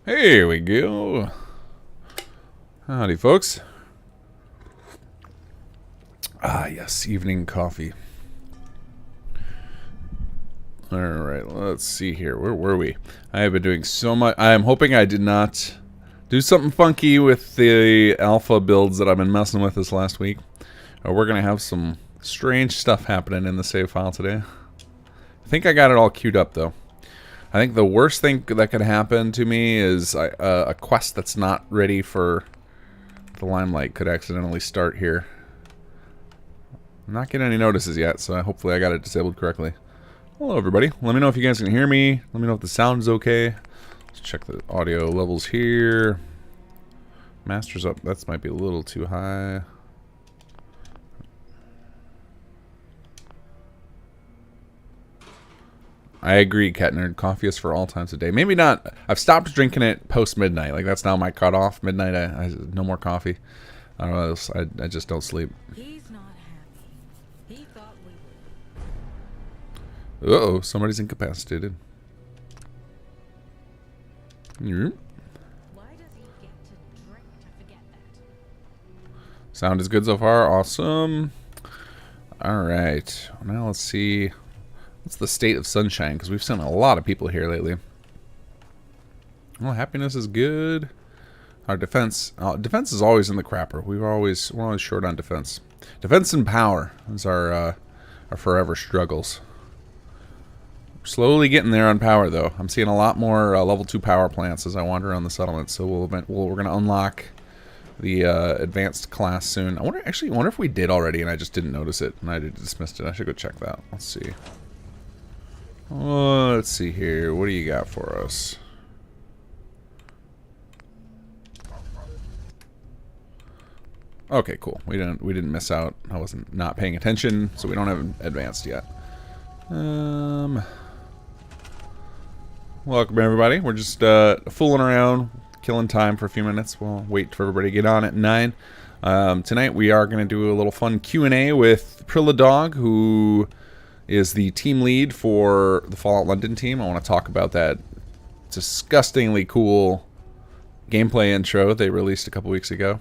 Here we go. Howdy, folks. Ah, yes, evening coffee. Alright, let's see here. Where were we? I have been doing so much. I am hoping I did not do something funky with the alpha builds that I've been messing with this last week. We're going to have some strange stuff happening in the save file today. I think I got it all queued up, though. I think the worst thing that could happen to me is a quest that's not ready for the limelight could accidentally start here. I'm not getting any notices yet, so hopefully I got it disabled correctly. Hello, everybody. Let me know if you guys can hear me. Let me know if the sound is okay. Let's check the audio levels here. Master's up. That might be a little too high. I agree, Cat Nerd. Coffee is for all times of day. Maybe not. I've stopped drinking it post midnight. Like that's now my cutoff. Midnight, I no more coffee. I don't know. I just don't sleep. He's not happy. He thought we Uh oh, somebody's incapacitated. why does he get to drink to forget that? Sound is good so far. Awesome. All right. Now let's see. What's the state of sunshine? Because we've seen a lot of people here lately. Well, happiness is good. Our defense is always in the crapper. We're always short on defense. Defense and power is our forever struggles. Slowly getting there on power, though. I'm seeing a lot more level 2 power plants as I wander around the settlement. So we're going to unlock the advanced class soon. I wonder if we did already and I just didn't notice it and I dismissed it. I should go check that. Let's see. Oh, let's see here. What do you got for us? Okay, cool. We didn't miss out. I wasn't not paying attention, so we don't have advanced yet. Welcome everybody. We're just fooling around, killing time for a few minutes. We'll wait for everybody to get on at 9. Tonight we are going to do a little fun Q&A with prilladog, who is the team lead for the Fallout London team. I want to talk about that disgustingly cool gameplay intro they released a couple weeks ago.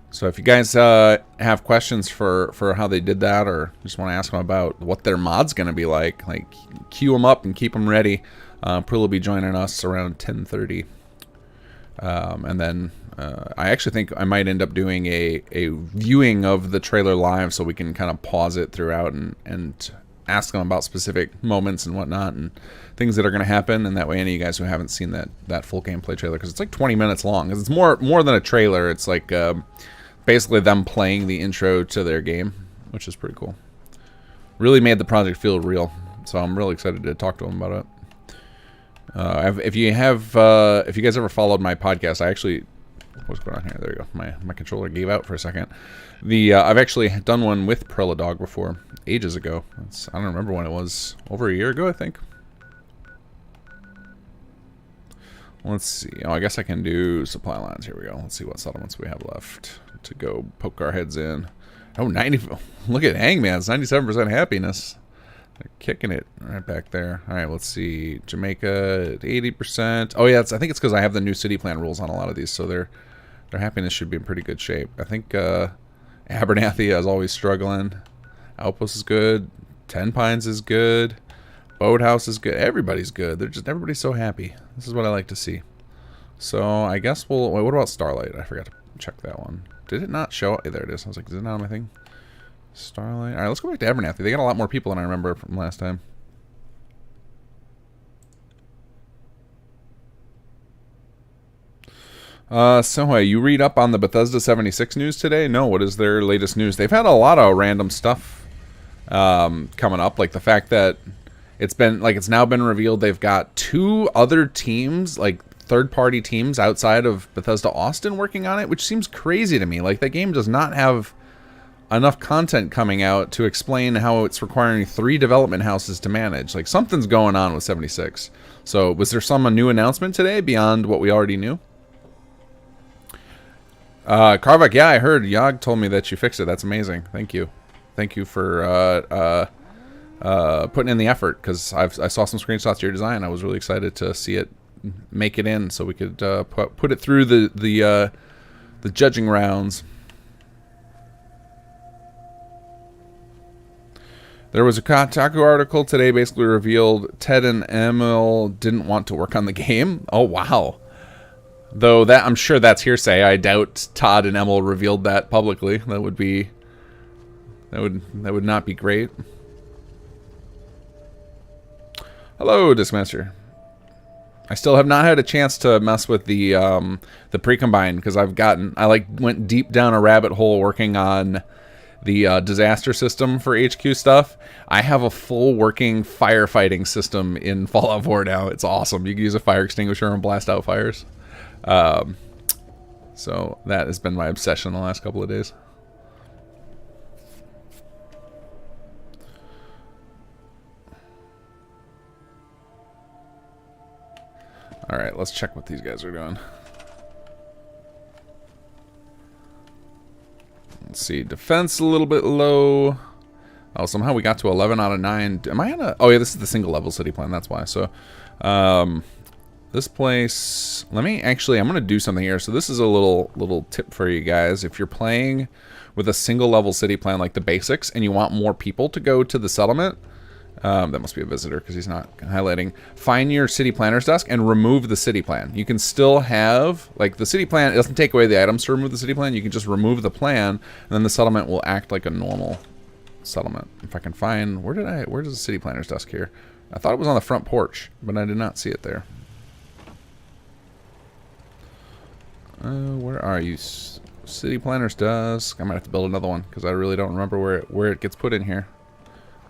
So if you guys have questions for how they did that, or just want to ask them about what their mod's going to be like queue them up and keep them ready. Prill will be joining us around 10:30. And then I actually think I might end up doing a viewing of the trailer live so we can kind of pause it throughout and ask them about specific moments and whatnot and things that are going to happen. And that way any of you guys who haven't seen that full gameplay trailer, because it's like 20 minutes long, because it's more than a trailer. It's like basically them playing the intro to their game, which is pretty cool. Really made the project feel real. So I'm really excited to talk to them about it. If you guys ever followed my podcast, I actually, what's going on here? There you go. My controller gave out for a second. I've actually done one with prilladog before, ages ago. I don't remember when it was. Over a year ago, I think. Let's see. Oh, I guess I can do supply lines. Here we go. Let's see what settlements we have left to go poke our heads in. Oh, 90. Look at Hangman's 97% happiness. They're kicking it right back there. All right, let's see. Jamaica at 80%. Oh yeah, I think it's because I have the new city plan rules on a lot of these, so their happiness should be in pretty good shape. I think Abernathy is always struggling. Outpost is good. Ten Pines is good. Boathouse is good. Everybody's good. Everybody's so happy. This is what I like to see. So I guess we'll. Wait, what about Starlight? I forgot to check that one. Did it not show? There it is. I was like, is it not on my thing? Starlight. Alright, let's go back to Abernathy. They got a lot more people than I remember from last time. You read up on the Bethesda 76 news today? No, what is their latest news? They've had a lot of random stuff coming up, like the fact that it's now been revealed they've got 2 other teams, like third-party teams outside of Bethesda Austin working on it, which seems crazy to me. Like, that game does not have enough content coming out to explain how it's requiring 3 development houses to manage. Like, something's going on with 76. So was there a new announcement today beyond what we already knew? Carvak, yeah, I heard. Yog told me that you fixed it. That's amazing. Thank you. Thank you for putting in the effort, because I saw some screenshots of your design. I was really excited to see it make it in, so we could put it through the judging rounds. There was a Kotaku article today basically revealed Ted and Emil didn't want to work on the game. Oh, wow. Though that I'm sure that's hearsay. I doubt Todd and Emil revealed that publicly. That would not be great. Hello, Discmaster. I still have not had a chance to mess with the pre-combine because I went deep down a rabbit hole working on the disaster system for HQ stuff. I have a full working firefighting system in Fallout 4 now. It's awesome. You can use a fire extinguisher and blast out fires. So that has been my obsession the last couple of days. All right, let's check what these guys are doing. Let's see, defense a little bit low. Oh, somehow we got to 11 out of 9. Am I on a... Oh, yeah, this is the single level city plan. That's why. So, this place... I'm going to do something here. So this is a little tip for you guys. If you're playing with a single level city plan like the basics and you want more people to go to the settlement... that must be a visitor because he's not highlighting. Find your city planner's desk and remove the city plan. You can still have, like, the city plan, it doesn't take away the items to remove the city plan. You can just remove the plan, and then the settlement will act like a normal settlement. If I can find, where's the city planner's desk here? I thought it was on the front porch, but I did not see it there. Where are you? City planner's desk. I might have to build another one because I really don't remember where it gets put in here.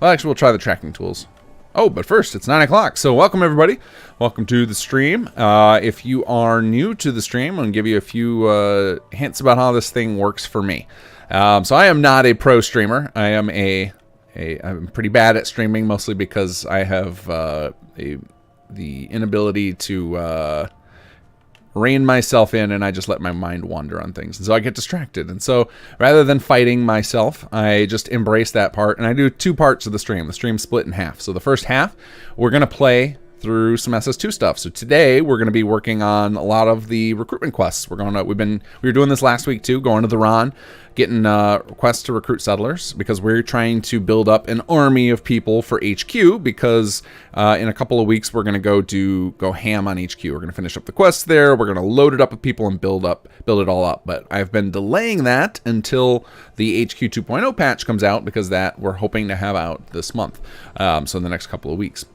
Well, actually, we'll try the tracking tools. Oh, but first, it's 9 o'clock. So welcome, everybody. Welcome to the stream. If you are new to the stream, I'm going to give you a few hints about how this thing works for me. So I am not a pro streamer. I am I'm pretty bad at streaming, mostly because I have the inability to rein myself in, and I just let my mind wander on things. And so I get distracted. And so rather than fighting myself, I just embrace that part. And I do 2 parts of the stream. The stream's split in half. So the first half, we're going to play through some SS2 stuff. So today we're going to be working on a lot of the recruitment quests. We were doing this last week too, going to the Ron, getting requests to recruit settlers because we're trying to build up an army of people for HQ because in a couple of weeks we're going to go ham on HQ. We're going to finish up the quests there. We're going to load it up with people and build it all up. But I've been delaying that until the HQ 2.0 patch comes out because that we're hoping to have out this month. So in the next couple of weeks.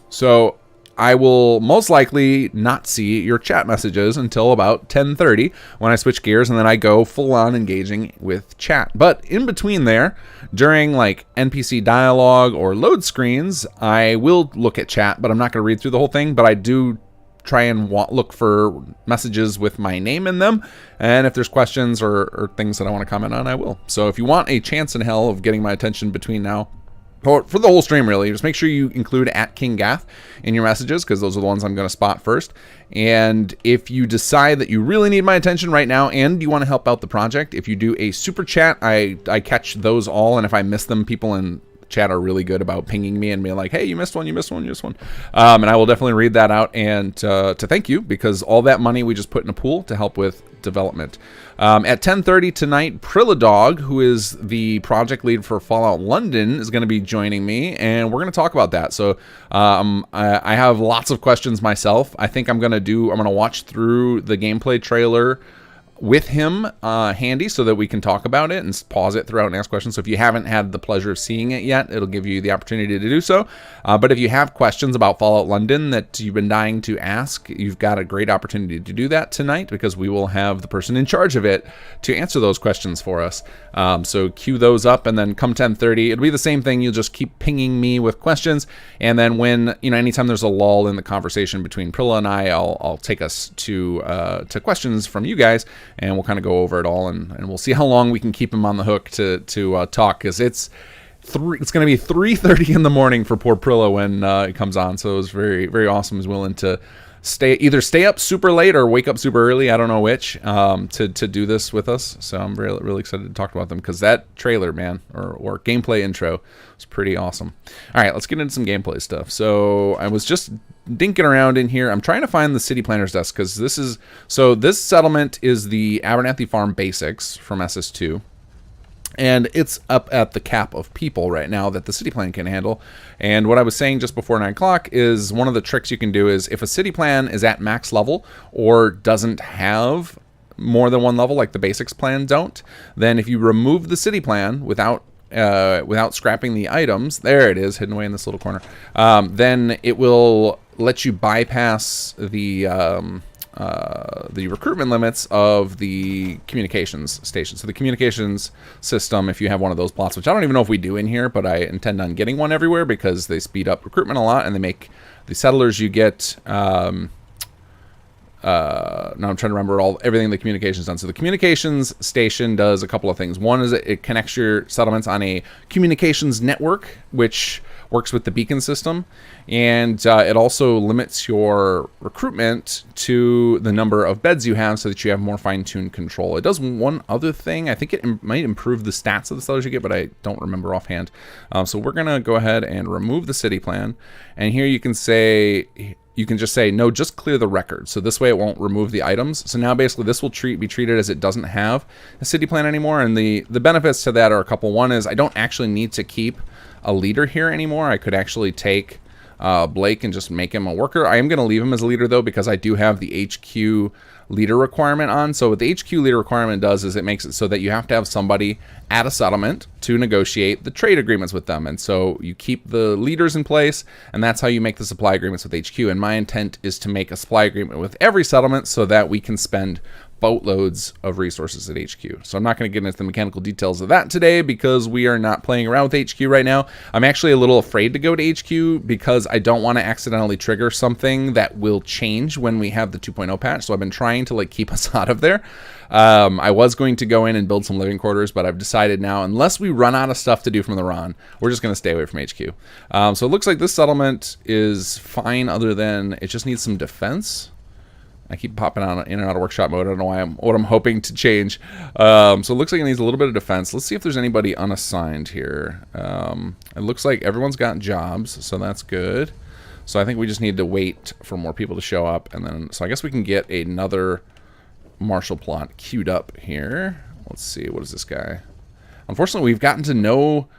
So I will most likely not see your chat messages until about 10:30 when I switch gears, and then I go full on engaging with chat. But in between there, during like NPC dialogue or load screens, I will look at chat, but I'm not going to read through the whole thing. But I do try and look for messages with my name in them, and if there's questions or things that I want to comment on, I will. So if you want a chance in hell of getting my attention between now, or for the whole stream really, just make sure you include @KingGath in your messages because those are the ones I'm going to spot first. And if you decide that you really need my attention right now and you want to help out the project, if you do a super chat, I catch those all, and if I miss them, people in chat are really good about pinging me and being like, hey, you missed one, you missed one, you missed one. And I will definitely read that out and to thank you, because all that money we just put in a pool to help with development. At 10:30 tonight, prilladog, who is the project lead for Fallout London, is going to be joining me, and we're going to talk about that. So I have lots of questions myself. I think I'm going to watch through the gameplay trailer with him handy so that we can talk about it and pause it throughout and ask questions. So if you haven't had the pleasure of seeing it yet, it'll give you the opportunity to do so. But if you have questions about Fallout London that you've been dying to ask, you've got a great opportunity to do that tonight, because we will have the person in charge of it to answer those questions for us. So queue those up, and then come 10:30, it'll be the same thing. You'll just keep pinging me with questions, and then when, anytime there's a lull in the conversation between Prilla and I'll take us to questions from you guys, and we'll kind of go over it all, and we'll see how long we can keep him on the hook to talk, because it's going to be 3:30 in the morning for poor Prilla when it comes on. So it was very, very awesome. He's willing to either stay up super late or wake up super early, I don't know which, to do this with us. So I'm really, really excited to talk about them, because that trailer, man, or gameplay intro was pretty awesome. All right, let's get into some gameplay stuff. So I was just dinking around in here. I'm trying to find the city planner's desk because this settlement is the Abernathy Farm Basics from SS2. And it's up at the cap of people right now that the city plan can handle. And what I was saying just before 9 o'clock is one of the tricks you can do is if a city plan is at max level or doesn't have more than one level, like the basics plan don't, then if you remove the city plan without scrapping the items, there it is, hidden away in this little corner, then it will let you bypass the recruitment limits of the communications station. So the communications system, if you have one of those plots, which I don't even know if we do in here, but I intend on getting one everywhere because they speed up recruitment a lot and they make the settlers you get. Now I'm trying to remember everything the communications done. So the communications station does a couple of things. One is it connects your settlements on a communications network, which works with the beacon system, and it also limits your recruitment to the number of beds you have so that you have more fine-tuned control. It does one other thing. I think it might improve the stats of the settlers you get, but I don't remember offhand. So we're gonna go ahead and remove the city plan, and here you can say, you can just say, no, just clear the record. So this way it won't remove the items. So now basically this will be treated as it doesn't have a city plan anymore. And the benefits to that are a couple. One is I don't actually need to keep a leader here anymore. I could actually take Blake and just make him a worker. I am going to leave him as a leader though, because I do have the HQ leader requirement on. So what the HQ leader requirement does is it makes it so that you have to have somebody at a settlement to negotiate the trade agreements with them. And so you keep the leaders in place, and that's how you make the supply agreements with HQ. And my intent is to make a supply agreement with every settlement so that we can spend boatloads of resources at HQ. So I'm not going to get into the mechanical details of that today because we are not playing around with HQ right now. I'm actually a little afraid to go to HQ because I don't want to accidentally trigger something that will change when we have the 2.0 patch. So I've been trying to like keep us out of there. I was going to go in and build some living quarters, but I've decided now, unless we run out of stuff to do from the RON, we're just going to stay away from HQ. So it looks like this settlement is fine other than it just needs some defense. I keep popping in and out of workshop mode. I don't know what I'm hoping to change. So it looks like it needs a little bit of defense. Let's see if there's anybody unassigned here. It looks like everyone's got jobs, so that's good. So I think we just need to wait for more people to show up, and then so I guess we can get another martial plot queued up here. Let's see, what is this guy? Unfortunately, we've gotten to no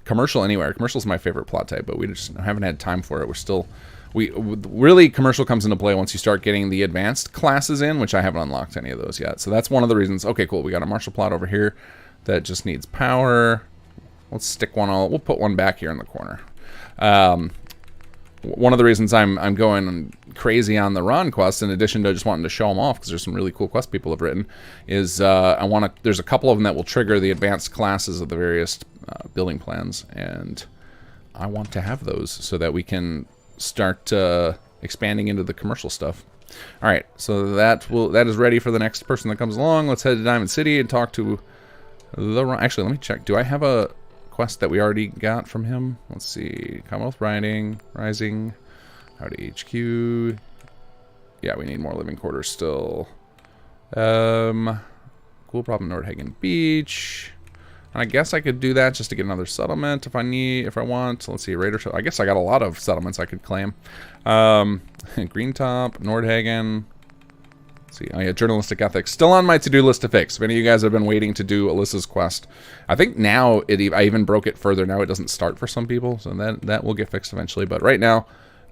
commercial anywhere. Commercial is my favorite plot type, but we just haven't had time for it. We're still. Really, commercial comes into play once you start getting the advanced classes in, which I haven't unlocked any of those yet. So that's one of the reasons. Okay, cool. We got a martial plot over here that just needs power. Let's stick one. We'll put one back here in the corner. One of the reasons I'm going crazy on the Ron quest, in addition to just wanting to show them off, because there's some really cool quest people have written, is there's a couple of them that will trigger the advanced classes of the various building plans, and I want to have those so that we can start expanding into the commercial stuff. All right, so that is ready for the next person that comes along. Let's head to Diamond City and talk to the. Actually, let me check. Do I have a quest that we already got from him? Let's see. Commonwealth Rising. Howdy HQ. Yeah, we need more living quarters still. Cool problem, Nordhagen Beach. I guess I could do that just to get another settlement if I want. So let's see, Raider. I guess I got a lot of settlements I could claim. Green Top, Nordhagen. Let's see. Oh yeah, journalistic ethics still on my to-do list to fix. If any of you guys have been waiting to do Alyssa's quest, I think now I even broke it further. Now it doesn't start for some people, so that will get fixed eventually. But right now,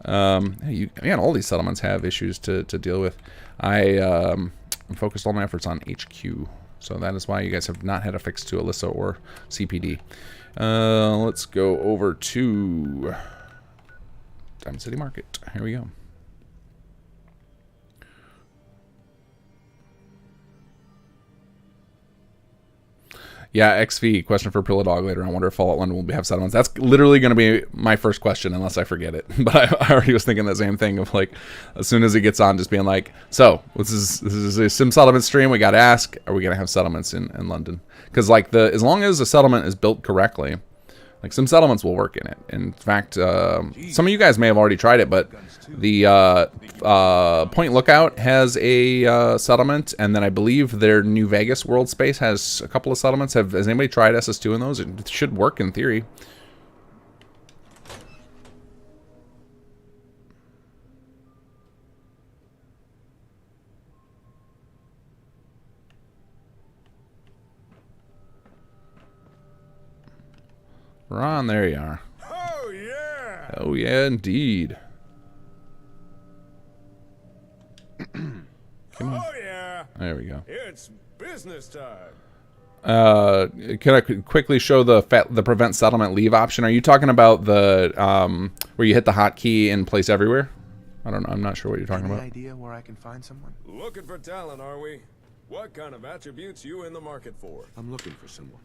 man, all these settlements have issues to deal with. I'm focused all my efforts on HQ. So that is why you guys have not had a fix to Alyssa or CPD. Let's go over to Diamond City Market. Here we go. Yeah, XV, question for prilladog later. I wonder if Fallout 1 will have settlements. That's literally going to be my first question, unless I forget it. But I already was thinking the same thing of, like, as soon as he gets on, just being like, so, this is a sim settlement stream. We got to ask, are we going to have settlements in London? Because, like, as long as the settlement is built correctly, like, some settlements will work in it. In fact, some of you guys may have already tried it, but the Point Lookout has a settlement, and then I believe their New Vegas World Space has a couple of settlements. Has anybody tried SS2 in those? It should work in theory. Ron, there you are. Oh, yeah. Oh, yeah, indeed. Oh, yeah. There we go. It's business time. Can I quickly show the prevent settlement leave option? Are you talking about the where you hit the hotkey in place everywhere? I don't know. I'm not sure what you're talking Any about. idea where I can find someone? Looking for talent, are we? What kind of attributes you in the market for? I'm looking for someone.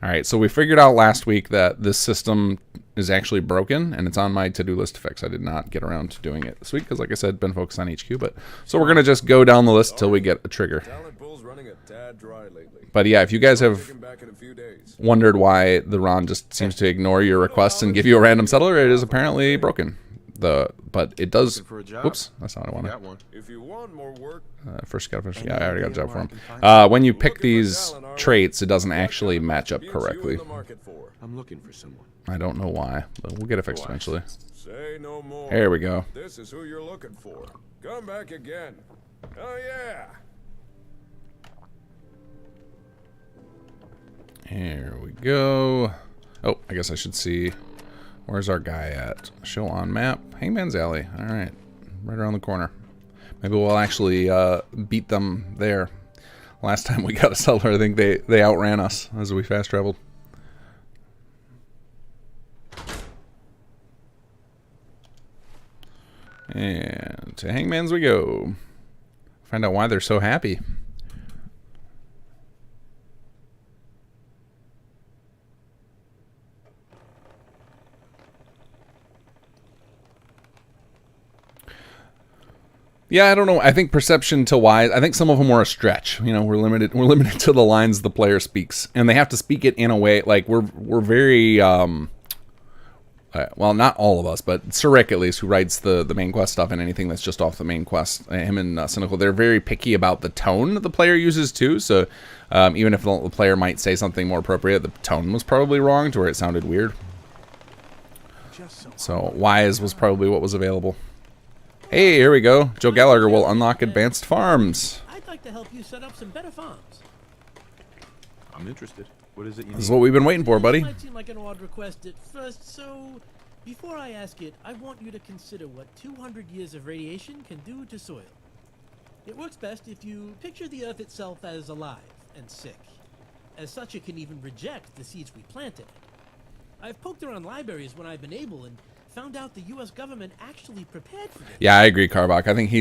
All right, so we figured out last week that this system is actually broken, and it's on my to-do list to fix. I did not get around to doing it this week because, like I said, been focused on HQ. But so we're gonna just go down the list till we get a trigger. Talent pool's running a tad dry lately. But yeah, if you guys have Picking back in a few days. wondered why the Ron just seems to ignore your requests and give you a random settler, it is apparently broken. But it does. Looking for a job? Whoops, that's not what I wanted. Got one. If you want more work, First gotta finish. Any Yeah, I already got a idea job for where I him. can find When you pick Looking for these talent, are we? traits, it doesn't actually what kind of match up attributes you correctly. in the market for? I'm looking for someone. I don't know why, but we'll get it fixed eventually. Say no more. There we go. This is who you're looking for. Come back again. Oh, yeah. Here we go. Oh, I guess I should see. Where's our guy at? Show on map. Hangman's Alley. All right. Right around the corner. Maybe we'll actually beat them there. Last time we got a settler, I think they outran us as we fast traveled. And to Hangman's we go. Find out why they're so happy. Yeah, I don't know. I think perception to wise. I think some of them were a stretch. You know, we're limited. We're limited to the lines the player speaks, and they have to speak it in a way like we're very. Well, not all of us, but Sir Rick at least, who writes the main quest stuff and anything that's just off the main quest. Him and Cynical, they're very picky about the tone that the player uses too. So even if the player might say something more appropriate, the tone was probably wrong to where it sounded weird. So wise was probably what was available. Hey, here we go. Joe Gallagher will unlock advanced farms. I'd like to help you set up some better farms. I'm interested. What is it you This is need? what we've been waiting for, buddy. It might seem like an odd request at first, so before I ask it, I want you to consider what 200 years of radiation can do to soil. It works best if you picture the Earth itself as alive and sick. As such, it can even reject the seeds we planted. I've poked around libraries when I've been able and found out the U.S. government actually prepared for this. Yeah, I agree, Carbach. I think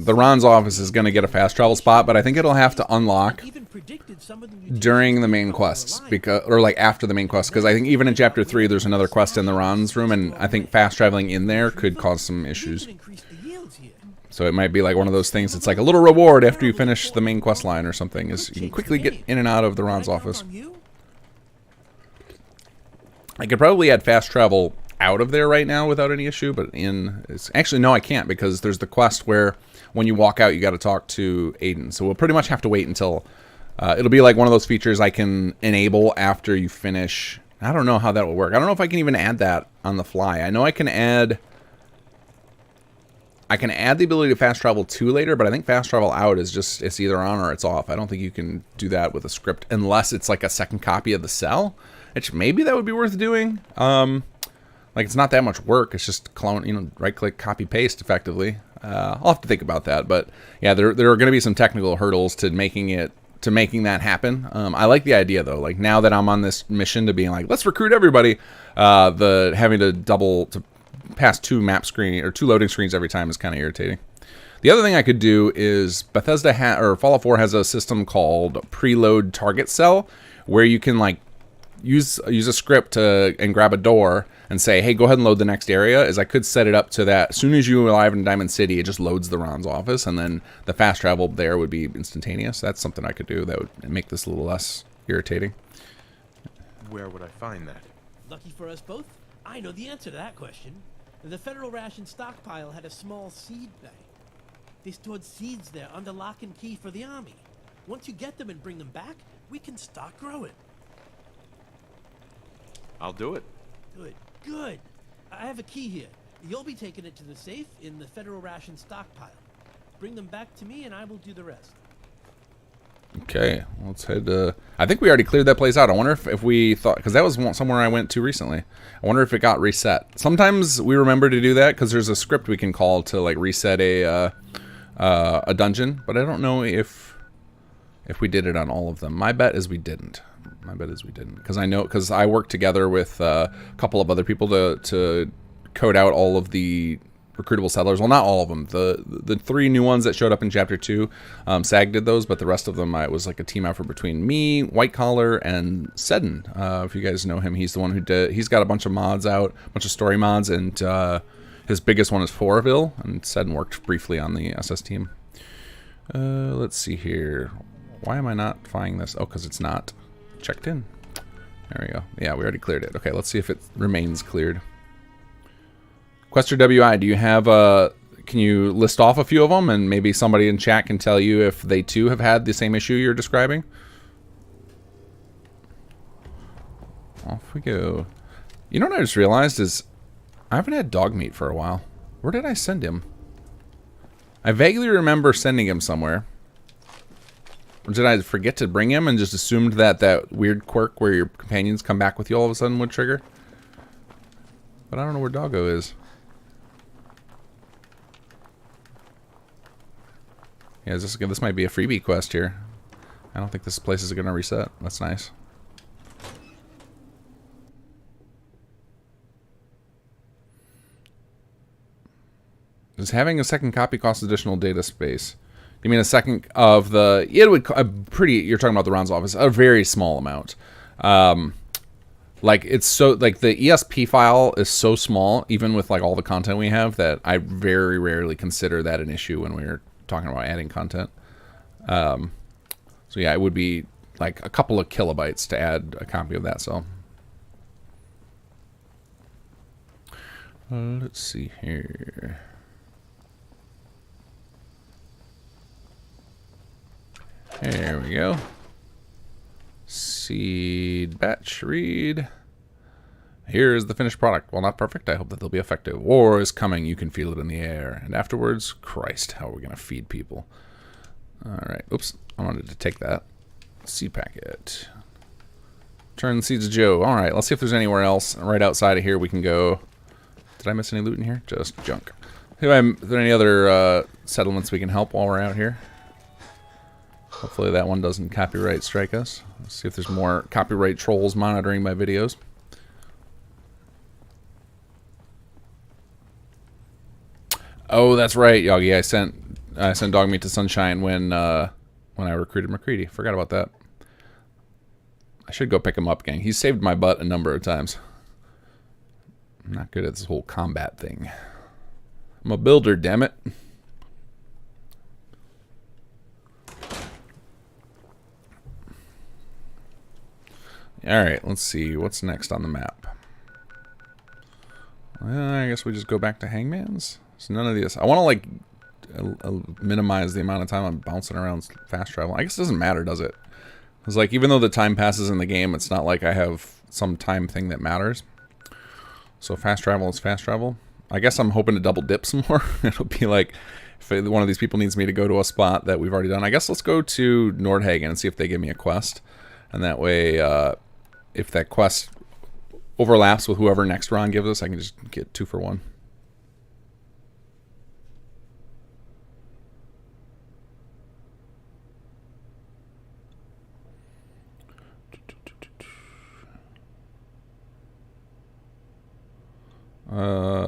the Ron's office is going to get a fast travel spot, but I think it'll have to unlock Even predicted some of the mutations during the main that were quests, alive. because or like after the main quest, because I think even in Chapter 3 there's another quest in the Ron's room, and I think fast traveling in there could cause some We issues. can increase the yields here. So it might be like one of those things. It's like a little reward after you finish the main quest line or something. Is you can quickly get in and out of the Ron's Can I count office. on you? I could probably add fast travel out of there right now without any issue, but actually no, I can't, because there's the quest where when you walk out you got to talk to Aiden. So we'll pretty much have to wait until it'll be like one of those features I can enable after you finish. I don't know how that will work. I don't know if I can even add that on the fly. I know I can add the ability to fast travel to later, but I think fast travel out is just, it's either on or it's off. I don't think you can do that with a script unless it's like a second copy of the cell, which maybe that would be worth doing. Like, it's not that much work. It's just clone, right-click, copy-paste effectively. I'll have to think about that. But yeah, there are going to be some technical hurdles to making that happen. I like the idea though. Like, now that I'm on this mission to being like, let's recruit everybody, the having to pass two loading screens every time is kind of irritating. The other thing I could do is Bethesda or Fallout 4 has a system called preload target cell, where you can like use a script and grab a door and say, hey, go ahead and load the next area. Is I could set it up to that as soon as you arrive in Diamond City, it just loads the Ron's office, and then the fast travel there would be instantaneous. That's something I could do that would make this a little less irritating. Where would I find that? Lucky for us both, I know the answer to that question. The Federal ration stockpile had a small seed bank. They stored seeds there under lock and key for the Army. Once you get them and bring them back, we can start growing. I'll do it. Good, good. I have a key here. You'll be taking it to the safe in the Federal ration stockpile. Bring them back to me and I will do the rest. Okay, let's head to... I think we already cleared that place out. I wonder if we thought... Because that was somewhere I went to recently. I wonder if it got reset. Sometimes we remember to do that because there's a script we can call to like reset a dungeon. But I don't know if we did it on all of them. My bet is we didn't. My bet is we didn't. Because I know... Because I worked together with a couple of other people to code out all of the... recruitable settlers. Well, not all of them. The 3 new ones that showed up in Chapter 2, SAG did those, but the rest of them, it was like a team effort between me, White Collar, and Seddon. If you guys know him, he's the one who did... He's got a bunch of mods out, a bunch of story mods, and his biggest one is Fourville, and Seddon worked briefly on the SS team. Let's see here. Why am I not finding this? Oh, because it's not checked in. There we go. Yeah, we already cleared it. Okay, let's see if it remains cleared. Quester WI, do you have can you list off a few of them and maybe somebody in chat can tell you if they too have had the same issue you're describing? Off we go. You know what I just realized is I haven't had dog meat for a while. Where did I send him? I vaguely remember sending him somewhere. Or did I forget to bring him and just assumed that that weird quirk where your companions come back with you all of a sudden would trigger? But I don't know where Doggo is. Yeah, this might be a freebie quest here. I don't think this place is going to reset. That's nice. Does having a second copy cost additional data space? You mean a second of the... It would... You're talking about the Ron's office. A very small amount. Like, it's so... Like, the ESP file is so small, even with, like, all the content we have, that I very rarely consider that an issue when we're talking about adding content. So yeah, it would be like a couple of kilobytes to add a copy of that, so. Let's see here. There we go. Seed batch read. Here is the finished product. While not perfect, I hope that they'll be effective. War is coming. You can feel it in the air. And afterwards, Christ, how are we going to feed people? All right. Oops. I wanted to take that. Seed packet. Turn the seeds of Joe. All right. Let's see if there's anywhere else. Right outside of here, we can go. Did I miss any loot in here? Just junk. Are there any other settlements we can help while we're out here? Hopefully that one doesn't copyright strike us. Let's see if there's more copyright trolls monitoring my videos. Oh, that's right, Yoggy. I sent dog meat to Sunshine when I recruited McCready. Forgot about that. I should go pick him up, gang. He's saved my butt a number of times. I'm not good at this whole combat thing. I'm a builder, damn it. Alright, let's see. What's next on the map? Well, I guess we just go back to Hangman's. So none of these. I want to, like, minimize the amount of time I'm bouncing around fast travel. I guess it doesn't matter, does it? Because, like, even though the time passes in the game, it's not like I have some time thing that matters. So fast travel is fast travel. I guess I'm hoping to double dip some more. It'll be like, if one of these people needs me to go to a spot that we've already done, I guess let's go to Nordhagen and see if they give me a quest. And that way, if that quest overlaps with whoever next Ron gives us, I can just get 2 for 1.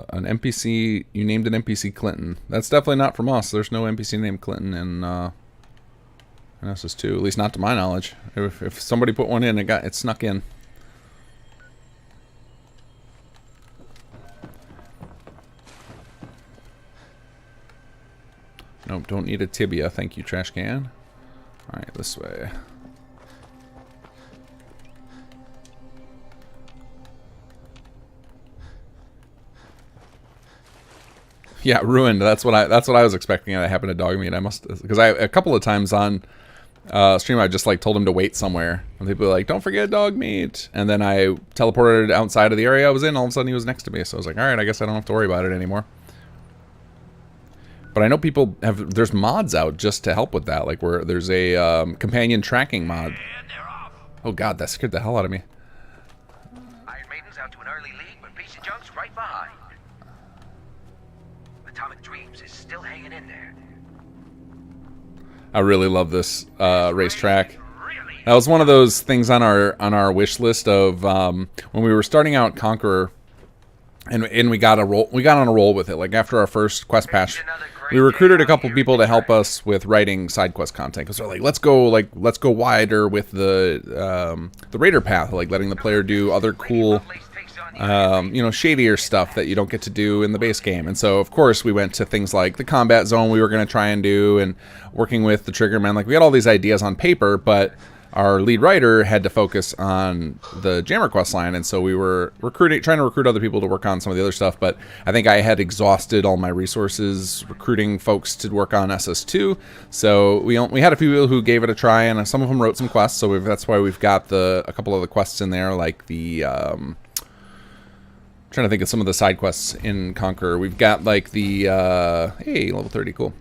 An NPC, you named an NPC Clinton. That's definitely not from us. There's no NPC named Clinton in SS2, at least not to my knowledge. If somebody put one in, it snuck in. Nope, don't need a tibia. Thank you, trash can. Alright, this way. Yeah, ruined. That's what I was expecting that happened to dog meat. I must, because a couple of times on stream I just like told him to wait somewhere, and people were like, "Don't forget dog meat." And then I teleported outside of the area I was in. All of a sudden, he was next to me. So I was like, "All right, I guess I don't have to worry about it anymore." But I know people have, there's mods out just to help with that. Like where there's a companion tracking mod. Oh god, that scared the hell out of me. Iron Maiden's out to an early lead, but Piece of Junk's right behind. Atomic Dreams is still hanging in there. I really love this racetrack. That was one of those things on our wish list of when we were starting out Conqueror, and we got on a roll with it. Like after our first quest patch, we recruited a couple people to help us with writing side quest content because they're like, let's go wider with the raider path, like letting the player do other cool, you know, shadier stuff that you don't get to do in the base game. And so of course we went to things like the combat zone we were going to try and do, and working with the Triggermen. Like we had all these ideas on paper, but our lead writer had to focus on the Jammer quest line, and so we were trying to recruit other people to work on some of the other stuff. But I think I had exhausted all my resources recruiting folks to work on SS2. So we had a few people who gave it a try, and some of them wrote some quests. So that's why we've got a couple of the quests in there, like the trying to think of some of the side quests in Conqueror. We've got like the hey, level 30, cool.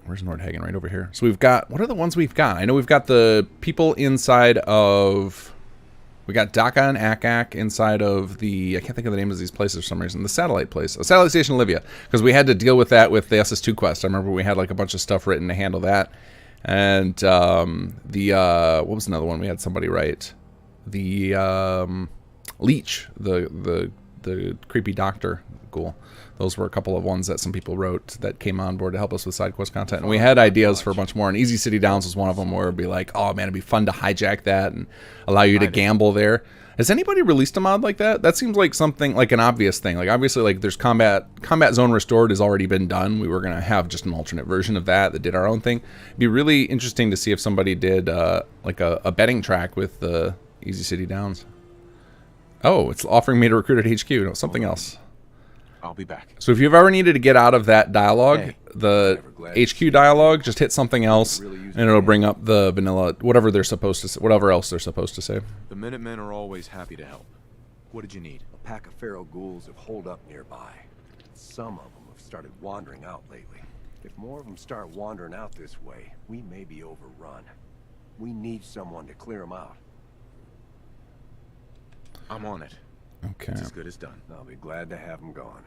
Where's Nordhagen? Right over here. So we've got, what are the ones we've got? I know we've got the people inside of, we got Daka and Akak inside of the, I can't think of the names of these places for some reason, the satellite place, Satellite Station Olivia, because we had to deal with that with the SS2 quest. I remember we had like a bunch of stuff written to handle that. And what was another one we had somebody write? The Leech, the creepy doctor ghoul. Those were a couple of ones that some people wrote that came on board to help us with side quest content. And we had ideas for a bunch more. And Easy City Downs was one of them, where it'd be like, oh man, it'd be fun to hijack that and allow you to gamble there. Has anybody released a mod like that? That seems like something, like an obvious thing. Like obviously, like there's Combat Zone Restored has already been done. We were going to have just an alternate version of that did our own thing. It'd be really interesting to see if somebody did like a betting track with the Easy City Downs. Oh, it's offering me to recruit at HQ. No, something else. I'll be back. So if you've ever needed to get out of that dialogue, the HQ dialogue, just hit something else, and it'll bring up the vanilla, whatever they're supposed to say, whatever else they're supposed to say. The Minutemen are always happy to help. What did you need? A pack of feral ghouls have holed up nearby. Some of them have started wandering out lately. If more of them start wandering out this way, we may be overrun. We need someone to clear them out. I'm on it. Okay. It's as good as done. I'll be glad to have them gone.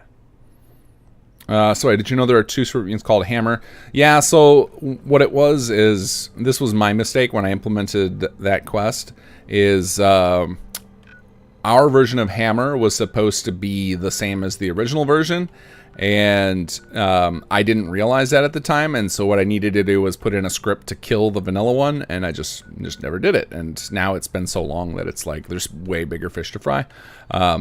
So did you know there are two super mutants called Hammer? Yeah, so what it was is, this was my mistake when I implemented that quest, is our version of Hammer was supposed to be the same as the original version, and I didn't realize that at the time, and so what I needed to do was put in a script to kill the vanilla one, and I just never did it, and now it's been so long that it's like there's way bigger fish to fry.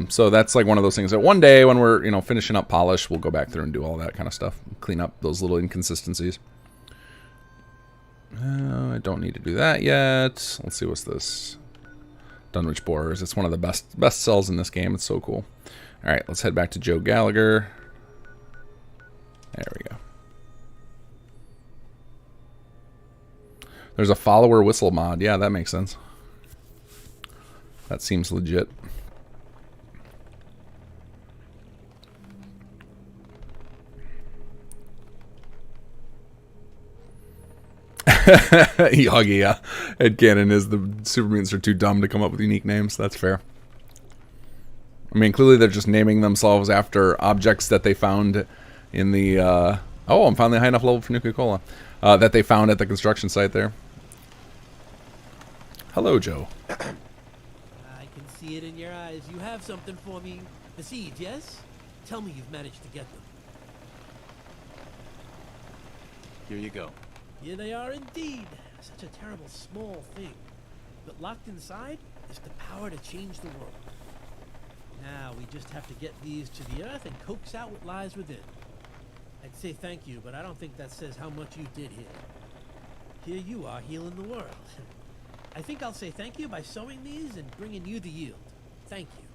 So that's like one of those things that one day when we're, you know, finishing up polish, we'll go back through and do all that kind of stuff, clean up those little inconsistencies. I don't need to do that yet. Let's see, what's this? Dunwich Borers. It's one of the best cells in this game. It's so cool. All right, let's head back to Joe Gallagher. There we go. There's a follower whistle mod. Yeah, that makes sense. That seems legit. Yagi, yeah. Headcanon is the super mutants are too dumb to come up with unique names. That's fair. I mean, clearly they're just naming themselves after objects that they found in the, oh, I'm finally high enough level for Nuka-Cola, that they found at the construction site there. Hello, Joe. I can see it in your eyes. You have something for me. The seeds, yes? Tell me you've managed to get them. Here you go. Here they are indeed. Such a terrible small thing. But locked inside is the power to change the world. Now we just have to get these to the earth and coax out what lies within. I'd say thank you, but I don't think that says how much you did here. Here you are healing the world. I think I'll say thank you by sowing these and bringing you the yield. Thank you.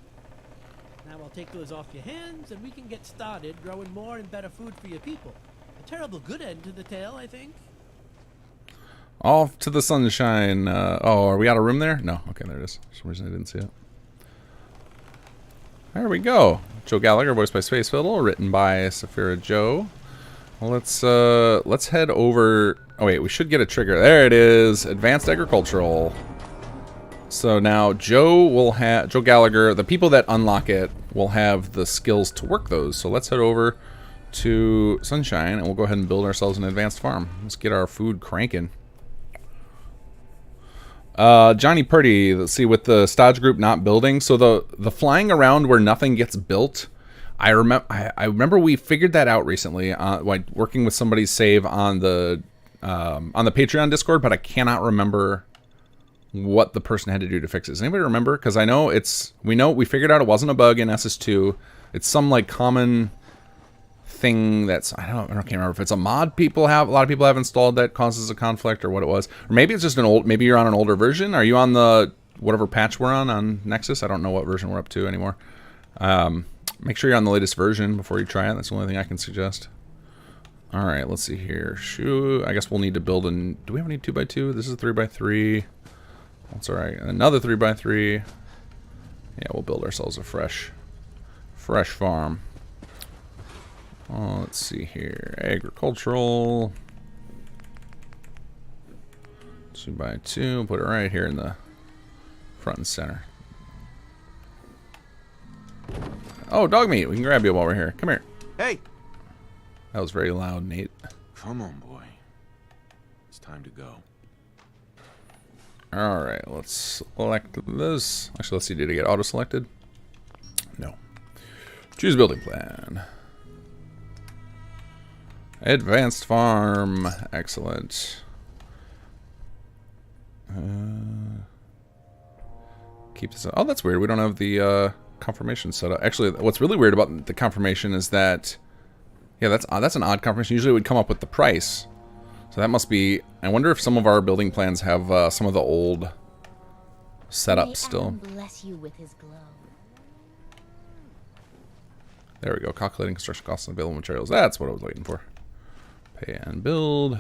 Now I'll take those off your hands and we can get started growing more and better food for your people. A terrible good end to the tale, I think. Off to the sunshine. Oh, are we out of room there? No. Okay, there it is. For some reason I didn't see it. There we go. Joe Gallagher, voiced by Space Fiddle, written by Saphira Joe. let's head over. Oh wait, we should get a trigger. There it is. Advanced agricultural. So now Joe Gallagher, the people that unlock it will have the skills to work those. So let's head over to Sunshine and we'll go ahead and build ourselves an advanced farm. Let's get our food cranking. Johnny Purdy, let's see, with the Stodge group not building. So the flying around where nothing gets built, I remember we figured that out recently, like working with somebody's save on the Patreon Discord, but I cannot remember what the person had to do to fix it. Does anybody remember? Because I know we figured out it wasn't a bug in SS2. It's some like common thing that's I can't remember if it's a mod a lot of people have installed that causes a conflict or what it was, or maybe it's just maybe you're on an older version. Are you on the whatever patch we're on Nexus? I don't know what version we're up to anymore. Make sure you're on the latest version before you try it. That's the only thing I can suggest. All right, let's see here. I guess we'll need to build do we have any 2x2? This is a 3x3. That's all right. Another 3x3. Yeah, we'll build ourselves a fresh farm. Oh, let's see here. Agricultural. 2x2. Put it right here in the front and center. Oh, dog meat. We can grab you while we're here. Come here. Hey! That was very loud, Nate. Come on, boy. It's time to go. Alright, let's select this. Actually, let's see. Did it get auto-selected? No. Choose building plan. Advanced farm. Excellent. Keep this. Oh, that's weird. We don't have the confirmation set up. Actually, what's really weird about the confirmation is that, yeah, that's an odd confirmation. Usually, it would come up with the price. So that must be. I wonder if some of our building plans have some of the old setups still. Bless you with his glow. There we go. Calculating construction costs and available materials. That's what I was waiting for. Pay and build.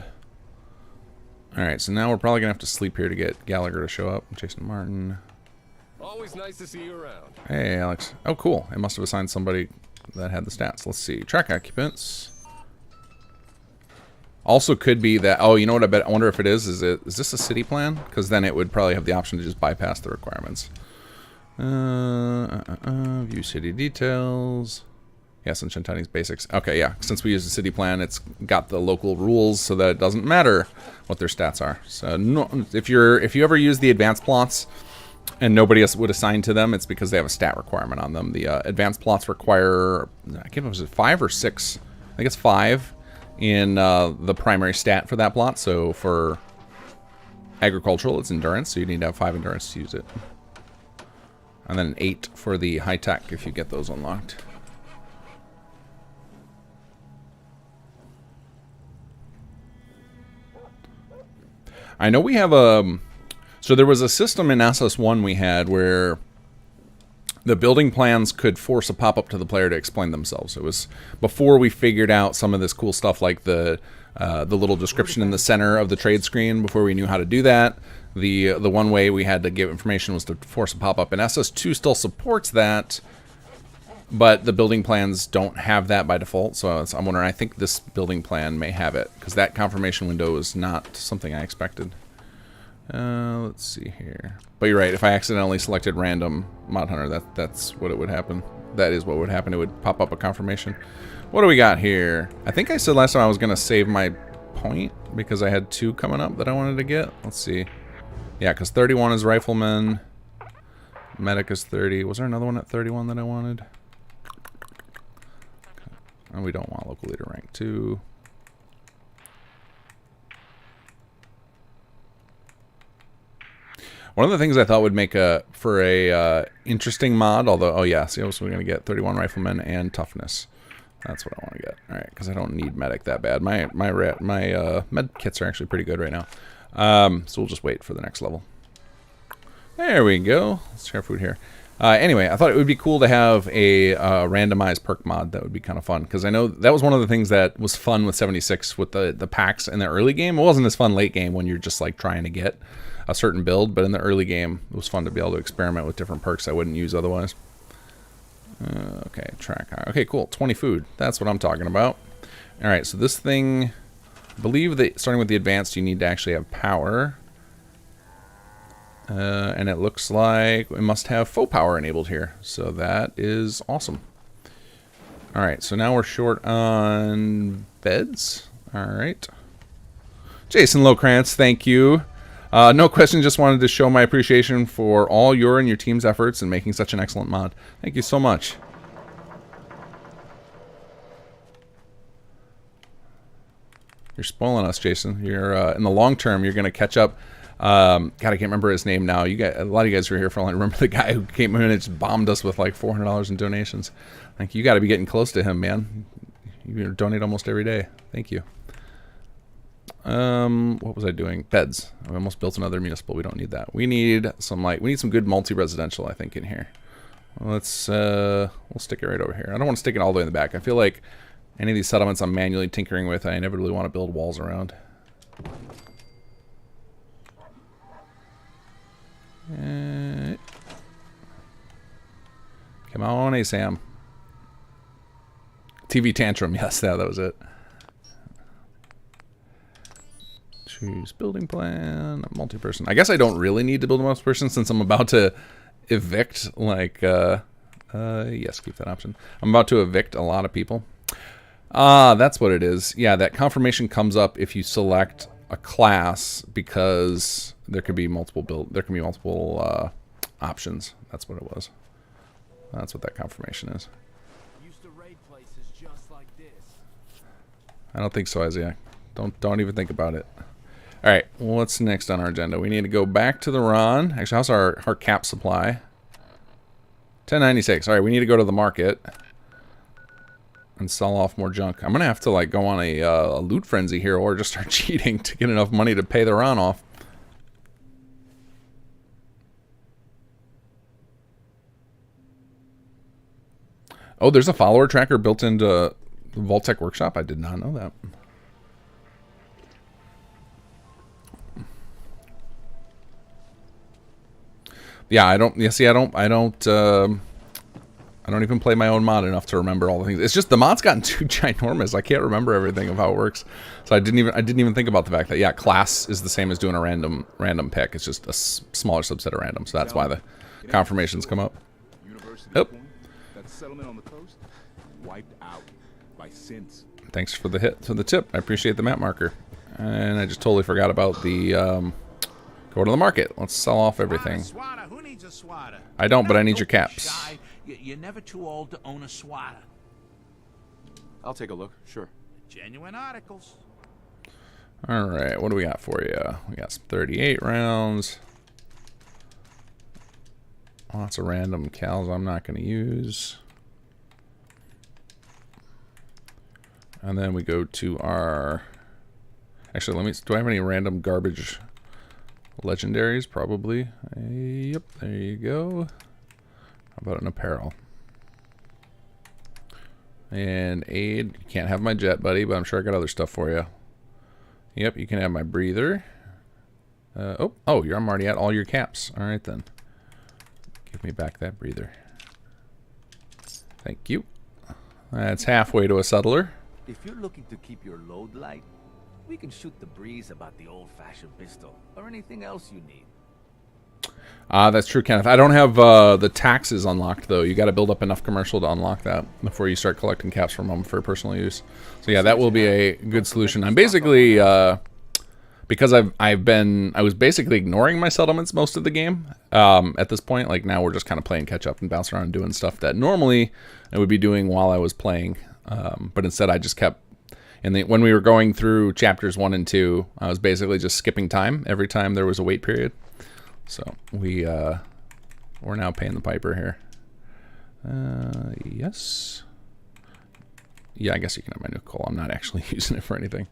Alright, so now we're probably going to have to sleep here to get Gallagher to show up. Jason Martin. Always nice to see you around. Hey, Alex. Oh, cool. It must have assigned somebody that had the stats. Let's see. Track occupants. Also could be that... Oh, you know what? I wonder if it is. Is this a city plan? Because then it would probably have the option to just bypass the requirements. View city details. Yeah, Sunshine Tiny's basics. Okay, yeah. Since we use the city plan, it's got the local rules so that it doesn't matter what their stats are. So no, if you ever use the advanced plots and nobody else would assign to them, it's because they have a stat requirement on them. The advanced plots require, I can't remember, was it 5 or 6? I think it's 5 in the primary stat for that plot. So for agricultural, it's endurance, so you need to have 5 endurance to use it. And then 8 for the high tech if you get those unlocked. I know we have so there was a system in SS1 we had where the building plans could force a pop-up to the player to explain themselves. It was before we figured out some of this cool stuff like the little description in the center of the trade screen. Before we knew how to do that, the one way we had to give information was to force a pop-up. And SS2 still supports that, but the building plans don't have that by default. So I'm wondering, I think this building plan may have it, because that confirmation window is not something I expected. Let's see here. But you're right, if I accidentally selected random mod hunter, that's what it would happen. That is what would happen. It would pop up a confirmation. What do we got here? I think I said last time I was going to save my point because I had 2 coming up that I wanted to get. Let's see. Yeah, because 31 is rifleman. Medic is 30. Was there another one at 31 that I wanted? And we don't want local leader rank 2. One of the things I thought would make for a interesting mod, although, oh yeah, see, so we're going to get 31 riflemen and toughness. That's what I want to get. All right, because I don't need medic that bad. My med kits are actually pretty good right now. So we'll just wait for the next level. There we go. Let's share food here. Anyway, I thought it would be cool to have a randomized perk mod. That would be kind of fun, because I know that was one of the things that was fun with 76 with the packs in the early game. It wasn't as fun late game when you're just like trying to get a certain build, but in the early game it was fun to be able to experiment with different perks I wouldn't use otherwise. Okay, track. Okay, cool. 20 food. That's what I'm talking about. All right, so this thing, I believe that starting with the advanced, you need to actually have power. And it looks like we must have faux power enabled here. So that is awesome. All right, so now we're short on beds. All right. Jason Lokrantz, thank you. No question, just wanted to show my appreciation for all your and your team's efforts in making such an excellent mod. Thank you so much. You're spoiling us, Jason. You're in the long term, you're going to catch up. God, I can't remember his name now. You got a lot of you guys who are here for. I remember the guy who came in and just bombed us with like $400 in donations. Like, you got to be getting close to him, man. You donate almost every day. Thank you. What was I doing? Beds. I almost built another municipal. We don't need that. We need some good multi-residential, I think, in here. Let's we'll stick it right over here. I don't want to stick it all the way in the back. I feel like any of these settlements I'm manually tinkering with, I inevitably want to build walls around. Come on, ASAM. TV tantrum. Yes, that was it. Choose building plan, multi-person. I guess I don't really need to build a multi-person since I'm about to evict, like, yes, keep that option. I'm about to evict a lot of people. That's what it is. Yeah, that confirmation comes up if you select a class because there could be multiple options. That's what it was. That's what that confirmation is. Used to raid places just like this. I don't think so, Isaiah. Don't even think about it. All right, what's next on our agenda? We need to go back to the Ron. Actually, how's our cap supply? 1096. All right, we need to go to the market and sell off more junk. I'm gonna have to like go on a loot frenzy here, or just start cheating to get enough money to pay the Ron off. Oh, there's a follower tracker built into the Vault-Tec Workshop. I did not know that. Yeah, I don't even play my own mod enough to remember all the things. It's just the mod's gotten too ginormous. I can't remember everything of how it works. So I didn't even think about the fact that, yeah, class is the same as doing a random pick. It's just a smaller subset of random. So that's why the confirmations come up. Yep. That settlement on the coast wiped out by synths. Thanks for the tip. I appreciate the map marker. And I just totally forgot about the go to the market. Let's sell off everything. Swatter. Who needs a swatter? I don't, but I need your caps. You're never too old to own a swatter. I'll take a look, sure. Genuine articles. Alright, what do we got for you? We got some 38 rounds. Lots of random cals I'm not going to use. And then we go to our... Actually, do I have any random garbage legendaries? Probably. Yep, there you go. How about an apparel? And aid. You can't have my jet, buddy, but I'm sure I got other stuff for you. Yep, you can have my breather. I'm already at all your caps. All right, then. Give me back that breather. Thank you. That's halfway to a settler. If you're looking to keep your load light, we can shoot the breeze about the old-fashioned pistol or anything else you need. That's true, Kenneth. I don't have the taxes unlocked, though. You got to build up enough commercial to unlock that before you start collecting caps from them for personal use. So yeah, that will be a good solution. I'm basically because I was basically ignoring my settlements most of the game. At this point, like now we're just kind of playing catch up and bouncing around and doing stuff that normally I would be doing while I was playing. But instead, I just kept. When we were going through chapters 1 and 2, I was basically just skipping time every time there was a wait period. So we're now paying the piper here. Yes. Yeah, I guess you can have my new coal. I'm not actually using it for anything.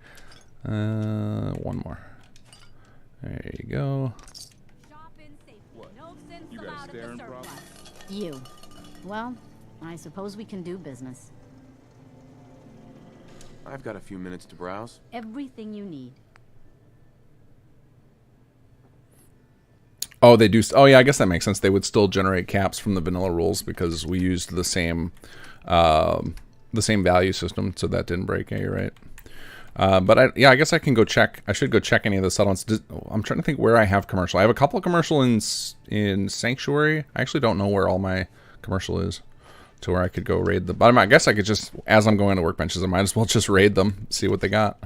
One more. There you go. You got a staring problem? You. Well, I suppose we can do business. I've got a few minutes to browse. Everything you need. Oh, they do. Oh, yeah, I guess that makes sense. They would still generate caps from the vanilla rules because we used the same the same value system, so that didn't break. Yeah, you're right. But I guess I can go check. I should go check any of the settlements. I'm trying to think where I have commercial. I have a couple of commercial in Sanctuary. I actually don't know where all my commercial is, to where I could go raid them. But I guess I could just, as I'm going to workbenches, I might as well just raid them, see what they got.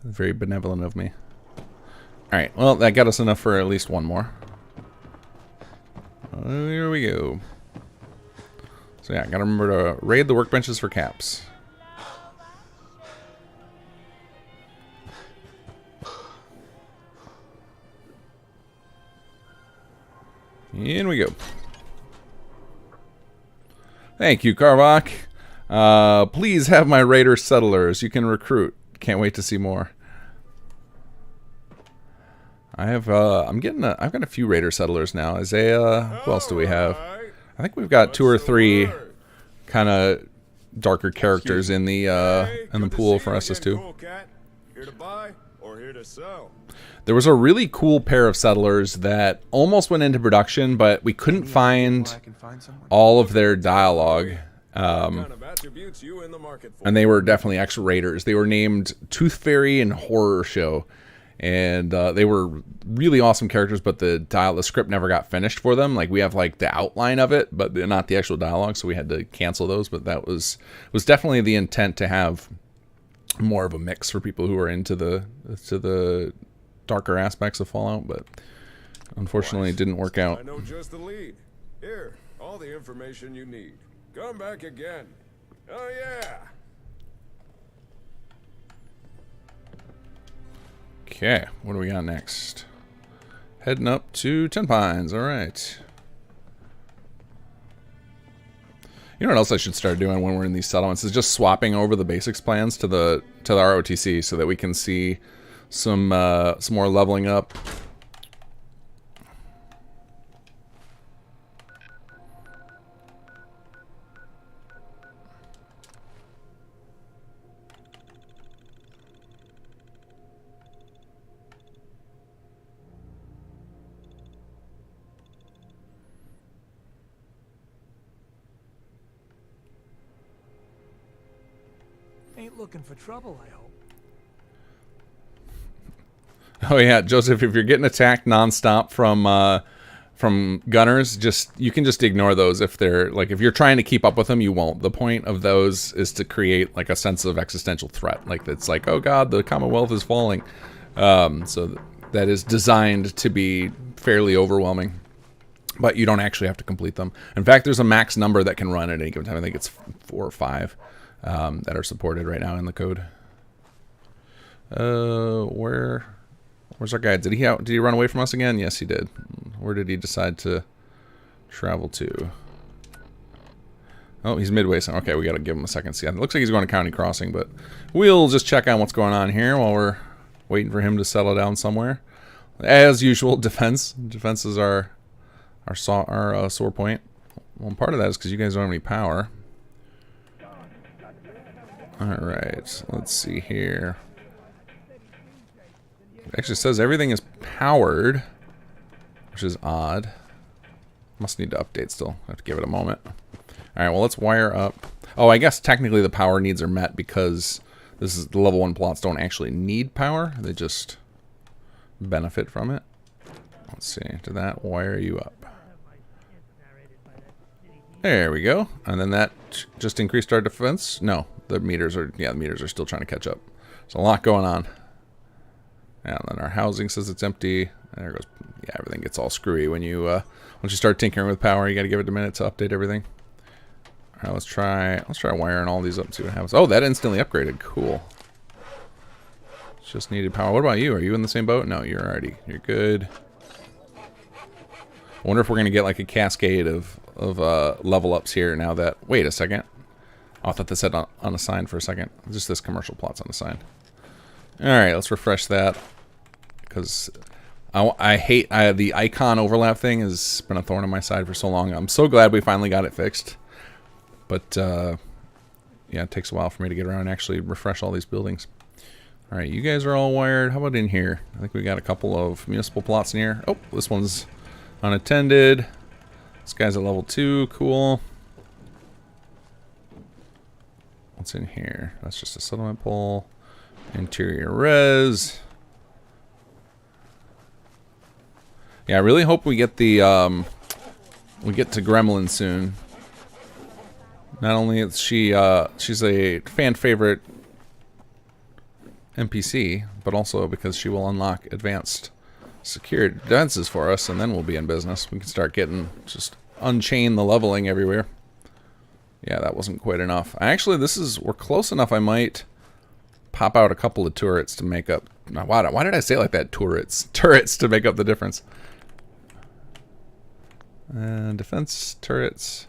Very benevolent of me. All right, well, that got us enough for at least one more. Here we go. So yeah, gotta remember to raid the workbenches for caps. In we go. Thank you, Karvak. Please have my raider settlers. You can recruit. Can't wait to see more. I have I've got a few raider settlers now. Isaiah, who else do we have? I think we've got 2 or 3 kind of darker characters in the pool for SS2. Here to buy or here to sell? There was a really cool pair of settlers that almost went into production, but we couldn't find all of their dialogue. And they were definitely ex-raiders. They were named Tooth Fairy and Horror Show. And they were really awesome characters, but the script never got finished for them. Like, we have like the outline of it, but not the actual dialogue, so we had to cancel those. But that was definitely the intent, to have more of a mix for people who are into the darker aspects of Fallout. But unfortunately, it didn't work out. I know just the lead. Here, all the information you need. Come back again. Oh yeah. Okay, what do we got next? Heading up to Ten Pines. All right. You know what else I should start doing when we're in these settlements is just swapping over the basics plans to the ROTC, so that we can see some more leveling up. Ain't looking for trouble, I hope. Oh yeah, Joseph, if you're getting attacked nonstop from gunners, you can just ignore those. If they're like, if you're trying to keep up with them, you won't. The point of those is to create like a sense of existential threat. Like, it's like, oh god, the Commonwealth is falling. So that is designed to be fairly overwhelming, but you don't actually have to complete them. In fact, there's a max number that can run at any given time. I think it's 4 or 5 that are supported right now in the code. Where's our guy? Did he run away from us again? Yes, he did. Where did he decide to travel to? Oh, he's midway. So okay, we got to give him a second. See, it looks like he's going to County Crossing, but we'll just check on what's going on here while we're waiting for him to settle down somewhere. As usual, defense. Defense is our sore point. Well, part of that is because you guys don't have any power. All right, let's see here. It actually says everything is powered, which is odd. Must need to update still. I have to give it a moment. All right, well, let's wire up. Oh, I guess technically the power needs are met because this is the level 1 plots don't actually need power. They just benefit from it. Let's see. Did that wire you up? There we go. And then that just increased our defense. No, the meters are still trying to catch up. There's a lot going on. And then our housing says it's empty. There goes. Yeah, everything gets all screwy when you once you start tinkering with power. You got to give it a minute to update everything. All right, let's try wiring all these up and see what happens. Oh, that instantly upgraded. Cool. Just needed power. What about you? Are you in the same boat? No, you're good. I wonder if we're gonna get like a cascade of level ups here now that. Wait a second. Oh, I thought this said unassigned for a second. Just this commercial plot's unassigned. All right, let's refresh that because I hate the icon overlap thing has been a thorn in my side for so long. I'm so glad we finally got it fixed, but yeah, it takes a while for me to get around and actually refresh all these buildings. All right, you guys are all wired. How about in here? I think we got a couple of municipal plots in here. Oh, this one's unattended. This guy's at level 2. Cool. What's in here? That's just a settlement pole. Interior res. Yeah, I really hope we get the we get to Gremlin soon. Not only is she she's a fan favorite NPC, but also because she will unlock advanced secured defenses for us, and then we'll be in business. We can start getting just unchain the leveling everywhere. Yeah, that wasn't quite enough. Actually, we're close enough. I might pop out a couple of turrets to make up. Why did I say it like that? Turrets to make up the difference. Defense turrets.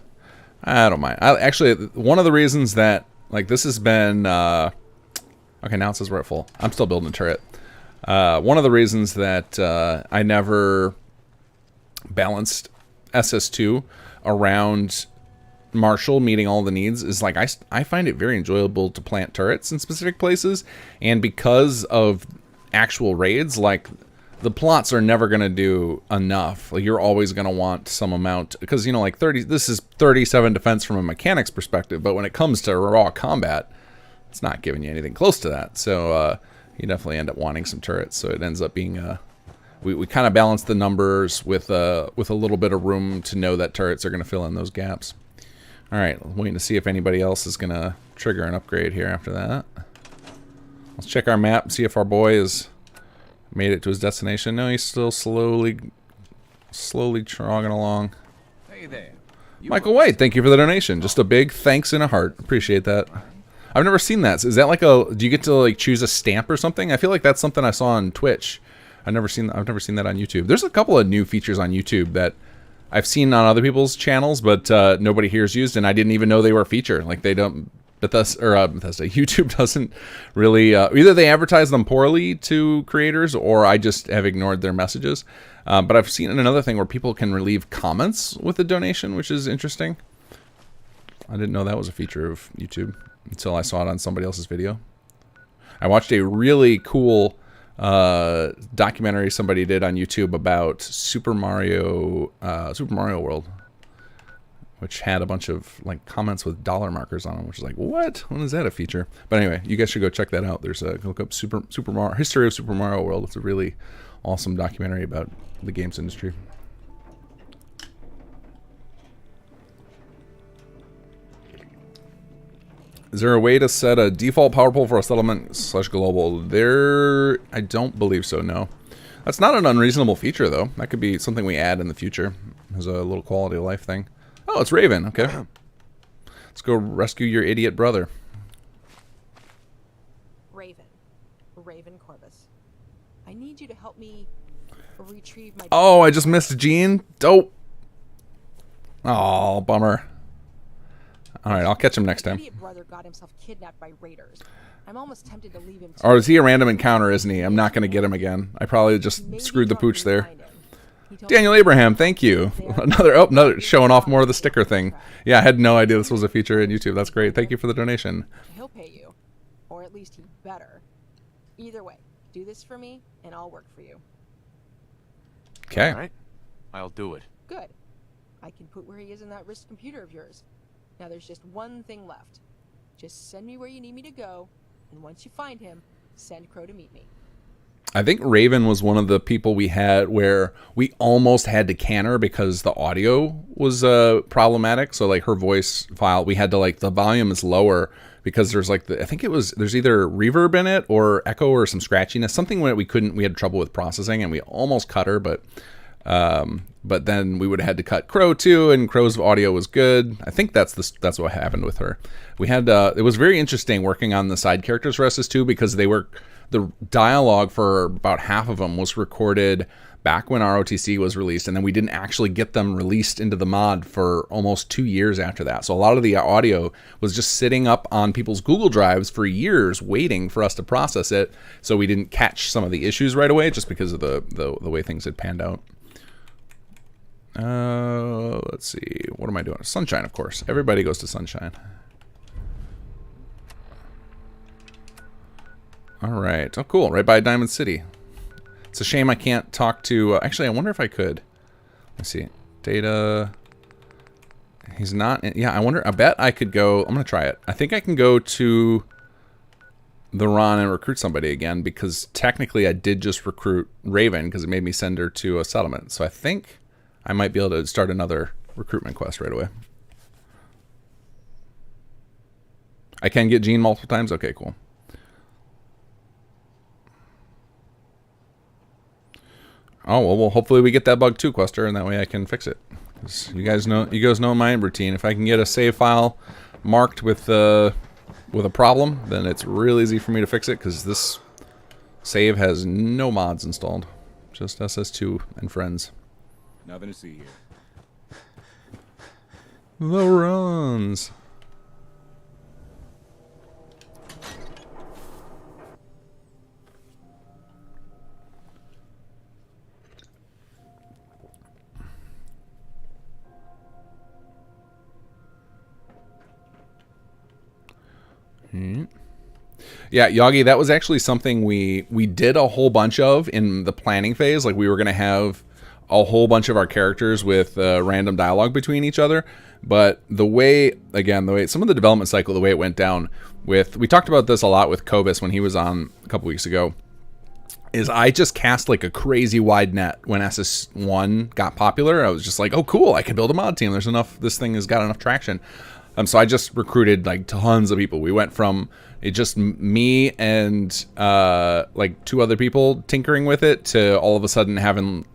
I don't mind. Actually, one of the reasons that this has been okay, now it says we're at full. I'm still building a turret. One of the reasons that I never balanced SS2 around Marshall meeting all the needs is I find it very enjoyable to plant turrets in specific places, and because of actual raids, the plots are never going to do enough. You're always going to want some amount, because this is 37 defense from a mechanic's perspective, but when it comes to raw combat, it's not giving you anything close to that. So you definitely end up wanting some turrets. So it ends up being we kind of balance the numbers with a little bit of room to know that turrets are going to fill in those gaps. All right, waiting to see if anybody else is going to trigger an upgrade here after that. Let's check our map, see if our boy has made it to his destination. No, he's still slowly trogging along. Hey there. Michael White, thank you for the donation. Just a big thanks and a heart. Appreciate that. I've never seen that. Is that do you get to choose a stamp or something? I feel like that's something I saw on Twitch. I've never seen that on YouTube. There's a couple of new features on YouTube that I've seen on other people's channels, but nobody here has used, and I didn't even know they were a feature. They don't. Bethesda, YouTube doesn't really. Either they advertise them poorly to creators, or I just have ignored their messages. But I've seen another thing where people can leave comments with a donation, which is interesting. I didn't know that was a feature of YouTube until I saw it on somebody else's video. I watched a really cool documentary somebody did on YouTube about Super Mario World, which had a bunch of comments with dollar markers on them, which is what? When is that a feature? But anyway, you guys should go check that out. There's look up Super Mario History of Super Mario World. It's a really awesome documentary about the games industry. Is there a way to set a default power pole for a settlement / global? I don't believe so, no. That's not an unreasonable feature, though. That could be something we add in the future as a little quality of life thing. Oh, it's Raven. Okay. Let's go rescue your idiot brother. Raven Corvus. I need you to help me retrieve my... Oh, I just missed Gene. Dope. Oh, bummer. All right, I'll catch him next time. My idiot brother got himself kidnapped by raiders. I'm almost tempted to leave him. Or is he a random encounter, isn't he? I'm not going to get him again. I probably just screwed the pooch there. Daniel Abraham, thank you. Another showing off more of the sticker thing. Yeah, I had no idea this was a feature in YouTube. That's great. Thank you for the donation. He'll pay you, or at least he better. Either way, do this for me, and I'll work for you. Okay. All right, I'll do it. Good. I can put where he is in that wrist computer of yours. Now there's just one thing left. Just send me where you need me to go, and once you find him, send Crow to meet me. I think Raven was one of the people we had where we almost had to can her because the audio was problematic. So her voice file, we had to the volume is lower because there's I think there's either reverb in it or echo or some scratchiness, something that we had trouble with processing, and we almost cut her, but then we would have had to cut Crow too, and Crow's audio was good. I think that's what happened with her. We had it was very interesting working on the side characters for SS2 because the dialogue for about half of them was recorded back when ROTC was released, and then we didn't actually get them released into the mod for almost 2 years after that. So a lot of the audio was just sitting up on people's Google Drives for years waiting for us to process it, so we didn't catch some of the issues right away just because of the way things had panned out. Let's see. What am I doing? Sunshine, of course. Everybody goes to Sunshine. All right. Oh, cool. Right by Diamond City. It's a shame I can't talk to... actually, I wonder if I could. Let's see. Data... He's not. Yeah, I wonder. I bet I could go. I'm gonna try it. I think I can go to the Ron and recruit somebody again, because technically I did just recruit Raven because it made me send her to a settlement. So I think I might be able to start another recruitment quest right away. I can get Jean multiple times. Okay, cool. Oh well, hopefully we get that bug too, Quester, and that way I can fix it. You guys know my routine. If I can get a save file marked with a problem, then it's real easy for me to fix it, because this save has no mods installed, just SS2 and friends. Nothing to see here. The runs. Yeah, Yagi, that was actually something we did a whole bunch of in the planning phase. Like, we were going to have a whole bunch of our characters with random dialogue between each other. But the way some of the development cycle, the way it went down with, we talked about this a lot with Kobus when he was on a couple weeks ago, is I just cast like a crazy wide net when SS1 got popular. I was just like, oh, cool, I can build a mod team. This thing has got enough traction. So I just recruited like tons of people. We went from just me and like 2 other people tinkering with it to all of a sudden having,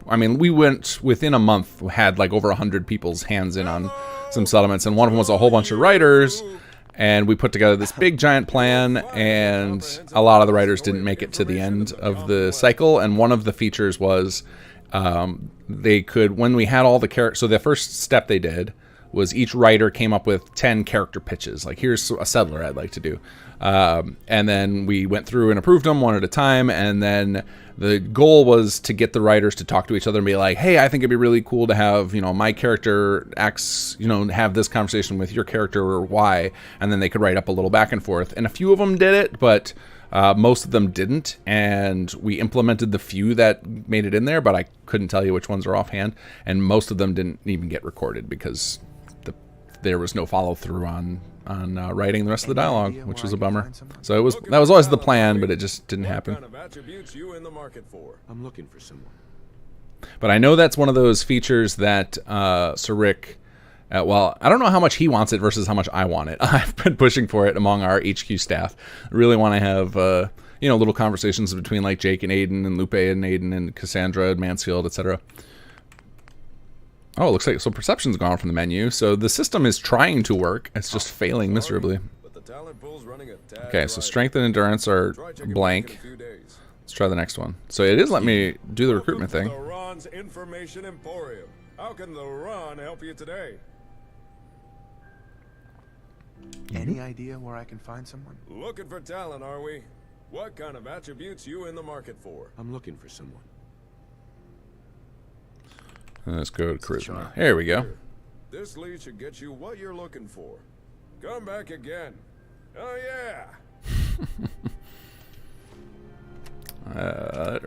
I mean, we went within a month, had like over 100 people's hands in on some settlements, and one of them was a whole bunch of writers, and we put together this big giant plan, and a lot of the writers didn't make it to the end of the cycle. And one of the features was they could, when we had all the characters, so the first step they did was each writer came up with 10 character pitches. Like, here's a settler I'd like to do. And then we went through and approved them one at a time. And then the goal was to get the writers to talk to each other and be like, hey, I think it'd be really cool to have, my character X, have this conversation with your character Y. And then they could write up a little back and forth. And a few of them did it, but most of them didn't. And we implemented the few that made it in there, but I couldn't tell you which ones are offhand. And most of them didn't even get recorded because there was no follow-through on writing the rest of the dialogue, which was a bummer. So that was always the plan, but it just didn't happen. What kind of attributes you in the market for? I'm looking for someone. But I know that's one of those features that Sir Rick, well, I don't know how much he wants it versus how much I want it. I've been pushing for it among our HQ staff. I really want to have little conversations between like Jake and Aiden and Lupe and Aiden and Cassandra and Mansfield, etc. Oh, it looks like so perception's gone from the menu. So the system is trying to work. It's just failing miserably. Okay, so strength and endurance are blank. Let's try the next one. So it is letting me do the recruitment thing. The Ron's Information Emporium. How can the Ron help you today? Any idea where I can find someone? Looking for talent, are we? What kind of attributes you in the market for? I'm looking for someone. Let's go to charisma. There we go. This lead should get you what you're looking for. Come back again. Oh yeah.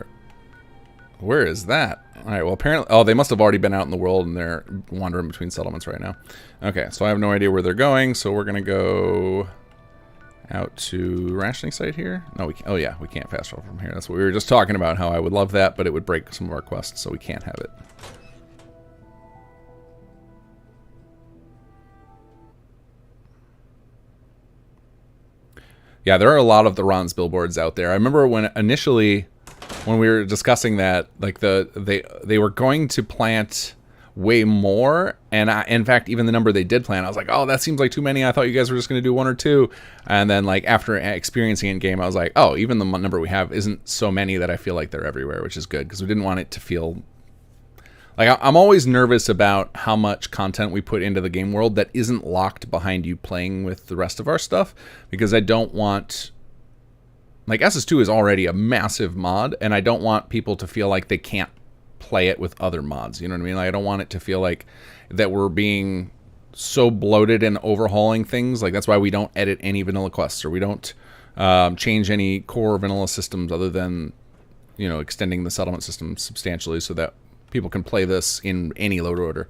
Where is that? All right. Well, apparently, they must have already been out in the world and they're wandering between settlements right now. Okay, so I have no idea where they're going. So we're gonna go out to rationing site here. No, we can't. Oh yeah, we can't fast travel from here. That's what we were just talking about. How I would love that, but it would break some of our quests, so we can't have it. Yeah, there are a lot of the Ron's billboards out there. I remember when we were discussing that, like they were going to plant way more, and in fact, even the number they did plant, I was like, oh, that seems like too many. I thought you guys were just going to do 1 or 2, and then like after experiencing it in game, I was like, oh, even the number we have isn't so many that I feel like they're everywhere, which is good because we didn't want it to feel. Like, I'm always nervous about how much content we put into the game world that isn't locked behind you playing with the rest of our stuff, because I don't want... Like, SS2 is already a massive mod, and I don't want people to feel like they can't play it with other mods, you know what I mean? Like, I don't want it to feel like that we're being so bloated and overhauling things. Like, that's why we don't edit any vanilla quests, or we don't change any core vanilla systems other than, extending the settlement system substantially so that people can play this in any load order.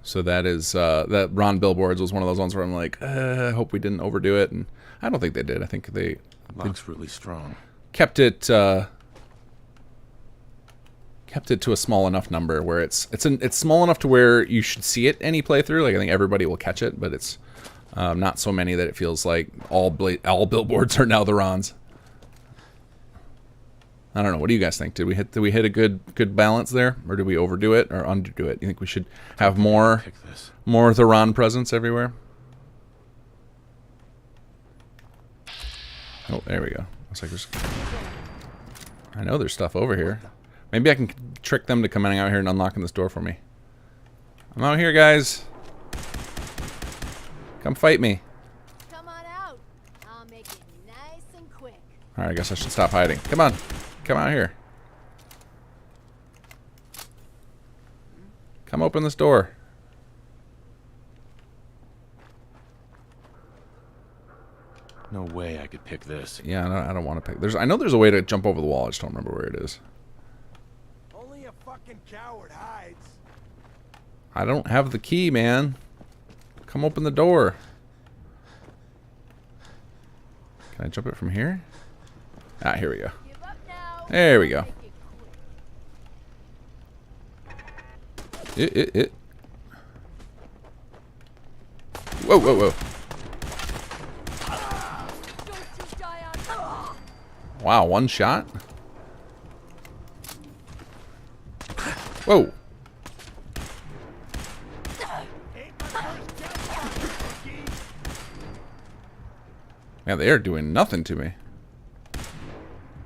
So that is that Ron Billboards was one of those ones where I'm like, I hope we didn't overdo it, and I don't think they did. I think they Lock's really strong. kept it to a small enough number where it's small enough to where you should see it any playthrough. Like I think everybody will catch it, but it's not so many that it feels like all billboards are now the Rons. I don't know. What do you guys think? Did we hit a good balance there, or did we overdo it or underdo it? You think we should have more of the Ron presence everywhere? Oh, there we go. Looks like there's. I know there's stuff over here. Maybe I can trick them to coming out here and unlocking this door for me. I'm out here, guys. Come fight me. Come on out. I'll make it nice and quick. All right, I guess I should stop hiding. Come on. Come out here. Come open this door. No way I could pick this. Yeah, I don't want to pick. I know there's a way to jump over the wall. I just don't remember where it is. Only a fucking coward hides. I don't have the key, man. Come open the door. Can I jump it from here? Ah, here we go. There we go. Whoa, whoa, whoa. Wow, one shot? Whoa. Yeah, they are doing nothing to me.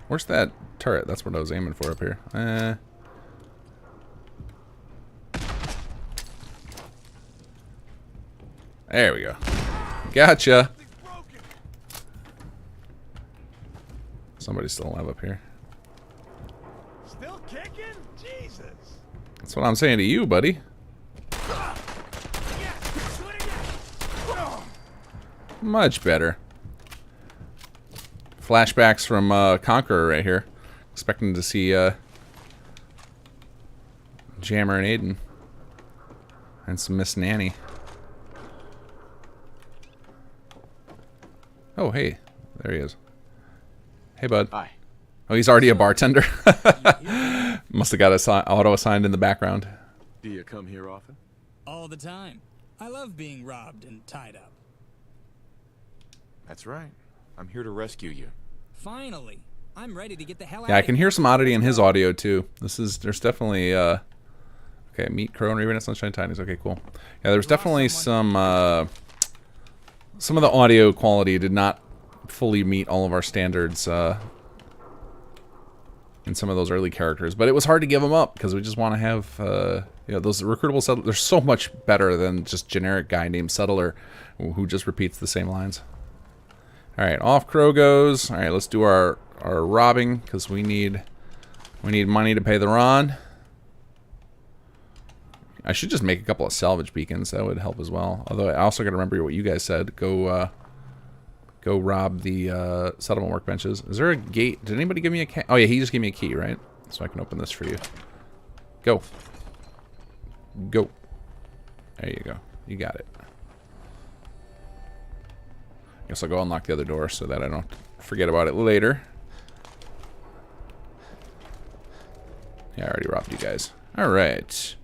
Where's that turret? That's what I was aiming for up here. There we go. Gotcha. Somebody's still alive up here. Still kicking? Jesus. That's what I'm saying to you, buddy. Much better. Flashbacks from Conqueror right here. Expecting to see Jammer and Aiden. And some Miss Nanny. Oh, hey. There he is. Hey, bud. Hi. Oh, he's already a bartender. Must have got auto-assigned in the background. Do you come here often? All the time. I love being robbed and tied up. That's right. I'm here to rescue you. Finally. I'm ready to get the hell out Yeah, I of can hear some oddity in his audio, too. There's definitely, okay, Meet Crow and Raven at Sunshine Tidings. Okay, cool. Yeah, there's definitely some of the audio quality did not fully meet all of our standards in some of those early characters, but it was hard to give them up because we just want to have you know, those recruitable settlers. They're so much better than just generic guy named Settler who just repeats the same lines. All right, off Crow goes. All right, let's do our robbing because we need money to pay the Ron. I should just make a couple of salvage beacons. That would help as well. Although I also got to remember what you guys said. Go rob the settlement workbenches. Is there a gate? Did anybody give me a key? Oh yeah, he just gave me a key, right? So I can open this for you. Go. Go. There you go. You got it. Guess I'll go unlock the other door so that I don't forget about it later. Yeah, I already robbed you guys. Alright.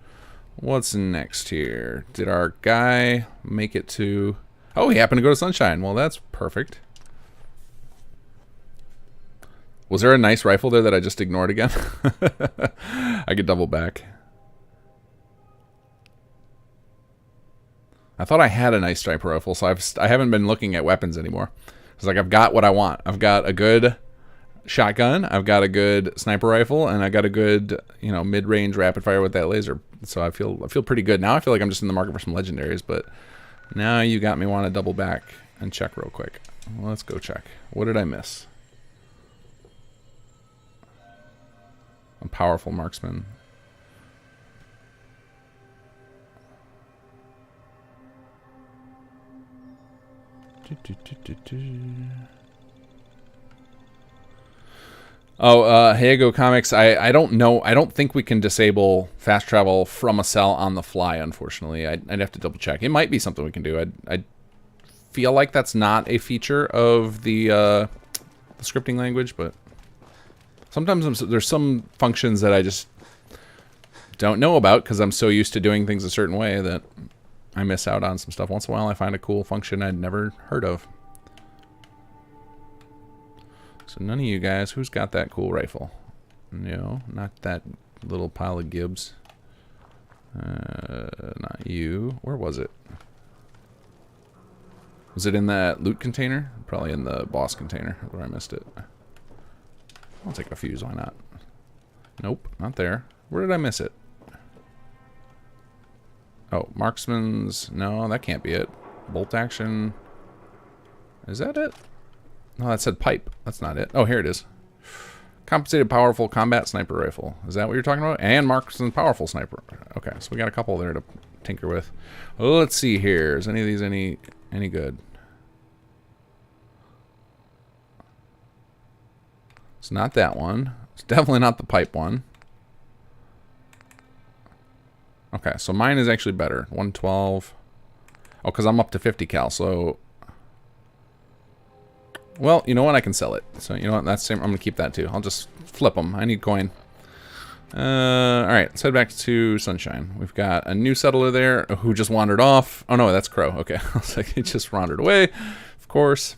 What's next here? Did our guy make it to... Oh, he happened to go to Sunshine. Well, that's perfect. Was there a nice rifle there that I just ignored again? I could double back. I thought I had a nice striper rifle, so I haven't been looking at weapons anymore. It's like I've got what I want. I've got a good shotgun, I've got a good sniper rifle, and I got a good, you know, mid-range rapid fire with that laser. So I feel pretty good. Now I feel like I'm just in the market for some legendaries, but now you got me want to double back and check real quick. Well, let's go check. What did I miss? A powerful marksman. Oh, Heigo Comics. I don't know. I don't think we can disable fast travel from a cell on the fly, unfortunately. I'd have to double check. It might be something we can do. I feel like that's not a feature of the scripting language, but sometimes there's some functions that I just don't know about because I'm so used to doing things a certain way that I miss out on some stuff. Once in a while I find a cool function I'd never heard of. So none of you guys, who's got that cool rifle? No, not that little pile of Gibbs. Not you. Where was it? Was it in that loot container? Probably in the boss container where I missed it. I'll take a fuse, why not? Nope, not there. Where did I miss it? Oh, marksman's... No, that can't be it. Bolt action... Is that it? No, that said pipe. That's not it. Oh, here it is. Compensated powerful combat sniper rifle. Is that what you're talking about? And marksman powerful sniper. Okay, so we got a couple there to tinker with. Well, let's see here. Is any of these any good? It's not that one. It's definitely not the pipe one. Okay, so mine is actually better. 112. Oh, because I'm up to 50 cal, so... Well, you know what? I can sell it. So, you know what? That's same. I'm going to keep that too. I'll just flip them. I need coin. Alright, let's head back to Sunshine. We've got a new settler there who just wandered off. Oh, no, that's Crow. Okay. I was like, he just wandered away. Of course.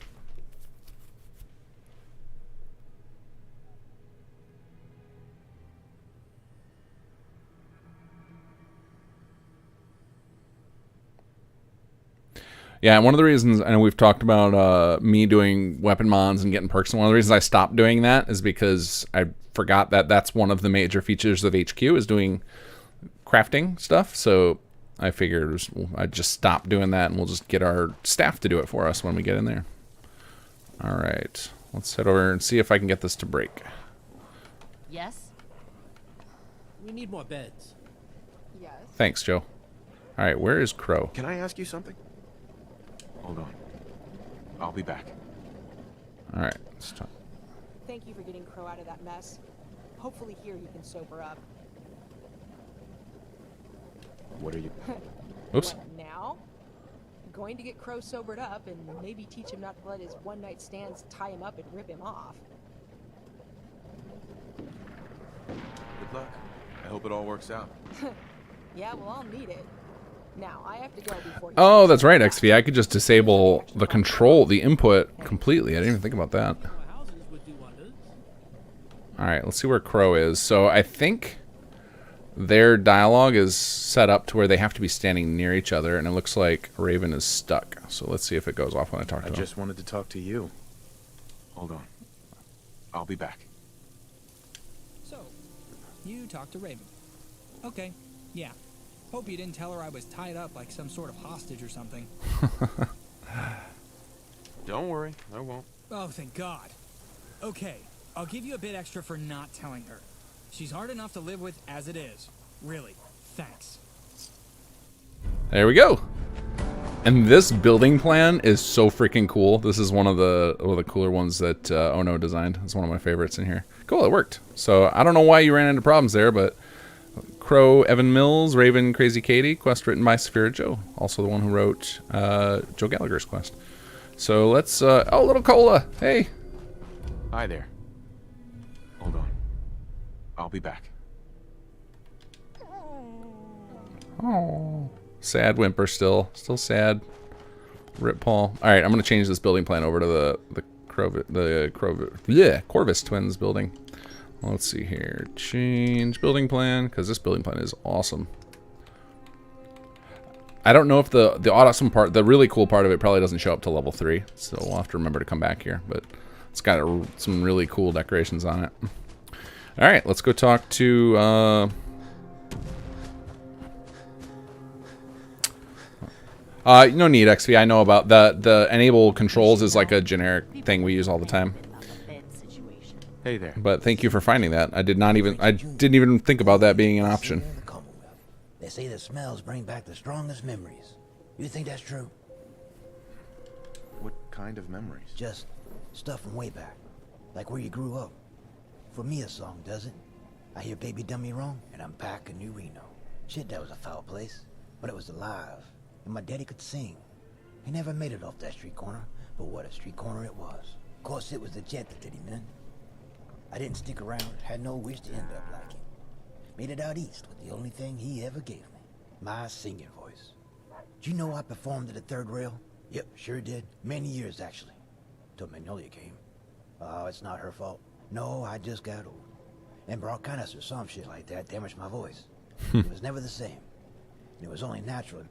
Yeah, one of the reasons, I know we've talked about me doing weapon mods and getting perks, and one of the reasons I stopped doing that is because I forgot that that's one of the major features of HQ is doing crafting stuff, so I figured I'd just stop doing that and we'll just get our staff to do it for us when we get in there. Alright, let's head over and see if I can get this to break. Yes? We need more beds. Yes. Thanks, Joe. Alright, where is Crow? Can I ask you something? Hold on. I'll be back. Alright, let's talk. Thank you for getting Crow out of that mess. Hopefully here he can sober up. What are you... Oops. What, now? Going to get Crow sobered up and maybe teach him not to let his one-night stands tie him up and rip him off. Good luck. I hope it all works out. Yeah, well, I'll need it. Now, I have to go before... Oh, that's right, XV. I could just disable the control, the input completely. I didn't even think about that. Alright, let's see where Crow is. So I think their dialogue is set up to where they have to be standing near each other, and it looks like Raven is stuck. So let's see if it goes off when I talk to him. I just wanted to talk to you. Hold on. I'll be back. So, you talked to Raven. Okay, yeah. Hope you didn't tell her I was tied up like some sort of hostage or something. Don't worry, I won't. Oh, thank God. Okay, I'll give you a bit extra for not telling her. She's hard enough to live with as it is. Really, thanks. There we go. And this building plan is so freaking cool. This is one of the cooler ones that Ono designed. It's one of my favorites in here. Cool, it worked. So I don't know why you ran into problems there, but Crow, Evan Mills, Raven, Crazy Katie, quest written by Saphira Joe, also the one who wrote Joe Gallagher's quest. So let's, oh, little Cola, hey. Hi there. Hold on. I'll be back. Oh, sad whimper still sad. Rip Paul. All right, I'm gonna change this building plan over to the Corvus Twins building. Let's see here. Change building plan, because this building plan is awesome. I don't know if the awesome part, the really cool part of it probably doesn't show up till level 3, so we'll have to remember to come back here. But it's got some really cool decorations on it. All right, let's go talk to. No need, XV. I know about the enable controls is like a generic thing we use all the time. Hey there. But thank you for finding that. I didn't even think about that being an option. They say the smells bring back the strongest memories. You think that's true? What kind of memories? Just stuff from way back. Like where you grew up. For me, a song does it. I hear Baby Done Me Wrong, and I'm back in New Reno. Shit, that was a foul place, but it was alive, and my daddy could sing. He never made it off that street corner, but what a street corner it was. Of course, it was the jet that did him in. I didn't stick around, had no wish to end up like him. Made it out east with the only thing he ever gave me, my singing voice. Do you know I performed at the third rail? Yep, sure did. Many years, actually. Till Magnolia came. Oh, it's not her fault. No, I just got old. And bronchitis or some shit like that damaged my voice. It was never the same. And it was only natural.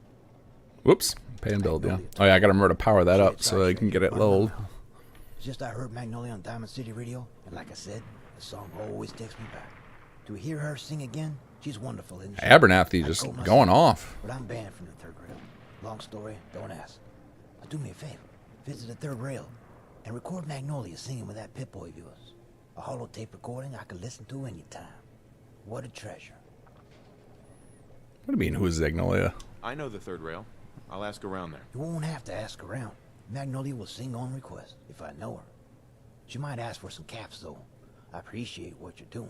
Whoops. Pay and build, yeah. Oh, yeah, I got to remember to power that up so I can get it leveled. It's just I heard Magnolia on Diamond City Radio, and like I said, the song always takes me back. To hear her sing again, she's wonderful, isn't she? Abernathy just going off. But I'm banned from the third rail. Long story, don't ask. But do me a favor. Visit the third rail and record Magnolia singing with that Pip-Boy of yours. A holotape recording I could listen to anytime. What a treasure. What do you mean, who's Magnolia? I know the third rail. I'll ask around there. You won't have to ask around. Magnolia will sing on request, if I know her. She might ask for some caps, though. I appreciate what you're doing.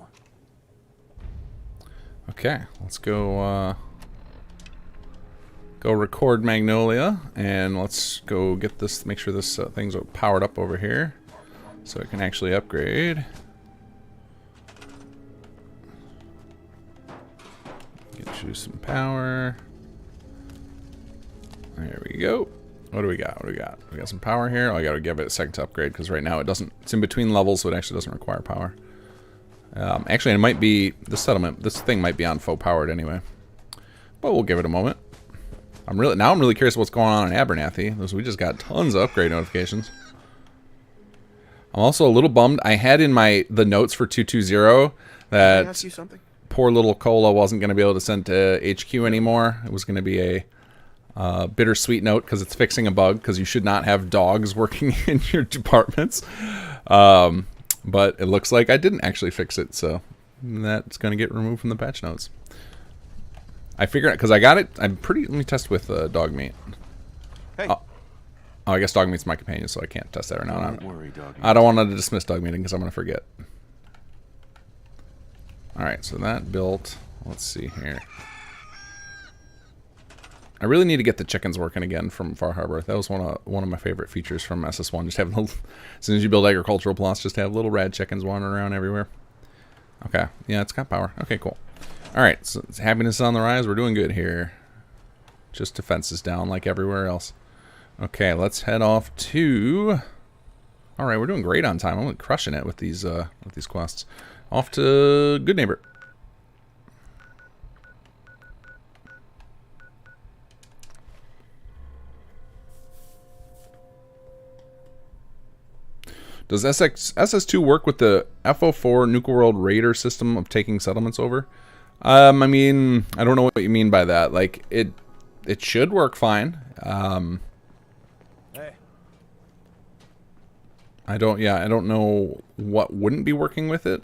Okay, let's go go record Magnolia, and let's go get this, make sure this thing's powered up over here so it can actually upgrade. Get you some power. There we go. What do we got? What do we got? We got some power here. Oh, I gotta give it a second to upgrade because right now it doesn't, it's in between levels, so it actually doesn't require power. Actually, it might be, this thing might be on faux powered anyway. But we'll give it a moment. I'm really curious what's going on in Abernathy, because we just got tons of upgrade notifications. I'm also a little bummed. I had in the notes for 220 that Can I ask you something? Poor little Cola wasn't going to be able to send to HQ anymore. It was going to be a bittersweet note because it's fixing a bug, because you should not have dogs working in your departments. But it looks like I didn't actually fix it, so that's going to get removed from the patch notes. I figured, because I got it, let me test with dog meat. Hey. Oh, I guess dog meat's my companion, so I can't test that right now. Don't worry, dog. I don't want to dismiss dog meeting because I'm going to forget. Alright, so that built, let's see here. I really need to get the chickens working again from Far Harbor. That was one of my favorite features from SS1. Just having as soon as you build agricultural plots, just have little rad chickens wandering around everywhere. Okay, yeah, it's got power. Okay, cool. All right, so happiness is on the rise. We're doing good here. Just defenses down like everywhere else. Okay, let's head off to. All right, we're doing great on time. I'm crushing it with these quests. Off to Good Neighbor. Does SS2 work with the FO4 Nuka World Raider system of taking settlements over? I mean, I don't know what you mean by that. Like, it should work fine. Hey. I don't know what wouldn't be working with it.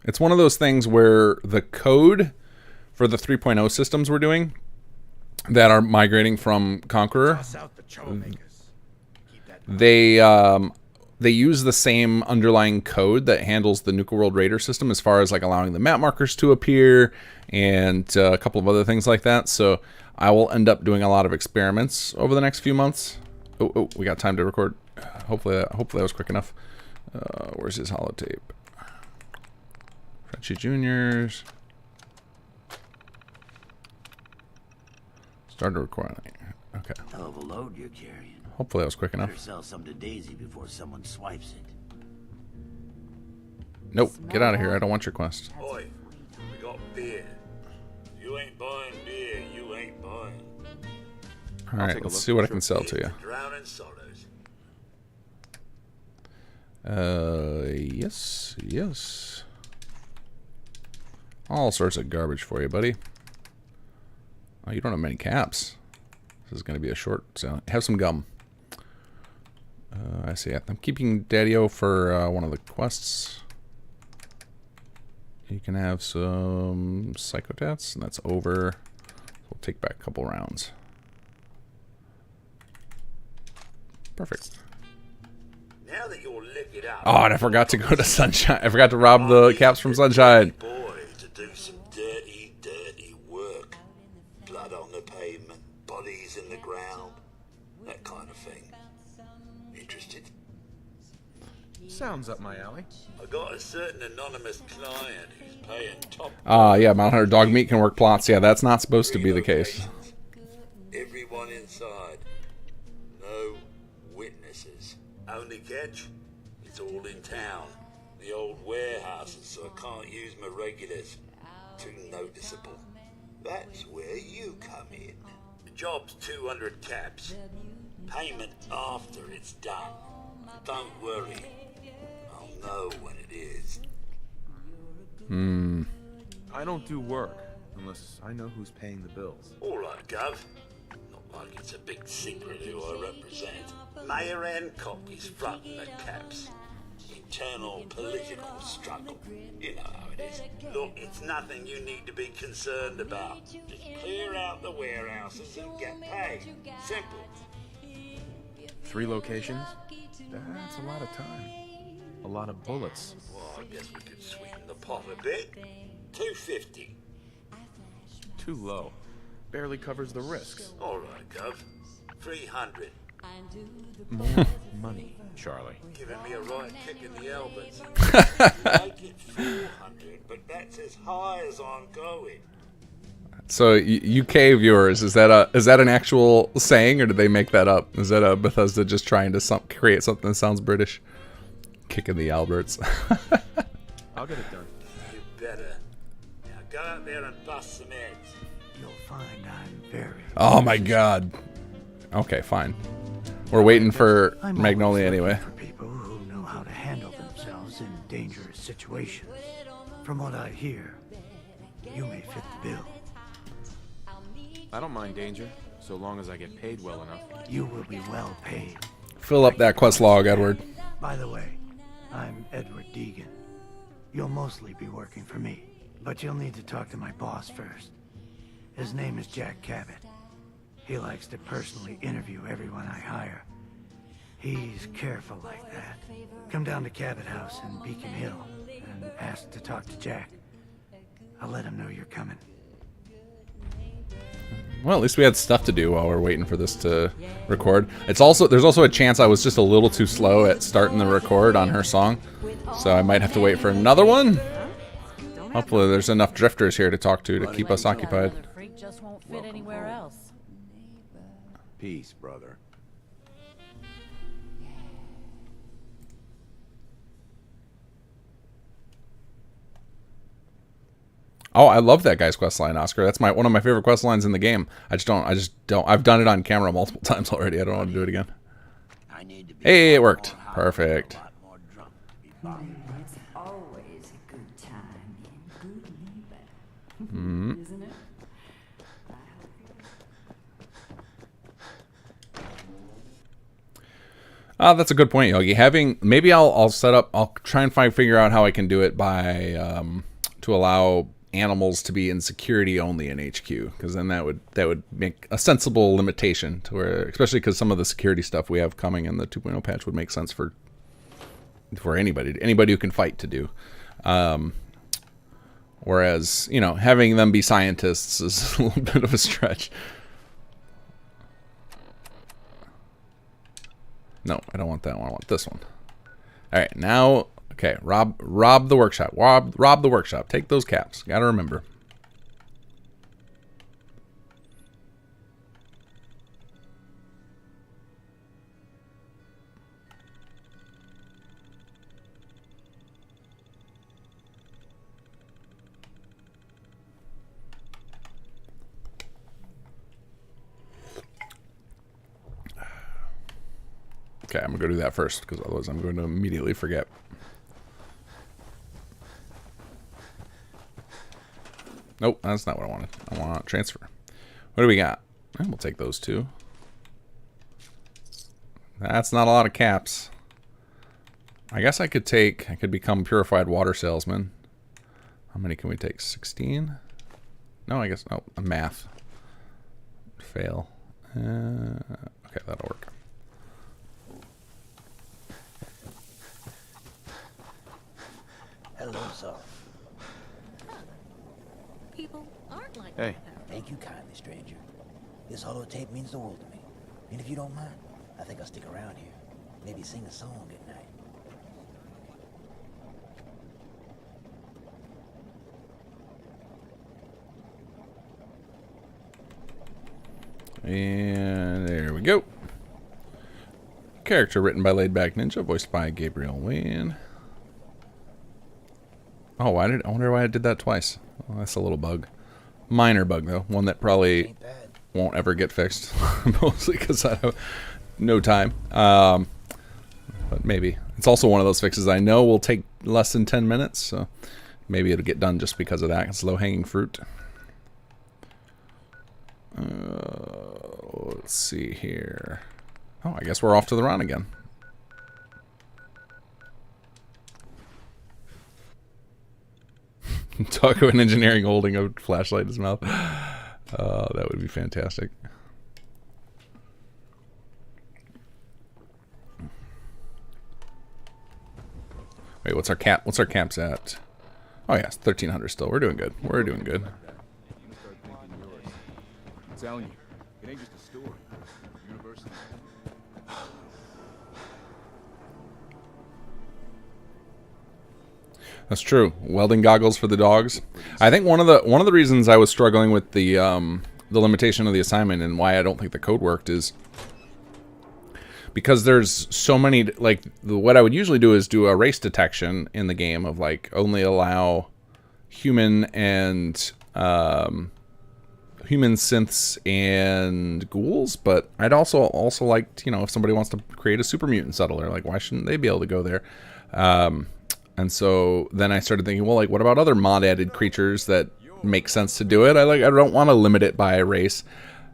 It's one of those things where the code for the 3.0 systems we're doing that are migrating from Conqueror, they use the same underlying code that handles the Nuka World Raider system as far as like allowing the map markers to appear and a couple of other things like that. So I will end up doing a lot of experiments over the next few months. Oh, we got time to record. Hopefully that was quick enough. Where's his holotape? Frenchie Juniors. Started recording. Okay. Hell of a load you're carrying. Hopefully that was quick enough. Better sell some to Daisy before someone swipes it. Nope, get out of here. I don't want your quest. Oi, we got beer. You ain't buying beer, you ain't buying. Alright, let's see what I can sell to you. Drowning sorrows. Yes. All sorts of garbage for you, buddy. Oh, you don't have many caps. This is going to be a short sale. Have some gum. I see. I'm keeping Daddy-O for one of the quests. You can have some Psychotats, and that's over. We'll take back a couple rounds. Perfect. Now Now that you're liquored up, Oh, and I forgot to go to Sunshine. I forgot to rob the caps from Sunshine. boy, to do some dirty, dirty work. Blood on the pavement, bodies in the ground, that kind of thing. Interested? Sounds up my alley. I got a certain anonymous client who's paying top. Yeah, Mount Hunter dog meat can work plots. Yeah, that's not supposed to be the case. Everyone inside. No witnesses. Only catch? It's all in town. The old warehouses, so I can't use my regulars. Too noticeable. That's where you come in. The job's 200 caps. Payment after it's done. Don't worry. I'll know when it is. I don't do work unless I know who's paying the bills. All right, Gov. Not like it's a big secret who I represent. Mayor Hancock is fronting the caps. Internal political struggle. You know how it is. Look, it's nothing you need to be concerned about. Just clear out the warehouses and get paid. Simple. 3 locations? That's a lot of time. A lot of bullets. Well, I guess we could sweeten the pot a bit. 250. Too low. Barely covers the risks. All right, Gov. 300. More money, Charlie. Giving me a right kick in the elbows. Make it 400, but that's as high as I'm going. So UK viewers, is that an actual saying, or did they make that up? Is that a Bethesda just trying to create something that sounds British? Kicking the Alberts. I'll get it done. You better. Now go out there and bust some eggs. You'll find I'm very... Oh my god. Okay, fine. We're waiting for Magnolia anyway. For people who know how to handle themselves in dangerous situations. From what I hear, you may fit the bill. I don't mind danger, so long as I get paid well enough. You will be well paid. Fill up that quest log, Edward. By the way, I'm Edward Deegan. You'll mostly be working for me, but you'll need to talk to my boss first. His name is Jack Cabot. He likes to personally interview everyone I hire. He's careful like that. Come down to Cabot House in Beacon Hill and ask to talk to Jack. I'll let him know you're coming. Well, at least we had stuff to do while we're waiting for this to record. There's also a chance I was just a little too slow at starting the record on her song, so I might have to wait for another one. Hopefully there's enough drifters here to talk to keep us occupied. The freak just won't fit anywhere else. Peace, brother. Oh, I love that guy's quest line, Oscar. That's one of my favorite quest lines in the game. I just don't. I've done it on camera multiple times already. I don't want to do it again. Hey, it worked. Perfect. It's always a good time in good neighbor, isn't it? That's a good point, Yogi. Maybe I'll set up. I'll try and figure out how I can do it by to allow animals to be in security only in HQ, because then that would make a sensible limitation to where, especially because some of the security stuff we have coming in the 2.0 patch would make sense for anybody who can fight to do. Whereas, having them be scientists is a little bit of a stretch. No, I don't want that one. I want this one. All right, now, okay, rob the workshop. Rob the workshop. Take those caps. Got to remember. Okay, I'm going to go do that first, because otherwise I'm going to immediately forget. Nope, that's not what I wanted. I want transfer. What do we got? And we'll take those two. That's not a lot of caps. I guess I could become purified water salesman. How many can we take? 16? No, I guess, no, math. Fail. Okay, that'll work. you kindly, stranger. This holotape means the world to me. And if you don't mind, I think I'll stick around here. Maybe sing a song at night. And there we go. Character written by Laidback Ninja, voiced by Gabriel Wayne. Oh, I wonder why I did that twice. Oh, that's a little bug. Minor bug, though. One that probably won't ever get fixed. Mostly because I have no time. But maybe. It's also one of those fixes I know will take less than 10 minutes. So maybe it'll get done just because of that. It's low-hanging fruit. Let's see here. Oh, I guess we're off to the run again. Taco and engineering holding a flashlight in his mouth. That would be fantastic. Wait, what's our cap? What's our caps at? Oh yeah, it's 1300 still. We're doing good. We're doing good. I'm telling you, it ain't just a store. University. That's true. Welding goggles for the dogs. I think one of the reasons I was struggling with the limitation of the assignment and why I don't think the code worked is because there's so many, like, what I would usually do is do a race detection in the game of, like, only allow human and human synths and ghouls, but I'd also like, you know, if somebody wants to create a super mutant settler, like, why shouldn't they be able to go there? And so then I started thinking, well, like, what about other mod-added creatures that make sense to do it? I don't want to limit it by a race.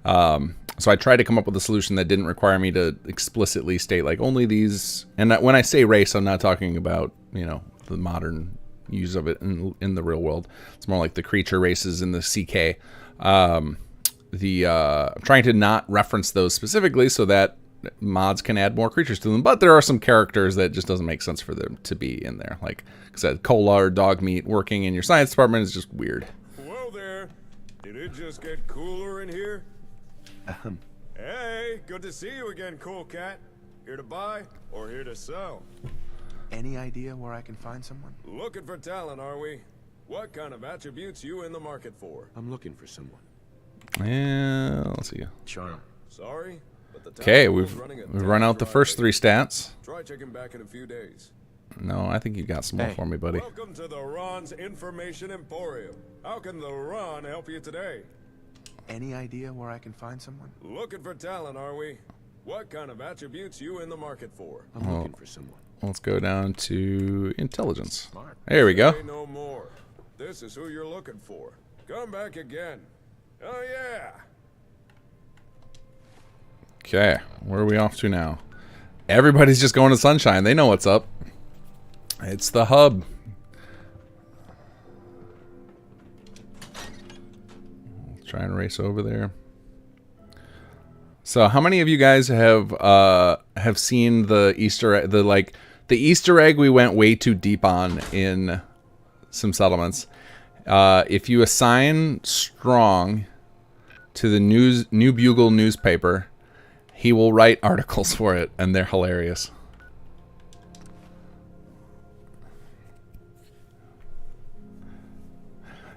So I tried to come up with a solution that didn't require me to explicitly state, like, only these. And when I say race, I'm not talking about, you know, the modern use of it in the real world. It's more like the creature races in the CK. I'm trying to not reference those specifically so that mods can add more creatures to them, but there are some characters that just doesn't make sense for them to be in there. Like I said, cola or dog meat working in your science department is just weird. Whoa there. Did it just get cooler in here? Hey, good to see you again, cool cat. Here to buy or here to sell? Any idea where I can find someone? Looking for talent, are we? What kind of attributes you in the market for? I'm looking for someone. Yeah, let's see. Charm. Sorry? Okay, we've run out the first 3 stats. Try checking back in a few days. No, I think you got some more for me, buddy. Welcome to the Ron's Information Emporium. How can the Ron help you today? Any idea where I can find someone? Looking for talent, are we? What kind of attributes you in the market for? I'm looking for someone. Let's go down to intelligence. There we go. Say no more. This is who you're looking for. Come back again. Oh yeah. Okay, where are we off to now? Everybody's just going to Sunshine. They know what's up. It's the hub. Let's try and race over there. So, how many of you guys have seen the Easter egg? The Easter egg we went way too deep on in some settlements. If you assign Strong to the New Bugle newspaper, he will write articles for it, and they're hilarious.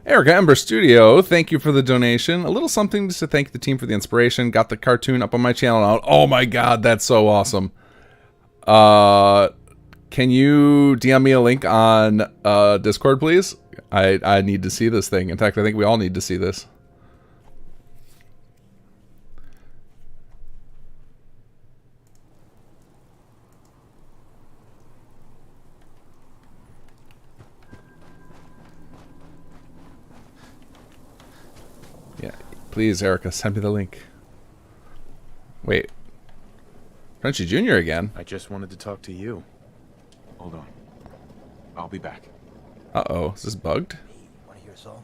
Erica Ember Studio, thank you for the donation. A little something just to thank the team for the inspiration. Got the cartoon up on my channel now. Oh my god, that's so awesome. Can you DM me a link on Discord, please? I need to see this thing. In fact, I think we all need to see this. Yeah, please, Erica, send me the link. Wait. Frenchie Jr. again? I just wanted to talk to you. Hold on. I'll be back. Uh-oh, is this bugged? Want to hear a song?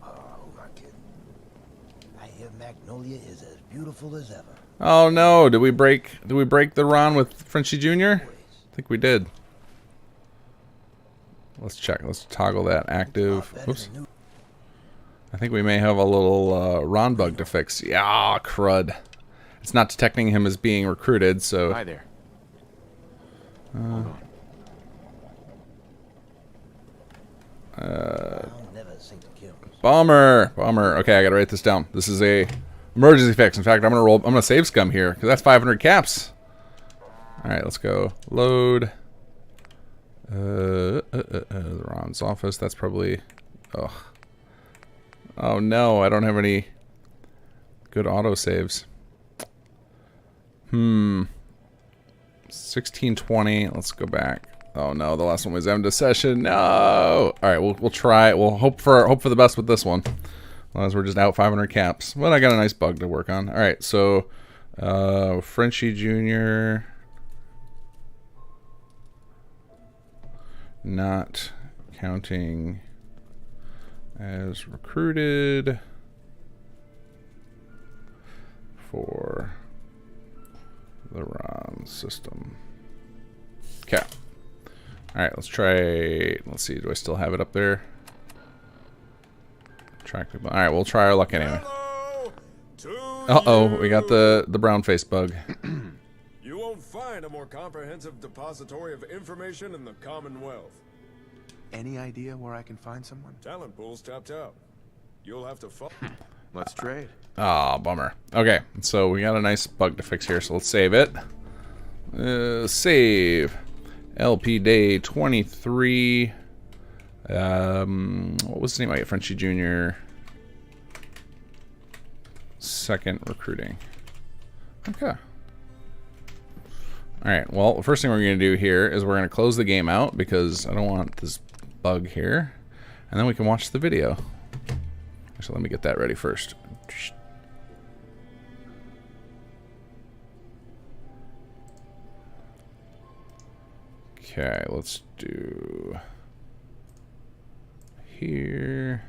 Oh, who am I kidding? I hear Magnolia is as beautiful as ever. Oh no, did we break the Ron with Frenchie Jr.? I think we did. Let's check. Let's toggle that active. Oops. I think we may have a little Ron bug to fix. Yeah, crud. It's not detecting him as being recruited, so... Hi there. Bummer. Okay, I gotta write this down. This is a emergency fix. In fact, I'm gonna save scum here because that's 500 caps. All right, let's go. Load. Ron's office. That's probably. Oh no, I don't have any good auto saves. 1620. Let's go back. Oh no, the last one was end of session. No. All right, we'll try. We'll hope for the best with this one. As long as we're just out 500 caps. But I got a nice bug to work on. All right, so Frenchie Jr. not counting as recruited for the Ron system. Okay. Alright, let's try. Let's see, do I still have it up there? Alright, we'll try our luck anyway. Uh-oh, we got the brown face bug. You won't find a more comprehensive depository of information in the Commonwealth. Any idea where I can find someone? Talent pool's tapped out. You'll have to follow. Let's trade. Ah, bummer. Okay, so we got a nice bug to fix here, so let's save it. Save. LP Day 23. What was the name? I get Frenchie Jr. Second recruiting. Okay. Alright, well, the first thing we're going to do here is we're going to close the game out because I don't want this bug here. And then we can watch the video. Actually, let me get that ready first. Okay, let's do here.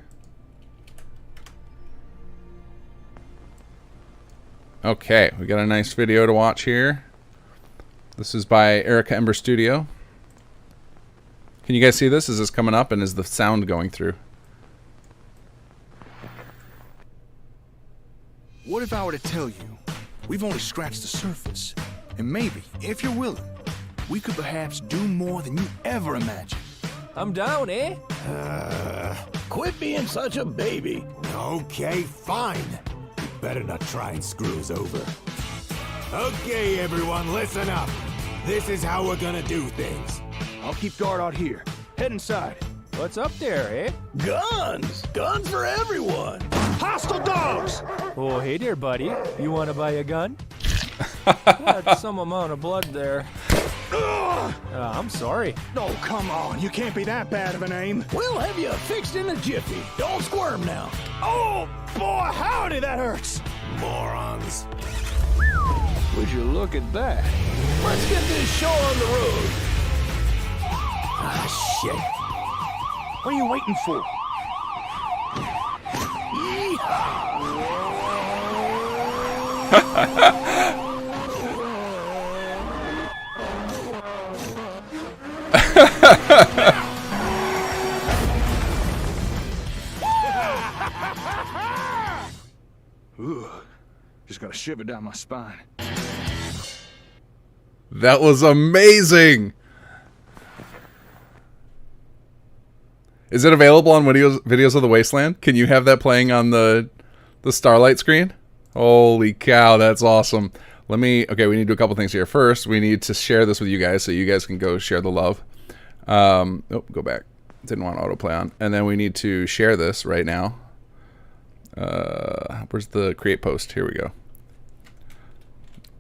Okay, we got a nice video to watch here. This is by Erica Ember Studio. Can you guys see this? Is this coming up and is the sound going through? What if I were to tell you we've only scratched the surface, and maybe, if you're willing, we could perhaps do more than you ever imagined? I'm down, eh? Quit being such a baby. Okay, fine. You better not try and screw us over. Okay, everyone, listen up. This is how we're gonna do things. I'll keep guard out here. Head inside. What's up there, eh? Guns! Guns for everyone! Hostile dogs! Oh, hey there, buddy. You want to buy a gun? That's some amount of blood there. I'm sorry. Oh, come on. You can't be that bad of an aim. We'll have you fixed in a jiffy. Don't squirm now. Oh, boy, howdy, that hurts. Morons. Would you look at that? Let's get this show on the road. Ah, shit. What are you waiting for? Ooh, just got a shiver down my spine. That was amazing. Is it available on videos of the Wasteland? Can you have that playing on the Starlight screen? Holy cow, that's awesome. Okay, we need to do a couple things here. First, we need to share this with you guys so you guys can go share the love. Oh, go back. Didn't want autoplay on. And then we need to share this right now. Where's the create post? Here we go.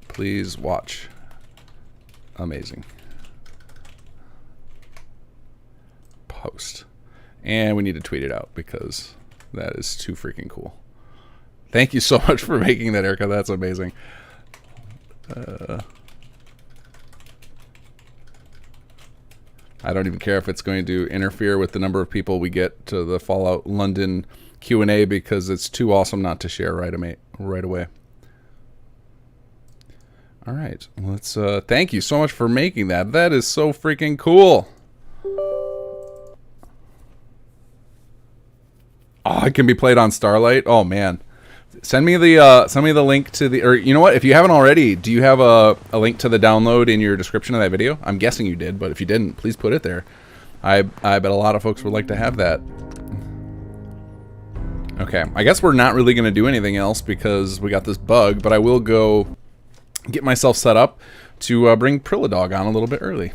Please watch. Amazing. Post. And we need to tweet it out because that is too freaking cool. Thank you so much for making that, Erica. That's amazing. I don't even care if it's going to interfere with the number of people we get to the Fallout London Q&A because it's too awesome not to share right away. All right, let's. Thank you so much for making that. That is so freaking cool. Oh, Prilladog can be played on Starlight. Oh man, send me the link to the, or you know what? If you haven't already, do you have a link to the download in your description of that video? I'm guessing you did, but if you didn't, please put it there. I bet a lot of folks would like to have that. Okay, I guess we're not really going to do anything else because we got this bug, but I will go get myself set up to bring Prilladog on a little bit early.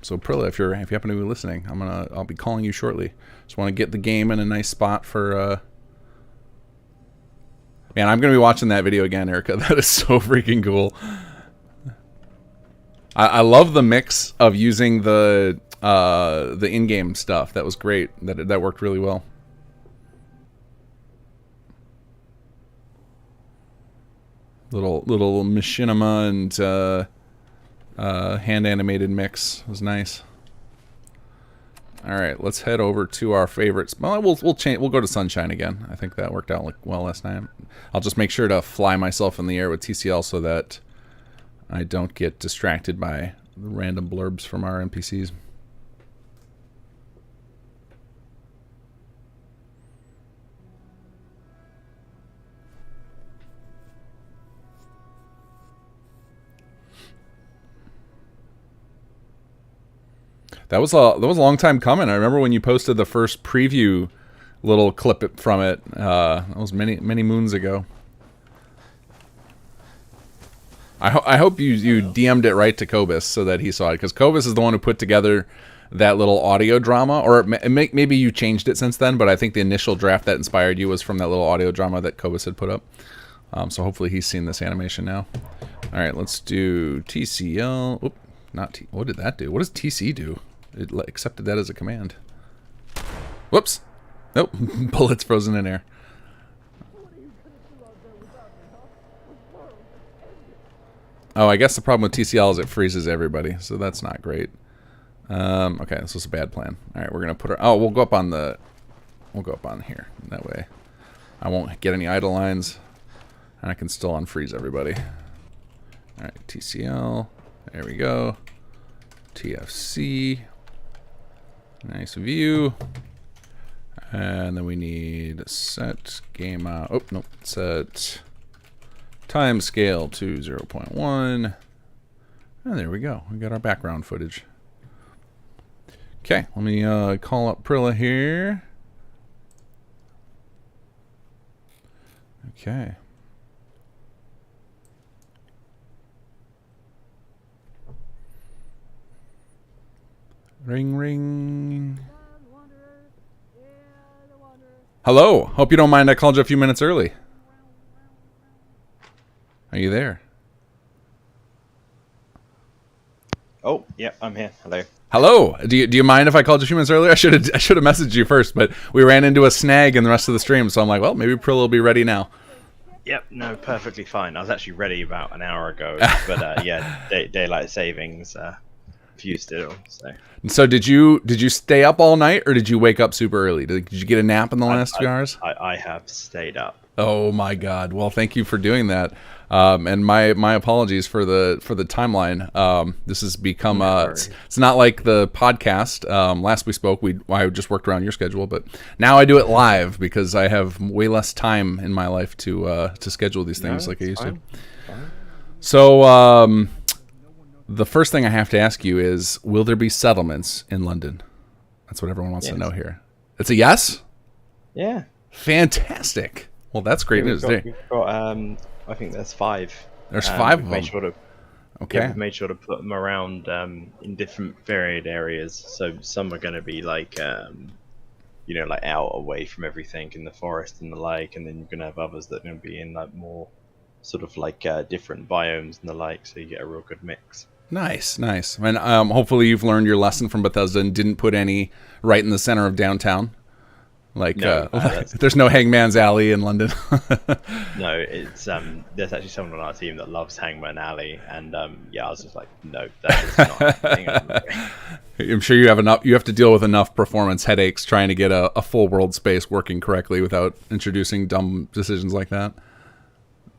So Prilla, if you happen to be listening, I'll be calling you shortly. Just want to get the game in a nice spot for. Man, I'm gonna be watching that video again, Erica. That is so freaking cool. I love the mix of using the in-game stuff. That was great. That worked really well. Little machinima and hand animated mix was nice. All right, let's head over to our favorites. Well, we'll go to Sunshine again. I think that worked out well last time. I'll just make sure to fly myself in the air with TCL so that I don't get distracted by random blurbs from our NPCs. That was a long time coming. I remember when you posted the first preview little clip from it. That was many moons ago. I hope you DM'd it right to Kobus so that he saw it, because Kobus is the one who put together that little audio drama. Or maybe you changed it since then, but I think the initial draft that inspired you was from that little audio drama that Kobus had put up. So hopefully he's seen this animation now. All right, let's do TCL. Oop, not T. What did that do? What does TC do? It accepted that as a command. Whoops. Nope. Bullets frozen in air. Oh, I guess the problem with TCL is it freezes everybody, so that's not great. Okay, this was a bad plan. All right, we're gonna put our. Oh, we'll go up on here. That way, I won't get any idle lines, and I can still unfreeze everybody. All right, TCL. There we go. TFC. Nice view. And then we need set game out. Oh, nope. Set time scale to 0.1. And there we go. We got our background footage. Okay, let me call up Prilla here. Okay. Ring, ring. Hello. Hope you don't mind I called you a few minutes early. Are you there? Oh, yeah, I'm here. Hello. Hello. Do you mind if I called you a few minutes earlier? I should have messaged you first, but we ran into a snag in the rest of the stream, so I'm like, well, maybe Prilla will be ready now. Yep, no, perfectly fine. I was actually ready about an hour ago, but yeah, daylight savings fused it all. So did you stay up all night, or did you wake up super early? Did you get a nap in the last 2 hours? I have stayed up. Oh my God! Well, thank you for doing that, and my apologies for the timeline. This has become it's not like the podcast. Last we spoke, I just worked around your schedule, but now I do it live because I have way less time in my life to schedule these things like I used to. So the first thing I have to ask you is, will there be settlements in London? That's what everyone wants to know here. It's a yes? Yeah. Fantastic. Well, that's great news. We've got I think there's 5. There's 5 of them. Okay. Yeah, we've made sure to put them around in different varied areas. So some are going to be like, like out away from everything in the forest and the like, and then you're going to have others that are going to be in like more sort of like different biomes and the like, so you get a real good mix. Nice. And hopefully you've learned your lesson from Bethesda and didn't put any right in the center of downtown. Like, no, there's no Hangman's Alley in London. No, it's there's actually someone on our team that loves Hangman Alley, and yeah, I was just like, no, that is not happening. I'm sure you have enough. You have to deal with enough performance headaches trying to get a full world space working correctly without introducing dumb decisions like that.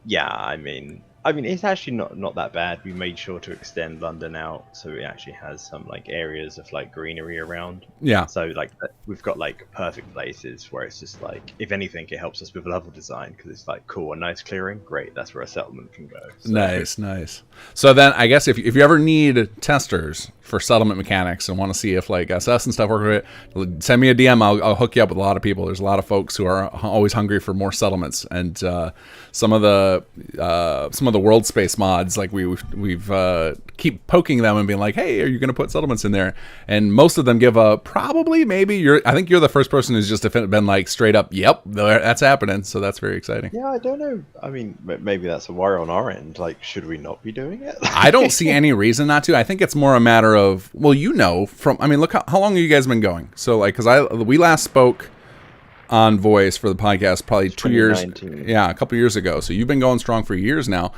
Yeah, I mean, I mean, it's actually not that bad. We made sure to extend London out, so it actually has some like areas of like greenery around. Yeah. So like we've got like perfect places where it's just like, if anything, it helps us with level design because it's like cool, a nice clearing, great. That's where a settlement can go. So. Nice. So then I guess if you ever need testers for settlement mechanics and want to see if like SS and stuff work with it, send me a DM. I'll hook you up with a lot of people. There's a lot of folks who are always hungry for more settlements, and some of the world space mods, like we've keep poking them and being like, hey, are you going to put settlements in there? And most of them give a probably, maybe. I think you're the first person who's just been like straight up, yep, that's happening. So that's very exciting. Yeah, I don't know. I mean, maybe that's a worry on our end. Like, should we not be doing it? I don't see any reason not to. I think it's more a matter of, well, look how long have you guys been going? So like, because we last spoke on voice for the podcast probably 2 years, a couple years ago. So you've been going strong for years now.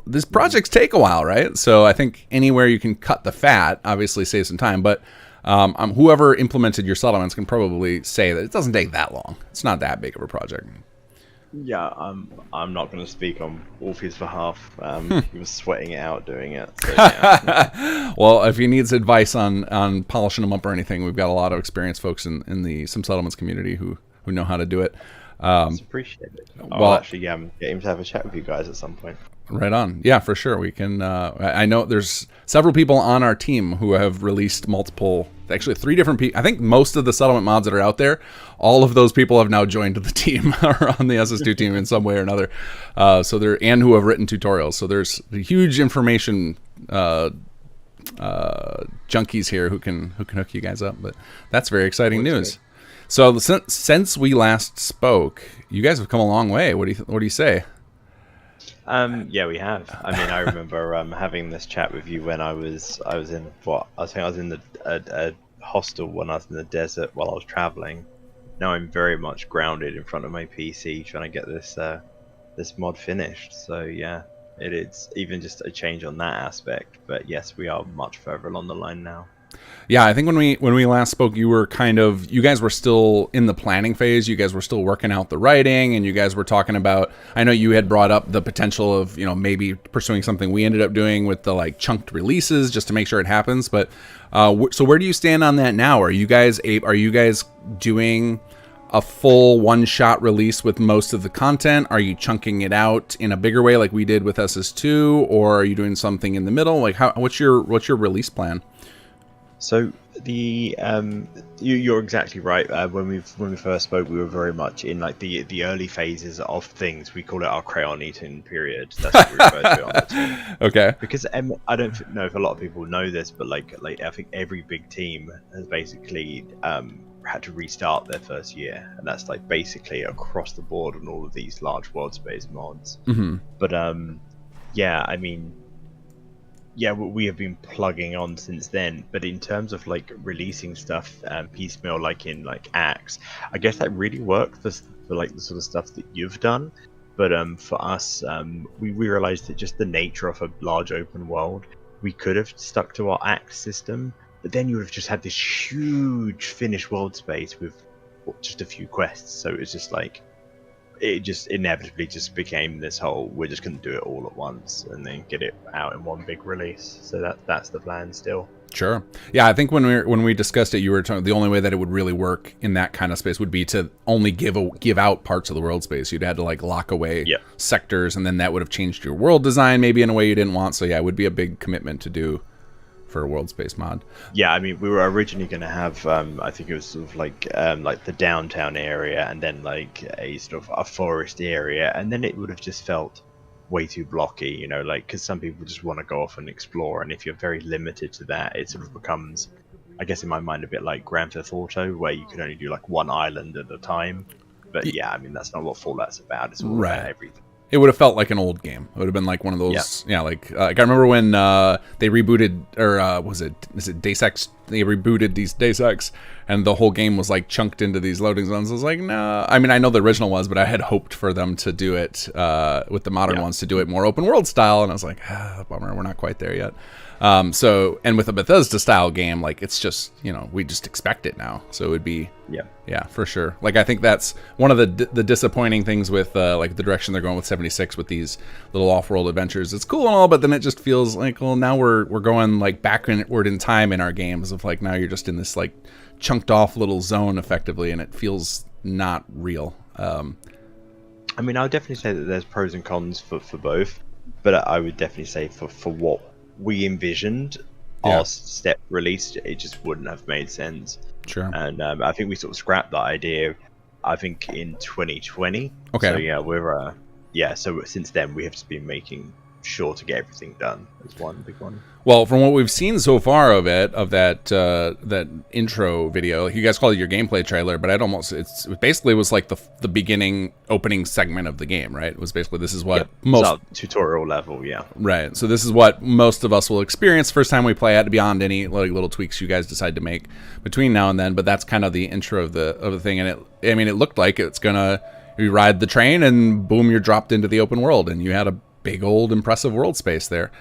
These projects take a while, right? So I think anywhere you can cut the fat obviously saves some time, but whoever implemented your settlements can probably say that it doesn't take that long. It's not that big of a project. Yeah, I'm not going to speak on Wolfie's behalf. He was sweating it out doing it. So, yeah. Well, if he needs advice on polishing them up or anything, we've got a lot of experienced folks in the Sim Settlements community who know how to do it. It's appreciated. I'll actually get him to have a chat with you guys at some point. Right on. Yeah, for sure. We can. I know there's several people on our team who have released multiple, actually 3 different people. I think most of the settlement mods that are out there, all of those people have now joined the team or on the SS2 team in some way or another. And who have written tutorials. So there's huge information junkies here who can hook you guys up. But that's very exciting news. So since we last spoke, you guys have come a long way. What do you say? Yeah, we have. I mean, I remember having this chat with you when I was in a hostel when I was in the desert while I was traveling. Now I'm very much grounded in front of my PC trying to get this mod finished. So yeah, it is even just a change on that aspect. But yes, we are much further along the line now. Yeah, I think when we last spoke, you guys were still in the planning phase. You guys were still working out the writing, and you guys were talking about, I know you had brought up the potential of, maybe pursuing something we ended up doing with the like chunked releases just to make sure it happens. But so where do you stand on that now? Are you guys doing a full one-shot release with most of the content? Are you chunking it out in a bigger way like we did with SS2, or are you doing something in the middle? Like what's your release plan? So you're exactly right. When we first spoke, we were very much in like the early phases of things. We call it our crayon eating period. That's what we refer to it on the team. Okay. Because I don't know if a lot of people know this, but like I think every big team has basically had to restart their first year, and that's like basically across the board on all of these large world space mods. Mm-hmm. But yeah, I mean. Yeah, we have been plugging on since then, but in terms of like releasing stuff piecemeal, like in like acts, I guess that really worked for like the sort of stuff that you've done. But for us, we realized that just the nature of a large open world, we could have stuck to our act system, but then you would have just had this huge finished world space with just a few quests. So it's just like, it just inevitably just became this whole, we're just going to do it all at once and then get it out in one big release. So that's the plan still. Sure. Yeah, I think when we discussed it, you were talking the only way that it would really work in that kind of space would be to only give out parts of the world space. You'd had to like lock away sectors, and then that would have changed your world design maybe in a way you didn't want. So yeah, it would be a big commitment to do for a world space mod. Yeah, I mean, we were originally going to have I think it was sort of like the downtown area, and then like a sort of a forest area, and then it would have just felt way too blocky, like, because some people just want to go off and explore, and if you're very limited to that, it sort of becomes, I guess in my mind, a bit like Grand Theft Auto, where you can only do like one island at a time. But yeah, I mean, that's not what Fallout's about. It's all about everything. It would have felt like an old game. It would have been like one of those, like I remember when they rebooted, or is it Deus Ex they rebooted these Deus Ex, and the whole game was like chunked into these loading zones. I was like, no. I mean, I know the original was, but I had hoped for them to do it with the modern ones to do it more open world style, and I was like, bummer, we're not quite there yet. So, and with a Bethesda style game, like it's just, you know, we just expect it now. So it would be, yeah, for sure. Like I think that's one of the disappointing things with like the direction they're going with 76 with these little off-world adventures. It's cool and all, but then it just feels like, well, now we're going like backward in time in our games of like now you're just in this like chunked off little zone effectively, and it feels not real. I mean, I would definitely say that there's pros and cons for both, but I would definitely say for what we envisioned our step release, it just wouldn't have made sense. Sure. And I think we sort of scrapped that idea, I think, in 2020. Okay. So yeah, we're so since then we have just been making sure to get everything done as one big one. Well, from what we've seen so far of that intro video, like you guys call it your gameplay trailer, but it basically was like the beginning opening segment of the game, right? It was basically this is what most tutorial level, right. So this is what most of us will experience first time we play it, beyond any like little tweaks you guys decide to make between now and then. But that's kind of the intro of the thing, and it looked like it's gonna you ride the train and boom, you're dropped into the open world, and you had a big old impressive world space there.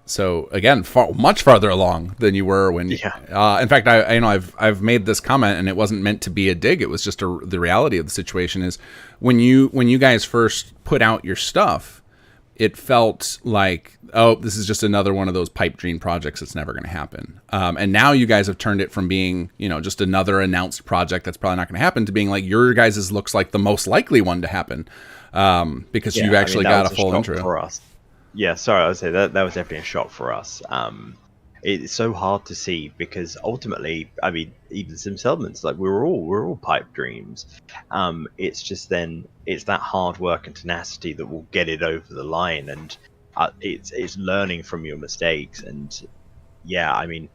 So again, much farther along than you were when. In fact, I've made this comment, and it wasn't meant to be a dig. It was just the reality of the situation is when you guys first put out your stuff, it felt like, oh, this is just another one of those pipe dream projects that's never going to happen. And now you guys have turned it from being, you know, just another announced project that's probably not going to happen to being like your guys' looks like the most likely one to happen, because you've actually got a full intro for us. Yeah, sorry, I would say that was definitely a shock for us. It's so hard to see because ultimately, I mean, even Sim Settlements, like we're all pipe dreams. It's just then it's that hard work and tenacity that will get it over the line, and it's learning from your mistakes. And yeah, I mean,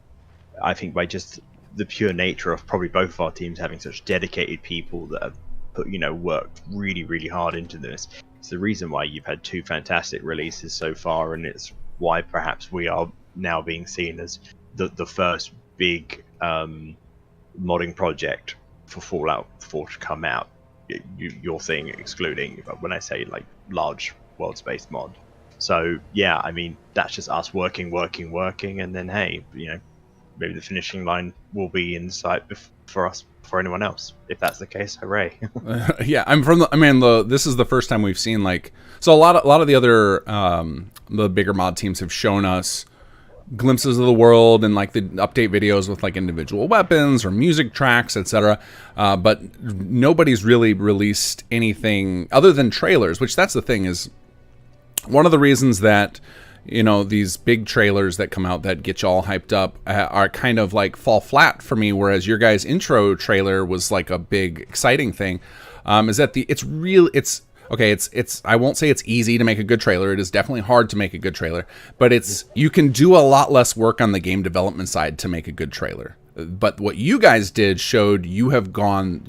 I think by just the pure nature of probably both of our teams having such dedicated people that have worked really, really hard into this. It's the reason why you've had 2 fantastic releases so far, and it's why perhaps we are now being seen as the first big modding project for Fallout 4 to come out. Your thing excluding when I say like large world space mod. So yeah, I mean that's just us working, and then hey, maybe the finishing line will be in sight for us, for anyone else. If that's the case, hooray! Yeah, this is the first time we've seen so a lot of the other the bigger mod teams have shown us glimpses of the world and like the update videos with like individual weapons or music tracks, etc. But nobody's really released anything other than trailers, which that's the thing is one of the reasons that these big trailers that come out that get you all hyped up are kind of like fall flat for me, whereas your guys' intro trailer was like a big exciting thing. Is that it's I won't say it's easy to make a good trailer. It is definitely hard to make a good trailer, but you can do a lot less work on the game development side to make a good trailer. But what you guys did showed you have done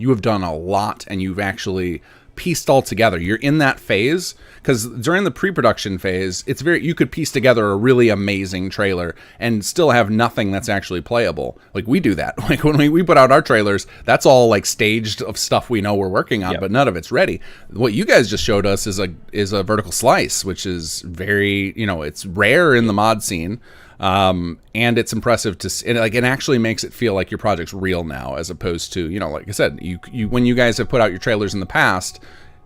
a lot, and you've actually pieced all together. You're in that phase because during the pre-production phase, you could piece together a really amazing trailer and still have nothing that's actually playable. Like we do that. Like when we put out our trailers, that's all like staged of stuff we know we're working on, but none of it's ready. What you guys just showed us is a vertical slice, which is very, it's rare in the mod scene. And it's impressive to see, it actually makes it feel like your project's real now, as opposed to, like I said, you when you guys have put out your trailers in the past,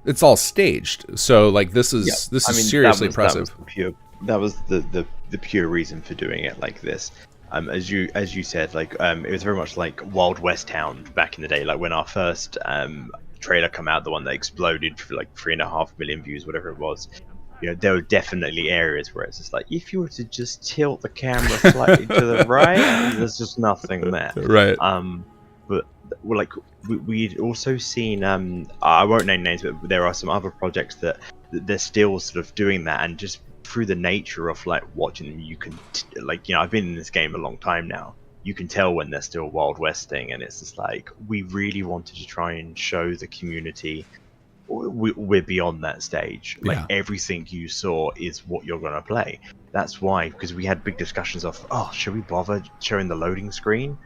it's all staged. So like this is seriously impressive. That was the pure reason for doing it like this. As you said, like it was very much like Wild West Town back in the day, like when our first trailer come out, the one that exploded for like 3.5 million views, whatever it was. There were definitely areas where it's just like, if you were to just tilt the camera slightly to the right, there's just nothing there. Right. But like we'd also seen, I won't name names, but there are some other projects that they're still sort of doing that, and just through the nature of like watching them, you can I've been in this game a long time now. You can tell when they're still Wild Westing, and it's just like we really wanted to try and show the community we're beyond that stage. Like Yeah. everything you saw is what you're gonna play. That's why, because we had big discussions of, oh, should we bother showing the loading screen?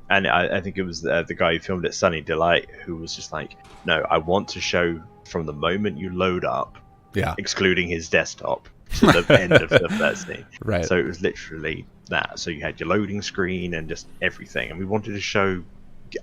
And I think it was the guy who filmed it, Sunny Delight, who was just like, no, I want to show from the moment you load up, Yeah. excluding his desktop, to the end of the first scene. Right. So it was literally that. So you had your loading screen and just everything. And we wanted to show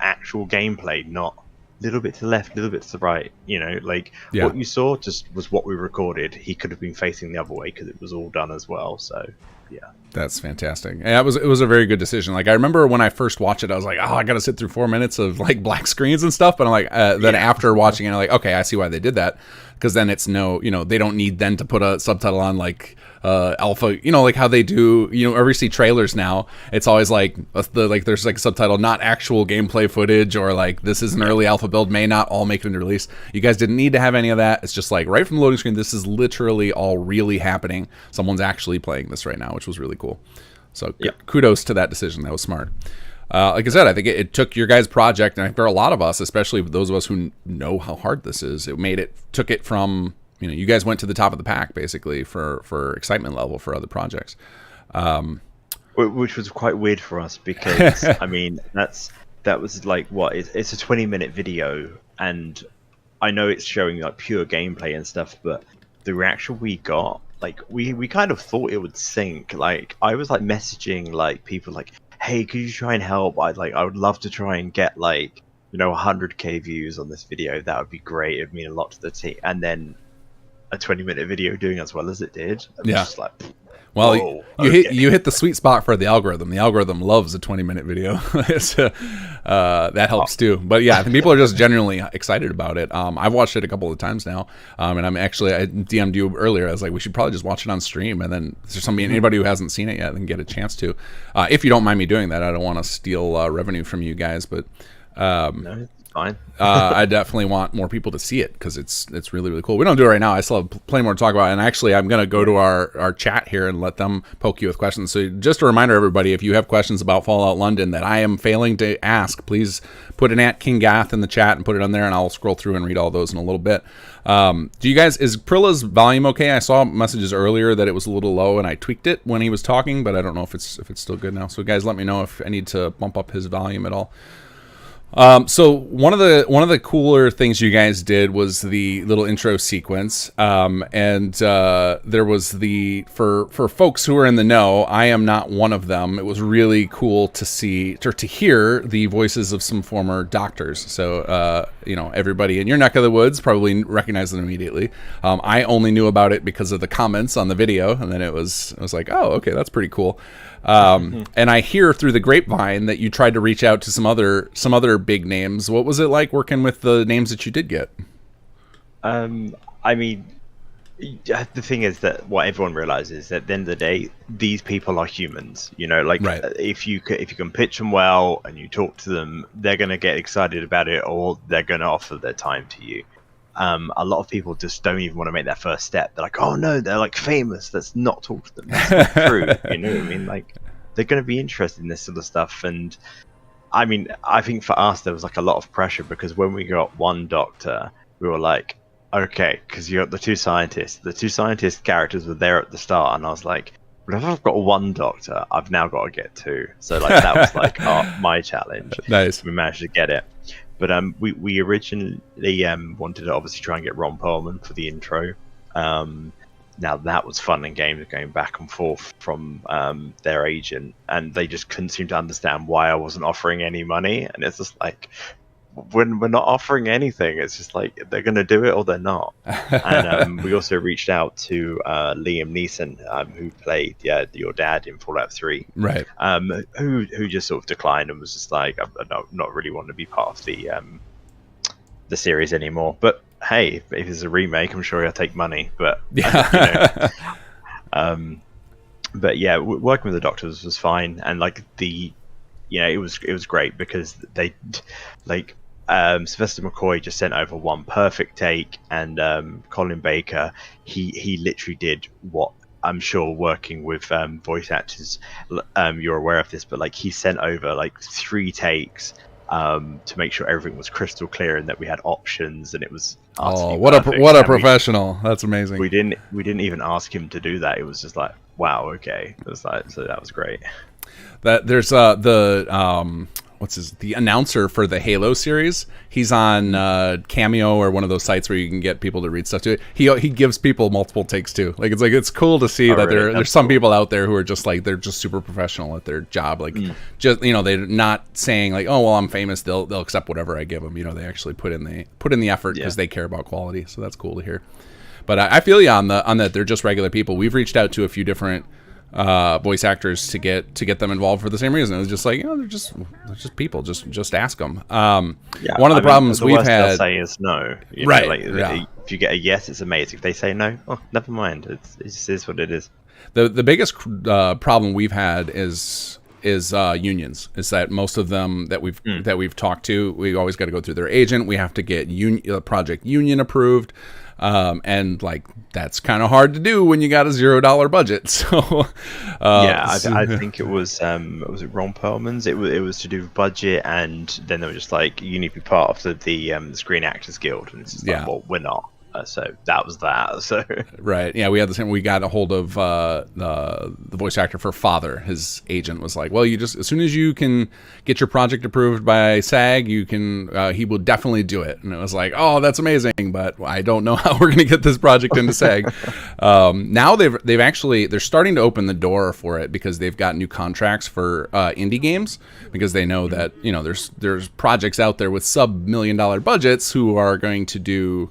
actual gameplay, not little bit to the left, little bit to the right. You know, like Yeah. what you saw just was what we recorded. He could have been facing the other way because it was all done as well. So yeah. That's fantastic. Yeah, it was a very good decision. Like I remember when I first watched it, I was like, oh, I got to sit through 4 minutes of like black screens and stuff. But I'm like, then after watching it, I'm like, okay, I see why they did that. Because then it's they don't need then to put a subtitle on like alpha, like how they do, ever see trailers now, it's always like there's like a subtitle, not actual gameplay footage, or like this is an early alpha build, may not all make it into release. You guys didn't need to have any of that. It's just like right from the loading screen, this is literally all really happening. Someone's actually playing this right now, which was really cool. So kudos to that decision. That was smart. Like I said, I think it took your guys' project, and for a lot of us, especially those of us who know how hard this is, took it from, you guys went to the top of the pack basically for excitement level for other projects. Which was quite weird for us because I mean that was like it's a 20-minute video, and I know it's showing like pure gameplay and stuff, but the reaction we got, like we kind of thought it would sink. Like I was like messaging like people like, hey, could you try and help? I would love to try and get like 100k views on this video. That would be great. It'd mean a lot to the team. And then a 20-minute video doing as well as it did. I was just like, well, whoa, you hit the sweet spot for the algorithm. The algorithm loves a 20-minute video. So, that helps too. But yeah, I think people are just genuinely excited about it. I've watched it a couple of times now, and I DM'd you earlier. I was like, we should probably just watch it on stream, and then if there's anybody who hasn't seen it yet, then get a chance to. If you don't mind me doing that, I don't want to steal revenue from you guys, but no, it's fine. I definitely want more people to see it because it's really, really cool. We don't do it right now. I still have plenty more to talk about, and actually I'm going to go to our chat here and let them poke you with questions. So just a reminder, everybody, if you have questions about Fallout London that I am failing to ask, please put an @KingGath in the chat and put it on there, and I'll scroll through and read all those in a little bit. Do you guys, is Prilla's volume okay? I saw messages earlier that it was a little low, and I tweaked it when he was talking, but I don't know if it's still good now. So guys, let me know if I need to bump up his volume at all. So one of the cooler things you guys did was the little intro sequence, and there was for folks who are in the know, I am not one of them. It was really cool to see or to hear the voices of some former doctors. So everybody in your neck of the woods probably recognized them immediately. I only knew about it because of the comments on the video, and then I was like, oh, okay, that's pretty cool. And I hear through the grapevine that you tried to reach out to some other big names. What was it like working with the names that you did get? I mean, the thing is that what everyone realizes at the end of the day, these people are humans. Right. If you can pitch them well and you talk to them, they're gonna get excited about it, or they're gonna offer their time to you. A lot of people just don't even want to make that first step. They're like, oh no, they're like famous. Let's not talk to them. That's not true. You know what I mean? Like, they're going to be interested in this sort of stuff. And I mean, I think for us, there was like a lot of pressure because when we got one doctor, we were like, okay, because you got the two scientists. The two scientist characters were there at the start. And I was like, well, if I've got one doctor, I've now got to get two. So like that was like my challenge. Nice. We managed to get it. But we originally wanted to obviously try and get Ron Perlman for the intro. Now that was fun and games going back and forth from their agent, and they just couldn't seem to understand why I wasn't offering any money. And it's just like, when we're not offering anything, it's just like they're going to do it or they're not. And we also reached out to Liam Neeson, who played your dad in Fallout 3, right? Who just sort of declined and was just like, I not really want to be part of the series anymore. But hey, if it's a remake, I'm sure he'll take money. But yeah. But yeah, working with the doctors was fine, and like it was great because they like. Sylvester McCoy just sent over one perfect take, and Colin Baker, he literally did what I'm sure working with voice actors, you're aware of this, but like he sent over like 3 takes to make sure everything was crystal clear and that we had options and it was. Oh, what a professional! That's amazing. We didn't even ask him to do that. It was just like, wow, okay. It was like, so that was great. That there's the announcer for the Halo series. He's on Cameo or one of those sites where you can get people to read stuff to it. He gives people multiple takes too. It's cool to see that really? there's some people out there who are just like, they're just super professional at their job. Just they're not saying like, oh well, I'm famous, they'll accept whatever I give them. They actually put in the effort because they care about quality. So that's cool to hear. But I feel you on that. They're just regular people. We've reached out to a few different voice actors to get them involved for the same reason. It was just like, they're just people. Just ask them. One of the problems we've had. They'll say is no. Right. If you get a yes, it's amazing. If they say no, oh, never mind. It just is what it is. The biggest problem we've had is unions. Is that most of them that we've talked to, we always got to go through their agent. We have to get project union approved. And that's kind of hard to do when you got a $0 budget. So I think it was it Ron Perlman's. It was to do with budget, and then they were just like, you need to be part of the Screen Actors Guild, and it's just like, well, we're not. So that was that. So right, yeah, we had the same. We got a hold of the voice actor for Father. His agent was like, "Well, you just as soon as you can get your project approved by SAG, you can. He will definitely do it." And it was like, "Oh, that's amazing," but I don't know how we're going to get this project into SAG. Now they're starting to open the door for it because they've got new contracts for indie games because they know that there's projects out there with sub-$1 million budgets who are going to do.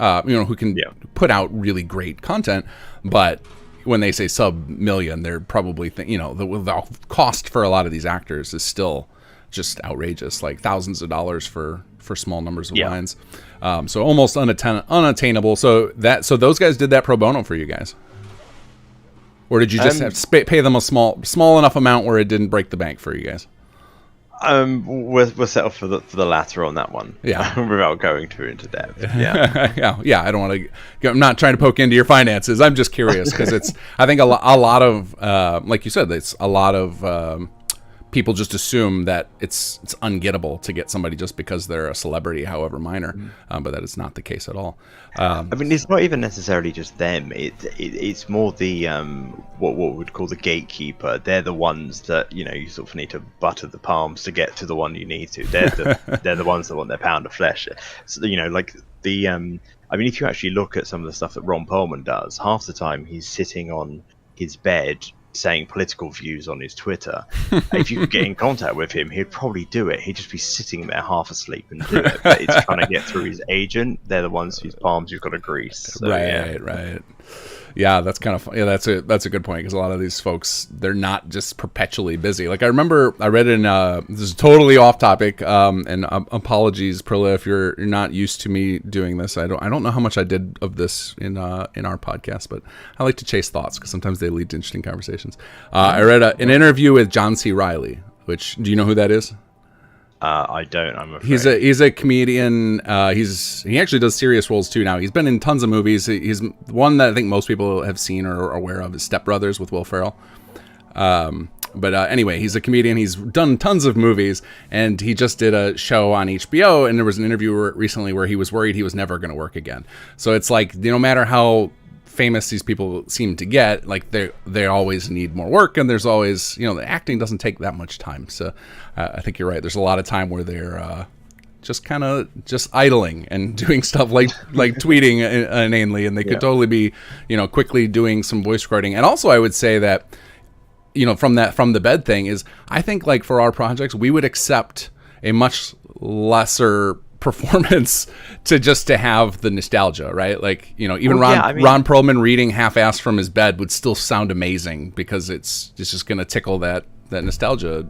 Who can put out really great content, but when they say sub-million, they're probably the cost for a lot of these actors is still just outrageous, like thousands of dollars for small numbers of lines, so almost unattainable. So those guys did that pro bono for you guys, or did you just have to pay them a small enough amount where it didn't break the bank for you guys? We're set up for the latter on that one. Yeah, without going too into depth. Yeah, yeah. I don't want to. I'm not trying to poke into your finances. I'm just curious because it's. I think a lot of, like you said, it's a lot of people just assume that it's ungettable to get somebody just because they're a celebrity, however minor, but that is not the case at all. I mean, it's not even necessarily just them. It's more the what we'd call the gatekeeper. They're the ones that you sort of need to butter the palms to get to the one you need to. They're the ones that want their pound of flesh. So, like the I mean, if you actually look at some of the stuff that Ron Perlman does, half the time he's sitting on his bed saying political views on his Twitter. If you could get in contact with him, he'd probably do it. He'd just be sitting there half asleep and do it. But it's trying to get through his agent. They're the ones whose palms you've got to grease. So, right. Yeah, that's kind of fun. Yeah, that's a good point because a lot of these folks, they're not just perpetually busy. Like I remember I read in this is totally off topic, and apologies, Prilla, if you're not used to me doing this. I don't know how much I did of this in our podcast, but I like to chase thoughts because sometimes they lead to interesting conversations. I read an interview with John C. Reilly, which do you know who that is? I don't. I'm afraid. He's a comedian. He actually does serious roles too now. He's been in tons of movies. He's one that I think most people have seen or are aware of is Step Brothers with Will Ferrell. But anyway, he's a comedian. He's done tons of movies, and he just did a show on HBO. And there was an interview recently where he was worried he was never going to work again. So it's like no matter how famous these people seem to get, like they always need more work, and there's always the acting doesn't take that much time. So I think you're right. There's a lot of time where they're just kind of idling and doing stuff like tweeting inanely, and they could totally be quickly doing some voice recording. And also I would say that from the bed thing is I think like for our projects we would accept a much lesser performance to have the nostalgia, right? Like even Ron Perlman reading half-assed from his bed would still sound amazing because it's just going to tickle that nostalgia.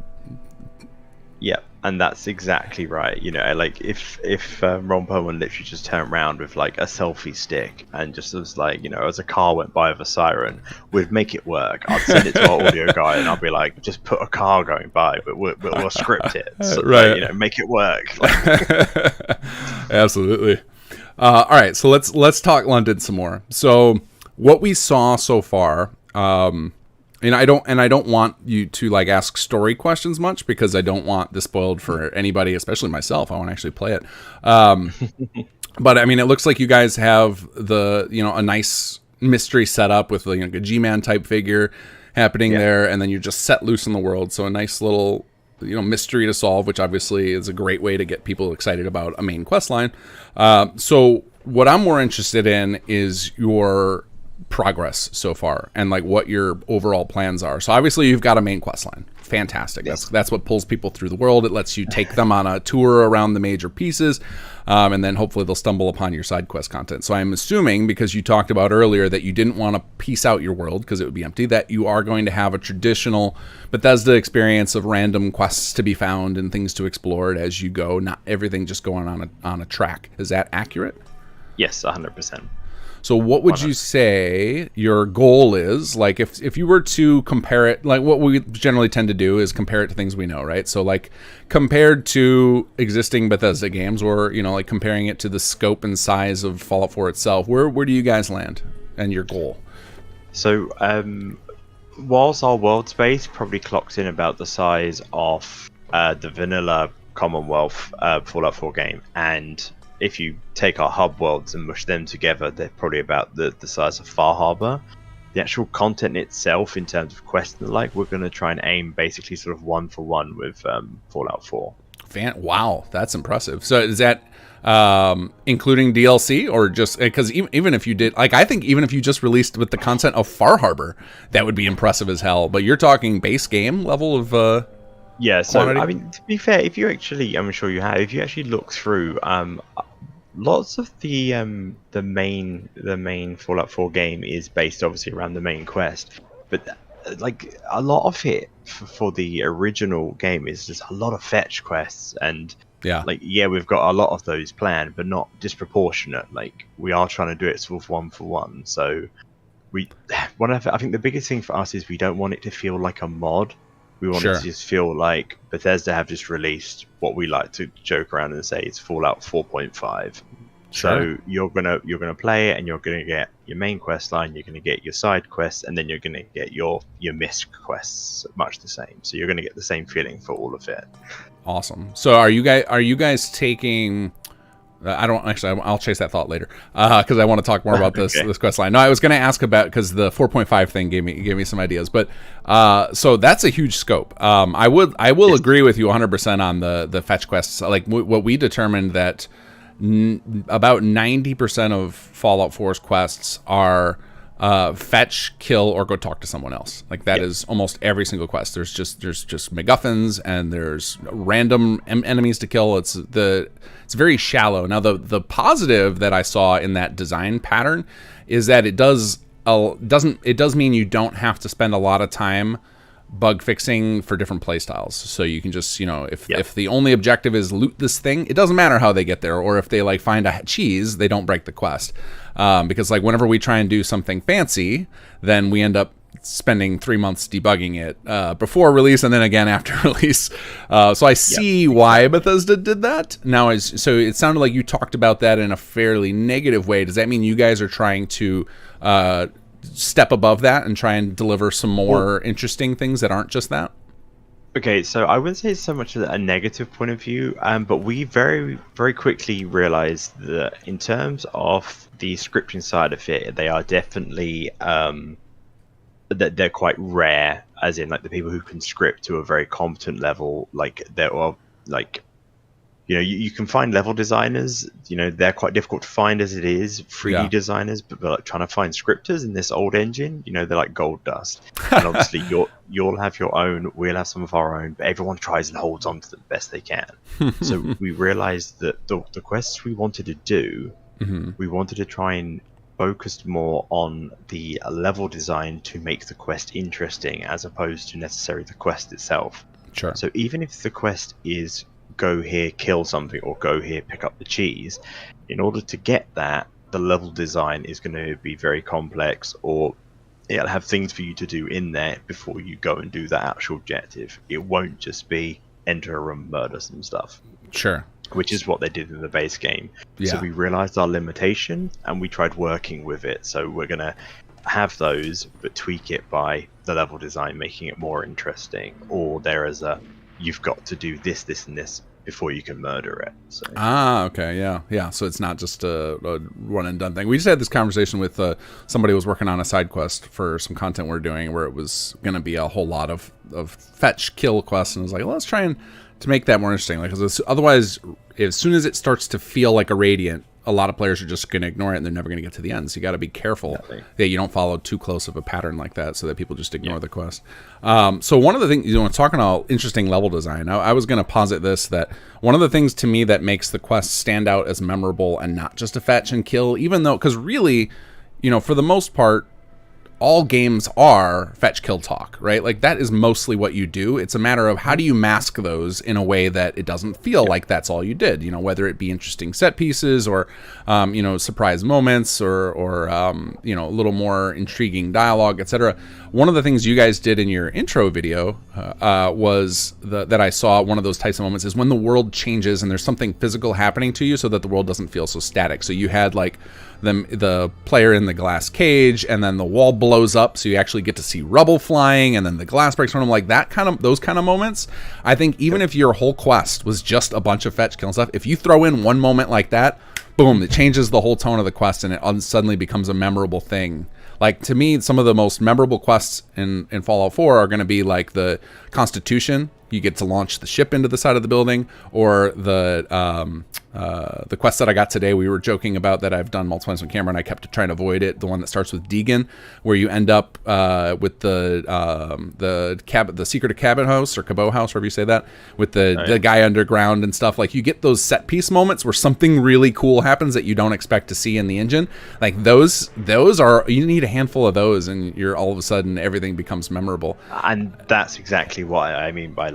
Yeah, and that's exactly right. Like if Ron Perlman literally just turned around with like a selfie stick and just was like, as a car went by with a siren, we'd make it work. I'd send it to our audio guy and I'd be like, just put a car going by, but we'll script it. So, right. Make it work. Absolutely. All right, so let's talk London some more. So what we saw so far, And I don't want you to like ask story questions much because I don't want this spoiled for anybody, especially myself. I want to actually play it. But I mean, it looks like you guys have a nice mystery setup with a G-Man type figure happening there, and then you're just set loose in the world. So a nice little mystery to solve, which obviously is a great way to get people excited about a main quest line. So what I'm more interested in is your progress so far and like what your overall plans are. So obviously you've got a main quest line. Fantastic. That's what pulls people through the world. It lets you take them on a tour around the major pieces, and then hopefully they'll stumble upon your side quest content. So I'm assuming, because you talked about earlier that you didn't want to piece out your world because it would be empty, that you are going to have a traditional Bethesda experience of random quests to be found and things to explore as you go, not everything just going on a track. Is that accurate? Yes, 100%. So what would you say your goal is? Like if you were to compare it, like what we generally tend to do is compare it to things we know, right? So like compared to existing Bethesda games, or like comparing it to the scope and size of Fallout 4 itself, where do you guys land and your goal? So whilst our world space probably clocks in about the size of the vanilla Commonwealth Fallout 4 game, and if you take our hub worlds and mush them together, they're probably about the size of Far Harbor. The actual content itself, in terms of quests and the like, we're going to try and aim basically sort of 1-for-1 with Fallout 4. Wow, that's impressive. So is that including DLC, or just because even if you did, like, I think even if you just released with the content of Far Harbor, that would be impressive as hell. But you're talking base game level of yeah. So quantity? I mean, to be fair, if you actually, I'm sure you have, if you actually look through lots of the main Fallout 4 game is based obviously around the main quest, but like a lot of it for the original game is just a lot of fetch quests, and we've got a lot of those planned, but not disproportionate. Like, we are trying to do it sort of 1-for-1. So I think the biggest thing for us is we don't want it to feel like a mod. We want it to just feel like Bethesda have just released what we like to joke around and say it's Fallout 4.5. So you're gonna play it, and you're gonna get your main quest line, you're gonna get your side quests, and then you're gonna get your missed quests, much the same. So you're gonna get the same feeling for all of it. Awesome. So are you guys taking? I'll chase that thought later because I want to talk more about this quest line. No, I was going to ask about, because the 4.5 thing gave me some ideas, but so that's a huge scope. I will agree with you 100% on the fetch quests. Like what we determined that about 90% of Fallout 4's quests are fetch, kill, or go talk to someone else. Like that is almost every single quest. There's just MacGuffins, and there's random enemies to kill. It's very shallow. Now the positive that I saw in that design pattern is that it does mean you don't have to spend a lot of time bug fixing for different playstyles. So you can just, if the only objective is loot this thing, it doesn't matter how they get there, or if they like find a cheese, they don't break the quest. Because like whenever we try and do something fancy, then we end up spending 3 months debugging it before release and then again after release. So I see why Bethesda did that. Now, so it sounded like you talked about that in a fairly negative way. Does that mean you guys are trying to step above that and try and deliver some more interesting things that aren't just that? Okay, so I wouldn't say it's so much a negative point of view, but we very, very quickly realized that in terms of the scripting side of it, they are definitely that they're quite rare, as in like the people who can script to a very competent level. Like there are like, you can find level designers, they're quite difficult to find as it is, 3D designers, but like trying to find scripters in this old engine, they're like gold dust. And obviously you'll have your own, we'll have some of our own, but everyone tries and holds on to them best they can. So we realized that the quests we wanted to do, we wanted to try and focus more on the level design to make the quest interesting, as opposed to necessarily the quest itself. Sure. So even if the quest is go here, kill something, or go here, pick up the cheese, in order to get that, the level design is going to be very complex, or it'll have things for you to do in there before you go and do that actual objective. It won't just be enter a room, murder some stuff. Sure. Which is what they did in the base game. Yeah. So we realized our limitation, and we tried working with it. So we're going to have those, but tweak it by the level design, making it more interesting. Or there is a, you've got to do this, this, and this before you can murder it. So. Okay, yeah. So it's not just a one and done thing. We just had this conversation with somebody who was working on a side quest for some content we're doing, where it was going to be a whole lot of fetch kill quests, and I was like, well, let's try and to make that more interesting. Like, because otherwise, as soon as it starts to feel like a Radiant, a lot of players are just going to ignore it, and they're never going to get to the end. So you got to be careful that you don't follow too close of a pattern like that, so that people just ignore the quest. So one of the things, talking about interesting level design, I was going to posit this, that one of the things to me that makes the quest stand out as memorable and not just a fetch and kill, even though, because really, for the most part, all games are fetch kill talk, right? Like, that is mostly what you do. It's a matter of how do you mask those in a way that it doesn't feel like that's all you did, whether it be interesting set pieces or surprise moments or a little more intriguing dialogue, etc. One of the things you guys did in your intro video was that I saw, one of those types of moments is when the world changes and there's something physical happening to you, so that the world doesn't feel so static. So you had like the player in the glass cage, and then the wall blows up, so you actually get to see rubble flying, and then the glass breaks from them. Like those kind of moments. I think even if your whole quest was just a bunch of fetch kill and stuff, if you throw in one moment like that, boom, it changes the whole tone of the quest, and it suddenly becomes a memorable thing. Like, to me, some of the most memorable quests in Fallout 4 are going to be like the Constitution. You get to launch the ship into the side of the building, or the quest that I got today, we were joking about, that I've done multiple times on camera and I kept trying to avoid it. The one that starts with Deegan, where you end up with the secret cabin house, or cabot house, wherever you say that, with the guy underground and stuff. Like, you get those set piece moments where something really cool happens that you don't expect to see in the engine. Like, those are, you need a handful of those, and you're all of a sudden everything becomes memorable. And that's exactly what I mean by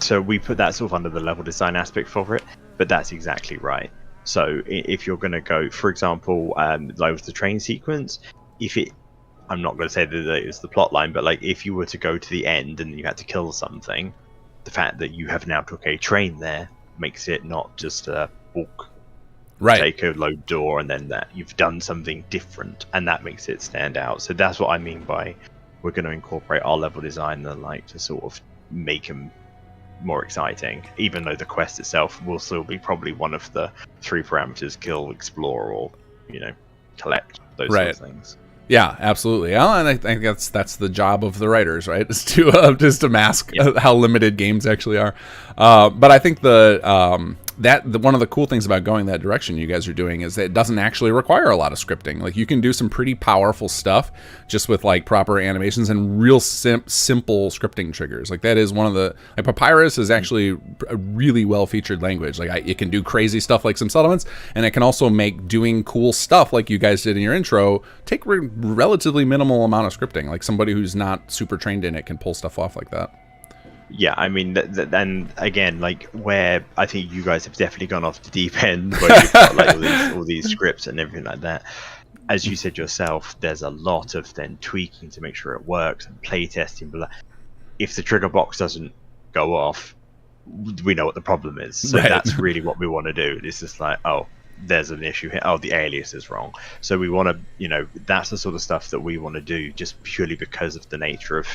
so we put that sort of under the level design aspect for it, but that's exactly right. So if you're going to go, for example, like with the train sequence, I'm not going to say that it's the plot line, but like if you were to go to the end and you had to kill something, the fact that you have now took a train there makes it not just a walk, take a load door, and then that you've done something different, and that makes it stand out. So that's what I mean by we're going to incorporate our level design to sort of make them more exciting, even though the quest itself will still be probably one of the 3 parameters: kill, explore, or collect, those sort of things. Yeah, absolutely. Well, and I think that's the job of the writers, right? Is to just to mask how limited games actually are. But I think one of the cool things about going that direction you guys are doing is that it doesn't actually require a lot of scripting. Like, you can do some pretty powerful stuff just with like proper animations and real simple scripting triggers. Like, that is one of the, like, Papyrus is actually a really well featured language. Like, it can do crazy stuff like some settlements, and it can also make doing cool stuff like you guys did in your intro take relatively minimal amount of scripting. Like, somebody who's not super trained in it can pull stuff off like that. Yeah, I mean, then again, like, where I think you guys have definitely gone off the deep end, where you've got like all these scripts and everything like that. As you said yourself, there's a lot of then tweaking to make sure it works and play testing. But if the trigger box doesn't go off, we know what the problem is. So that's really what we want to do. It's just like, oh, there's an issue here. Oh, the alias is wrong. So we want to, that's the sort of stuff that we want to do, just purely because of the nature of.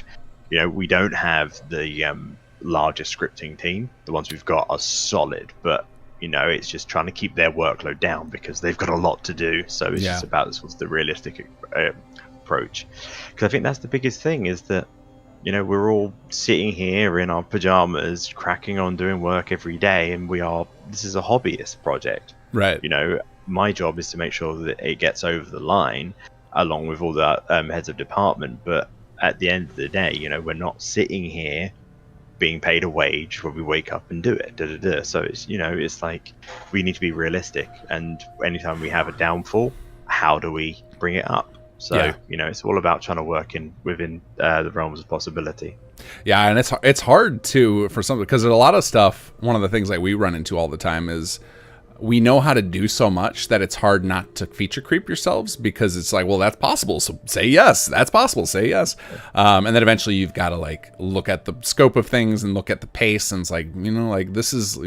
We don't have the largest scripting team. The ones we've got are solid, but it's just trying to keep their workload down because they've got a lot to do. So it's just about the realistic approach. Because I think that's the biggest thing, is that we're all sitting here in our pajamas, cracking on doing work every day, and this is a hobbyist project. Right. My job is to make sure that it gets over the line, along with all the heads of department, but at the end of the day, we're not sitting here being paid a wage where we wake up and do it. So it's, it's like we need to be realistic. And anytime we have a downfall, how do we bring it up? So, it's all about trying to work within the realms of possibility. Yeah, and it's hard too for some, because a lot of stuff, one of the things like we run into all the time is we know how to do so much that it's hard not to feature creep yourselves, because it's like, well, that's possible, so say yes. That's possible, say yes. And then eventually you've got to like look at the scope of things and look at the pace, and it's like, you know, like this is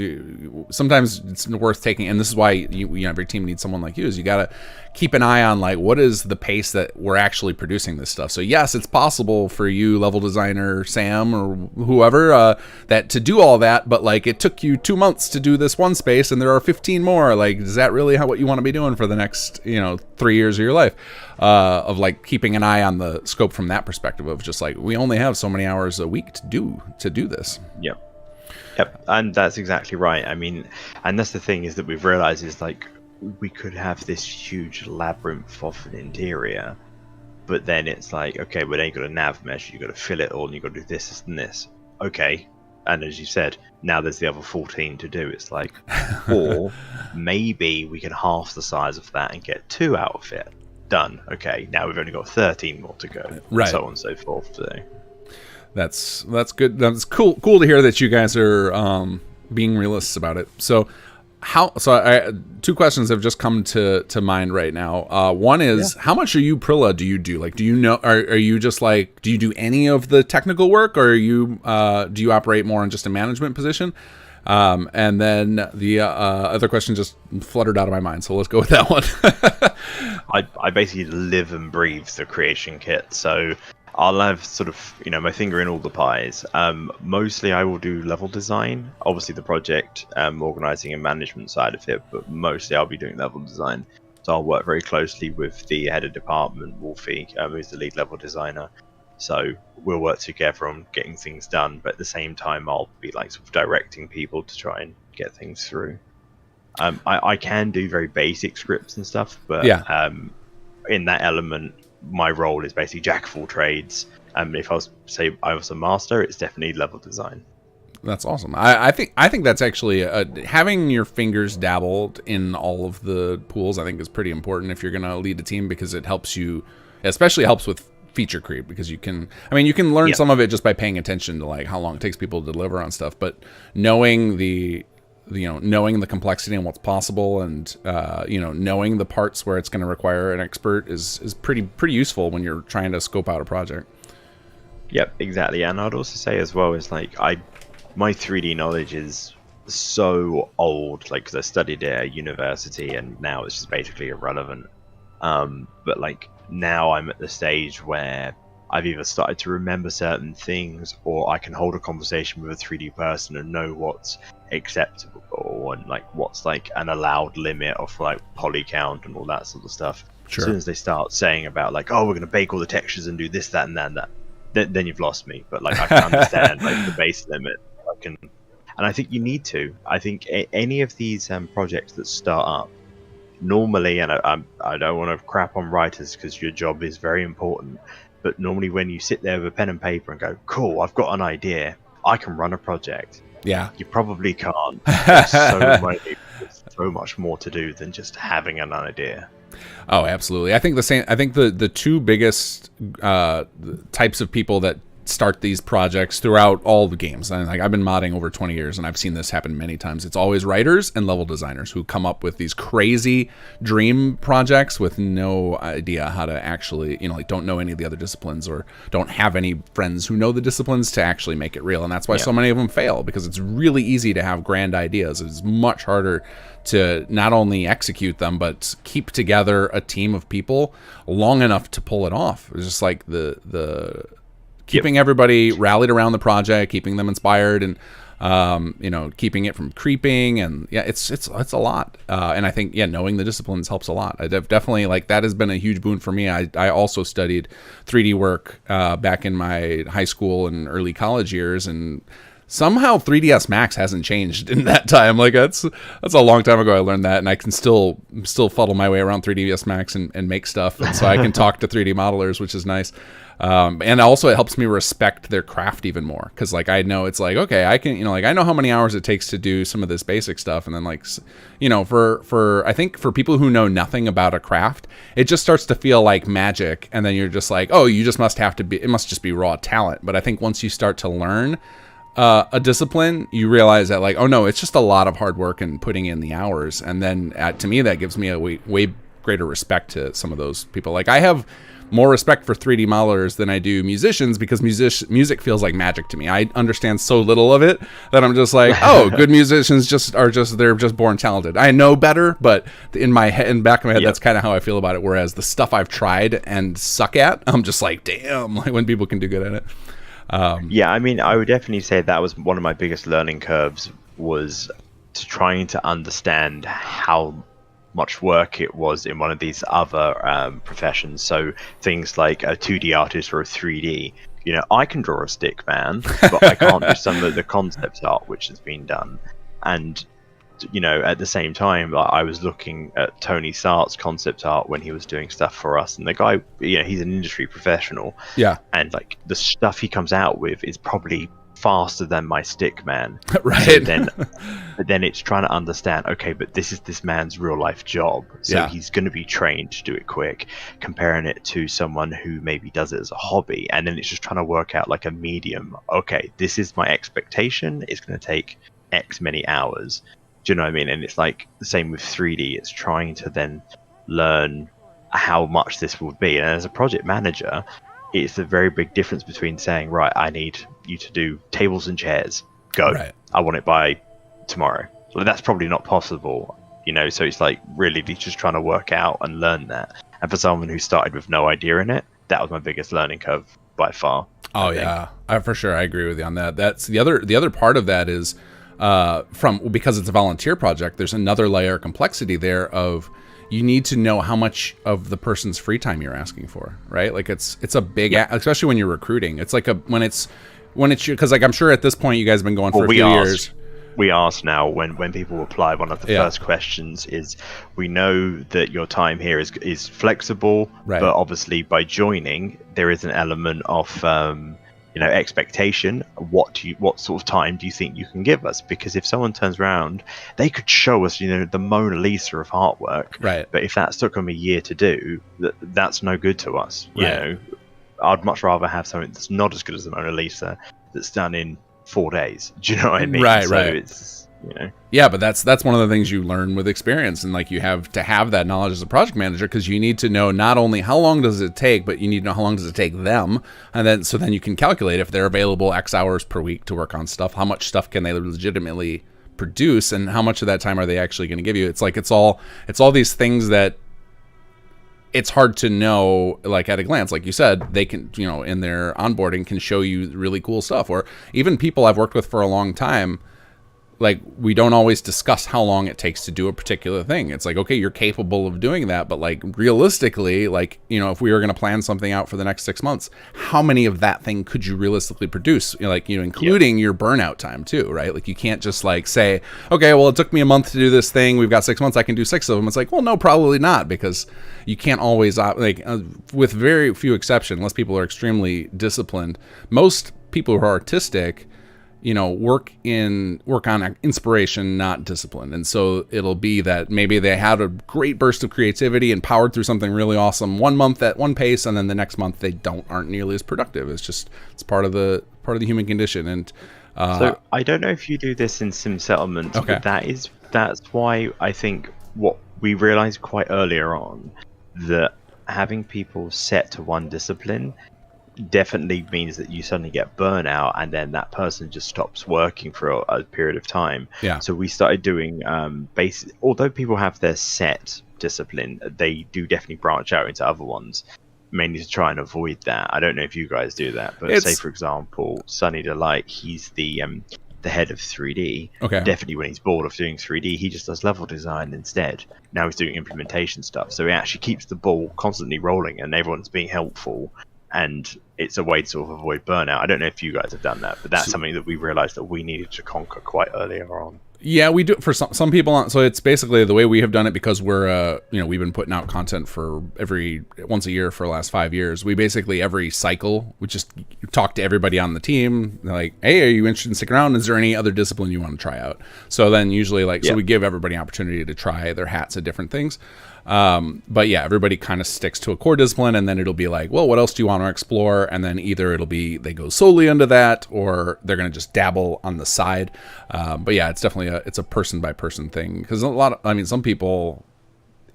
sometimes it's worth taking, and this is why you know, every team needs someone like you, is you got to keep an eye on like what is the pace that we're actually producing this stuff. So yes, it's possible for you, level designer Sam or whoever, that to do all that, but like it took you 2 months to do this one space and there are 15 more. Like, is that really what you want to be doing for the next, you know, 3 years of your life? Of like keeping an eye on the scope from that perspective of just like, we only have so many hours a week to do this. Yep, and that's exactly right. I mean, and that's the thing, is that we've realized is like, we could have this huge labyrinth of an interior, but then it's like, okay, well then you've got a nav mesh, you've got to fill it all, and you've got to do this and this. Okay, and as you said, now there's the other 14 to do. It's like, or maybe we can half the size of that and get 2 out of it. Done. Okay, now we've only got 13 more to go. Right. So on and so forth. So that's good. That's cool to hear that you guys are being realists about it. So two questions have just come to mind right now. One is, how much are you Prilla do you do? Like, do you know, are you just like, do you do any of the technical work, or are you do you operate more in just a management position? And then the other question just fluttered out of my mind, so let's go with that one. I basically live and breathe the creation kit, so I'll have sort of, you know, my finger in all the pies. Mostly I will do level design, obviously the project, organizing and management side of it, but mostly I'll be doing level design. So I'll work very closely with the head of department, Wolfie, who's the lead level designer. So we'll work together on getting things done, but at the same time I'll be like sort of directing people to try and get things through. I can do very basic scripts and stuff, but in that element, my role is basically jack of all trades. If I was a master, it's definitely level design. That's awesome. I think that's actually having your fingers dabbled in all of the pools, I think is pretty important if you're going to lead a team, because it helps you, especially helps with feature creep, because you can learn some of it just by paying attention to like how long it takes people to deliver on stuff, but knowing the complexity and what's possible, and knowing the parts where it's going to require an expert is pretty useful when you're trying to scope out a project. Yep, exactly. And I'd also say as well is like my 3D knowledge is so old, like, because I studied at university and now it's just basically irrelevant. But like now I'm at the stage where I've either started to remember certain things, or I can hold a conversation with a 3D person and know what's acceptable and like what's like an allowed limit of like poly count and all that sort of stuff. Sure. As soon as they start saying about like, oh, we're going to bake all the textures and do this, that, and that, and that, then you've lost me. But like I can understand like the base limit. And I think you need to. I think any of these projects that start up, normally, and I don't want to crap on writers because your job is very important, but normally when you sit there with a pen and paper and go, cool, I've got an idea, I can run a project. Yeah. You probably can't. There's so much more to do than just having an idea. Oh, absolutely. I think the two biggest types of people that start these projects throughout all the games, and like I've been modding over 20 years and I've seen this happen many times, it's always writers and level designers who come up with these crazy dream projects with no idea how to actually, like, don't know any of the other disciplines or don't have any friends who know the disciplines to actually make it real. And that's why so many of them fail, because it's really easy to have grand ideas. It's much harder to not only execute them but keep together a team of people long enough to pull it off. It's just like the keeping everybody rallied around the project, keeping them inspired, and keeping it from creeping, and it's a lot. And I think knowing the disciplines helps a lot. I definitely, like, that has been a huge boon for me. I also studied 3D work back in my high school and early college years, and somehow 3ds Max hasn't changed in that time. Like that's a long time ago I learned that, and I can still fuddle my way around 3ds Max and make stuff, and so I can talk to 3D modelers, which is nice. And also it helps me respect their craft even more, because like I know it's like, okay, I can, I know how many hours it takes to do some of this basic stuff, and then like, for I think for people who know nothing about a craft, it just starts to feel like magic, and then you're just like, oh, you just must have to be, it must just be raw talent. But I think once you start to learn, a discipline, you realize that like, oh no, it's just a lot of hard work and putting in the hours. And then to me, that gives me a way greater respect to some of those people. Like I have more respect for 3D modelers than I do musicians, because music feels like magic to me. I understand so little of it that I'm just like, oh, good musicians they're just born talented. I know better, but in my head, in the back of my head, that's kind of how I feel about it. Whereas the stuff I've tried and suck at, I'm just like, damn, like when people can do good at it. Yeah, I mean, I would definitely say that was one of my biggest learning curves, was trying to understand how much work it was in one of these other professions. So things like a 2D artist or a 3D. You know, I can draw a stick man, but I can't do some of the concept art which has been done. And you know, at the same time, like, I was looking at Tony Sart's concept art when he was doing stuff for us, and the guy, you know, he's an industry professional. Yeah. And like the stuff he comes out with is probably faster than my stick man. Right. So then it's trying to understand, okay, but this is this man's real life job, so he's going to be trained to do it quick, comparing it to someone who maybe does it as a hobby, and then it's just trying to work out like a medium. Okay, this is my expectation, it's going to take X many hours. Do you know what I mean? And it's like the same with 3D. It's trying to then learn how much this would be. And as a project manager, it's a very big difference between saying, right, I need you to do tables and chairs. Go. Right. I want it by tomorrow. Well, that's probably not possible, you know? So it's like really just trying to work out and learn that. And for someone who started with no idea in it, that was my biggest learning curve by far. Oh, yeah. For sure. I agree with you on that. That's the other part of that is, because it's a volunteer project, there's another layer of complexity there of you need to know how much of the person's free time you're asking for, right? Like it's a big, especially when you're recruiting. It's like when it's because like I'm sure at this point you guys have been going for a few years. We ask now when people apply, one of the first questions is, we know that your time here is flexible, right, but obviously by joining there is an element of you know, expectation. What sort of time do you think you can give us? Because if someone turns around, they could show us, you know, the Mona Lisa of artwork, right? But if that took them a year to do, that's no good to us. You know, I'd much rather have something that's not as good as the Mona Lisa that's done in 4 days. Do you know what I mean? Right, so right. It's, you know. Yeah, but that's one of the things you learn with experience, and like you have to have that knowledge as a project manager, because you need to know not only how long does it take, but you need to know how long does it take them, and then you can calculate if they're available X hours per week to work on stuff, how much stuff can they legitimately produce, and how much of that time are they actually going to give you. It's like it's all these things that it's hard to know, like at a glance. Like you said, they can, you know, in their onboarding can show you really cool stuff, or even people I've worked with for a long time. Like, we don't always discuss how long it takes to do a particular thing. It's like, okay, you're capable of doing that, but like realistically, like, you know, if we were going to plan something out for the next 6 months, how many of that thing could you realistically produce? You know, like, you know, including your burnout time too, right? Like, you can't just like say, okay, well, it took me a month to do this thing, we've got 6 months, I can do 6 of them. It's like, well, no, probably not, because you can't always with very few exceptions, unless people are extremely disciplined, most people who are artistic, you know, work on inspiration, not discipline. And so it'll be that maybe they had a great burst of creativity and powered through something really awesome 1 month at one pace, and then the next month they aren't nearly as productive. It's part of the human condition. And so I don't know if you do this in Sim Settlement, okay, but that's why I think what we realized quite earlier on, that having people set to one discipline definitely means that you suddenly get burnout, and then that person just stops working for a period of time. Yeah. So we started doing although people have their set discipline, they do definitely branch out into other ones, mainly to try and avoid that. I don't know if you guys do that, but say for example, Sunny Delight, he's the head of 3D. Okay. Definitely when he's bored of doing 3D, he just does level design instead. Now he's doing implementation stuff, so he actually keeps the ball constantly rolling, and everyone's being helpful. And it's a way to sort of avoid burnout. I don't know if you guys have done that, but that's something that we realized that we needed to conquer quite earlier on. Yeah, we do for some people. So it's basically the way we have done it, because we're you know, we've been putting out content for once a year for the last 5 years. We basically every cycle we just talk to everybody on the team. They're like, hey, are you interested in sticking around? Is there any other discipline you want to try out? So then usually so we give everybody an opportunity to try their hats at different things. But yeah, everybody kind of sticks to a core discipline, and then it'll be like, well, what else do you want to explore? And then either it'll be they go solely into that, or they're going to just dabble on the side. But yeah, it's definitely a person by person thing, because some people,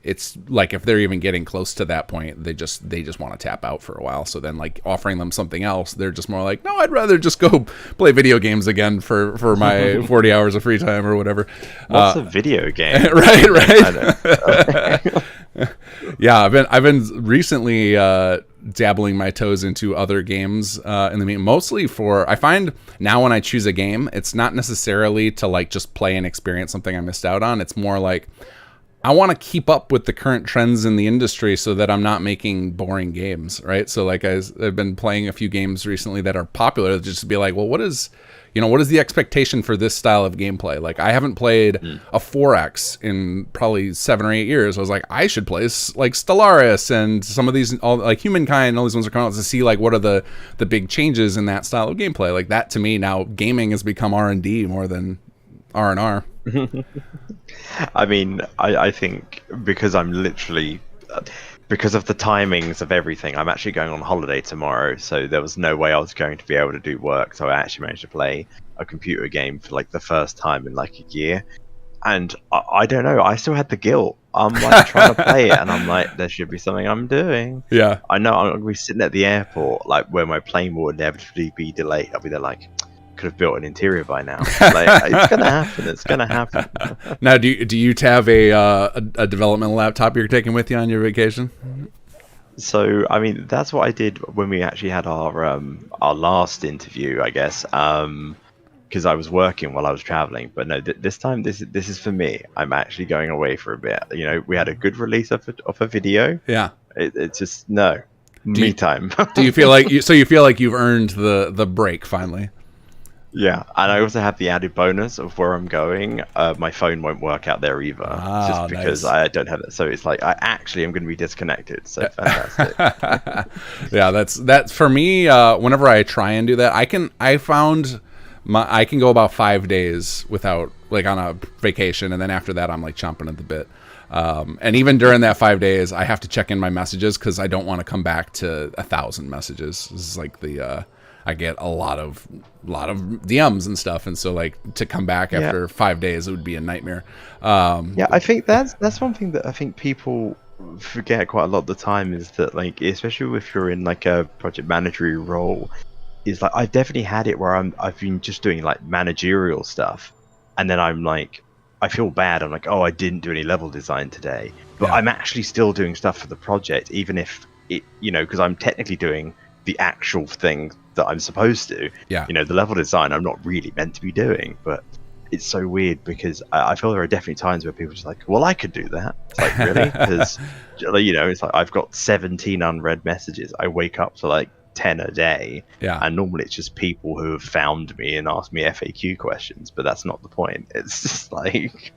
it's like if they're even getting close to that point, they just want to tap out for a while. So then like offering them something else, they're just more like, no, I'd rather just go play video games again for my 40 hours of free time or whatever. What's a video game? Right. Yeah, I've been recently dabbling my toes into other games in the mostly I find now when I choose a game, it's not necessarily to like just play and experience something I missed out on. It's more like I want to keep up with the current trends in the industry so that I'm not making boring games, right? So like I've been playing a few games recently that are popular, just to be like, well, what is the expectation for this style of gameplay? Like I haven't played a 4X in probably 7 or 8 years. I was like, I should play like Stellaris and some of these, all like Humankind, all these ones are coming out to see like what are the big changes in that style of gameplay. Like that to me now, gaming has become R&D more than R&R. I mean, I think because I'm literally, because of the timings of everything, I'm actually going on holiday tomorrow, so there was no way I was going to be able to do work, so I actually managed to play a computer game for like the first time in like a year, and I don't know, I still had the guilt. I'm like trying to play it, and I'm like, there should be something I'm doing. Yeah. I know I'm going to be sitting at the airport, like where my plane will inevitably be delayed. I'll be there like, could have built an interior by now. Like, it's gonna happen. Now, do you have a developmental laptop you're taking with you on your vacation? So I mean, that's what I did when we actually had our last interview, I guess, because I was working while I was traveling. But no, this time this is for me. I'm actually going away for a bit. You know, we had a good release of a video. Yeah, it's just me time. Do you feel like you feel like you've earned the break finally? Yeah, and I also have the added bonus of where I'm going. My phone won't work out there either, just because I don't have it. So it's like I actually am going to be disconnected. So fantastic. Yeah, that's for me. Whenever I try and do that, I can go about 5 days without like on a vacation, and then after that, I'm like chomping at the bit. And even during that 5 days, I have to check in my messages because I don't want to come back to 1,000 messages. This is like I get a lot of DMs and stuff, and so like to come back after 5 days, it would be a nightmare. Yeah, I think that's one thing that I think people forget quite a lot of the time, is that like, especially if you're in like a project manager role, is like I've definitely had it where I've been just doing like managerial stuff, and then I'm like, I feel bad. I'm like, oh, I didn't do any level design today, but I'm actually still doing stuff for the project, even if it, because I'm technically doing the actual thing that I'm supposed to. Yeah. The level design I'm not really meant to be doing, but it's so weird because I feel there are definitely times where people are just like, well, I could do that. It's like, really? Because, it's like I've got 17 unread messages. I wake up to like 10 a day. Yeah. And normally it's just people who have found me and asked me FAQ questions, but that's not the point. It's just like,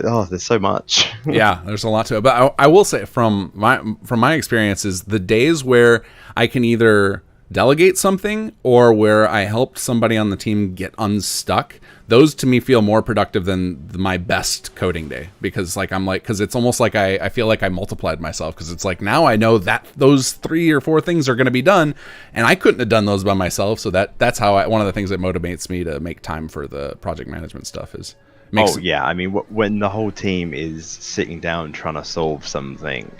oh, there's so much. Yeah, there's a lot to it. But I will say from my experiences, the days where I can either delegate something or where I helped somebody on the team get unstuck, those to me feel more productive than my best coding day, because because it's almost like I feel like I multiplied myself, because it's like now I know that those 3 or 4 things are going to be done, and I couldn't have done those by myself. So that's how one of the things that motivates me to make time for the project management stuff is. Yeah, I mean, when the whole team is sitting down trying to solve something,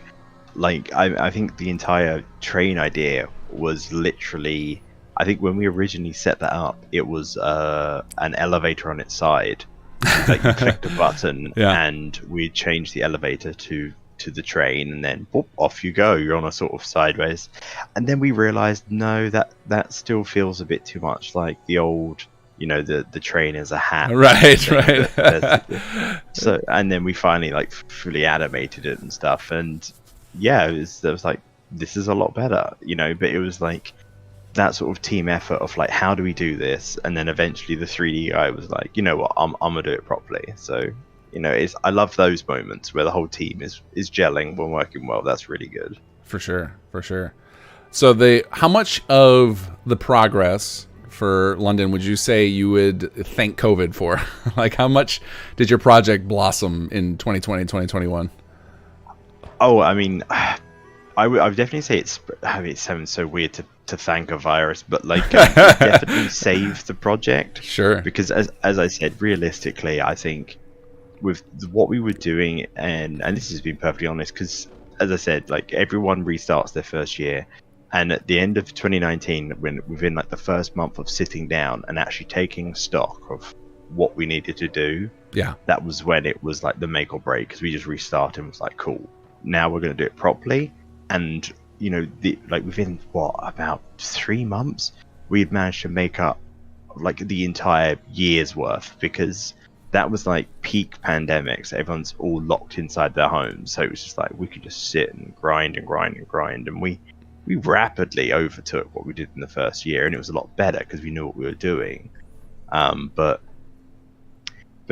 like I think the entire train idea was literally, I think when we originally set that up, it was an elevator on its side. Like you clicked a button and we changed the elevator to the train, and then boop, off you go. You're on a sort of sideways. And then we realized, no, that still feels a bit too much like the old, the train is a hat. Right. So, and then we finally like fully animated it and stuff, and yeah, it was like, this is a lot better, but it was like that sort of team effort of like, how do we do this? And then eventually the 3D guy was like, you know what, I'm gonna do it properly. So, I love those moments where the whole team is gelling when working well. That's really good. For sure. So how much of the progress for London would you say you would thank COVID for? Like, how much did your project blossom in 2020, 2021? Oh, I mean, I would definitely say it sounds so weird to thank a virus, but like it definitely saved the project. Sure. Because as I said, realistically, I think with what we were doing, and this has been perfectly honest, because as I said, like everyone restarts their first year, and at the end of 2019, when within like the first month of sitting down and actually taking stock of what we needed to do, yeah, that was when it was like the make or break, because we just restarted and was like, cool, now we're going to do it properly. And you know, like within what, about 3 months, we had managed to make up like the entire year's worth, because that was like peak pandemics. Everyone's all locked inside their homes, so it was just like we could just sit and grind and grind and grind, and we rapidly overtook what we did in the first year, and it was a lot better because we knew what we were doing. But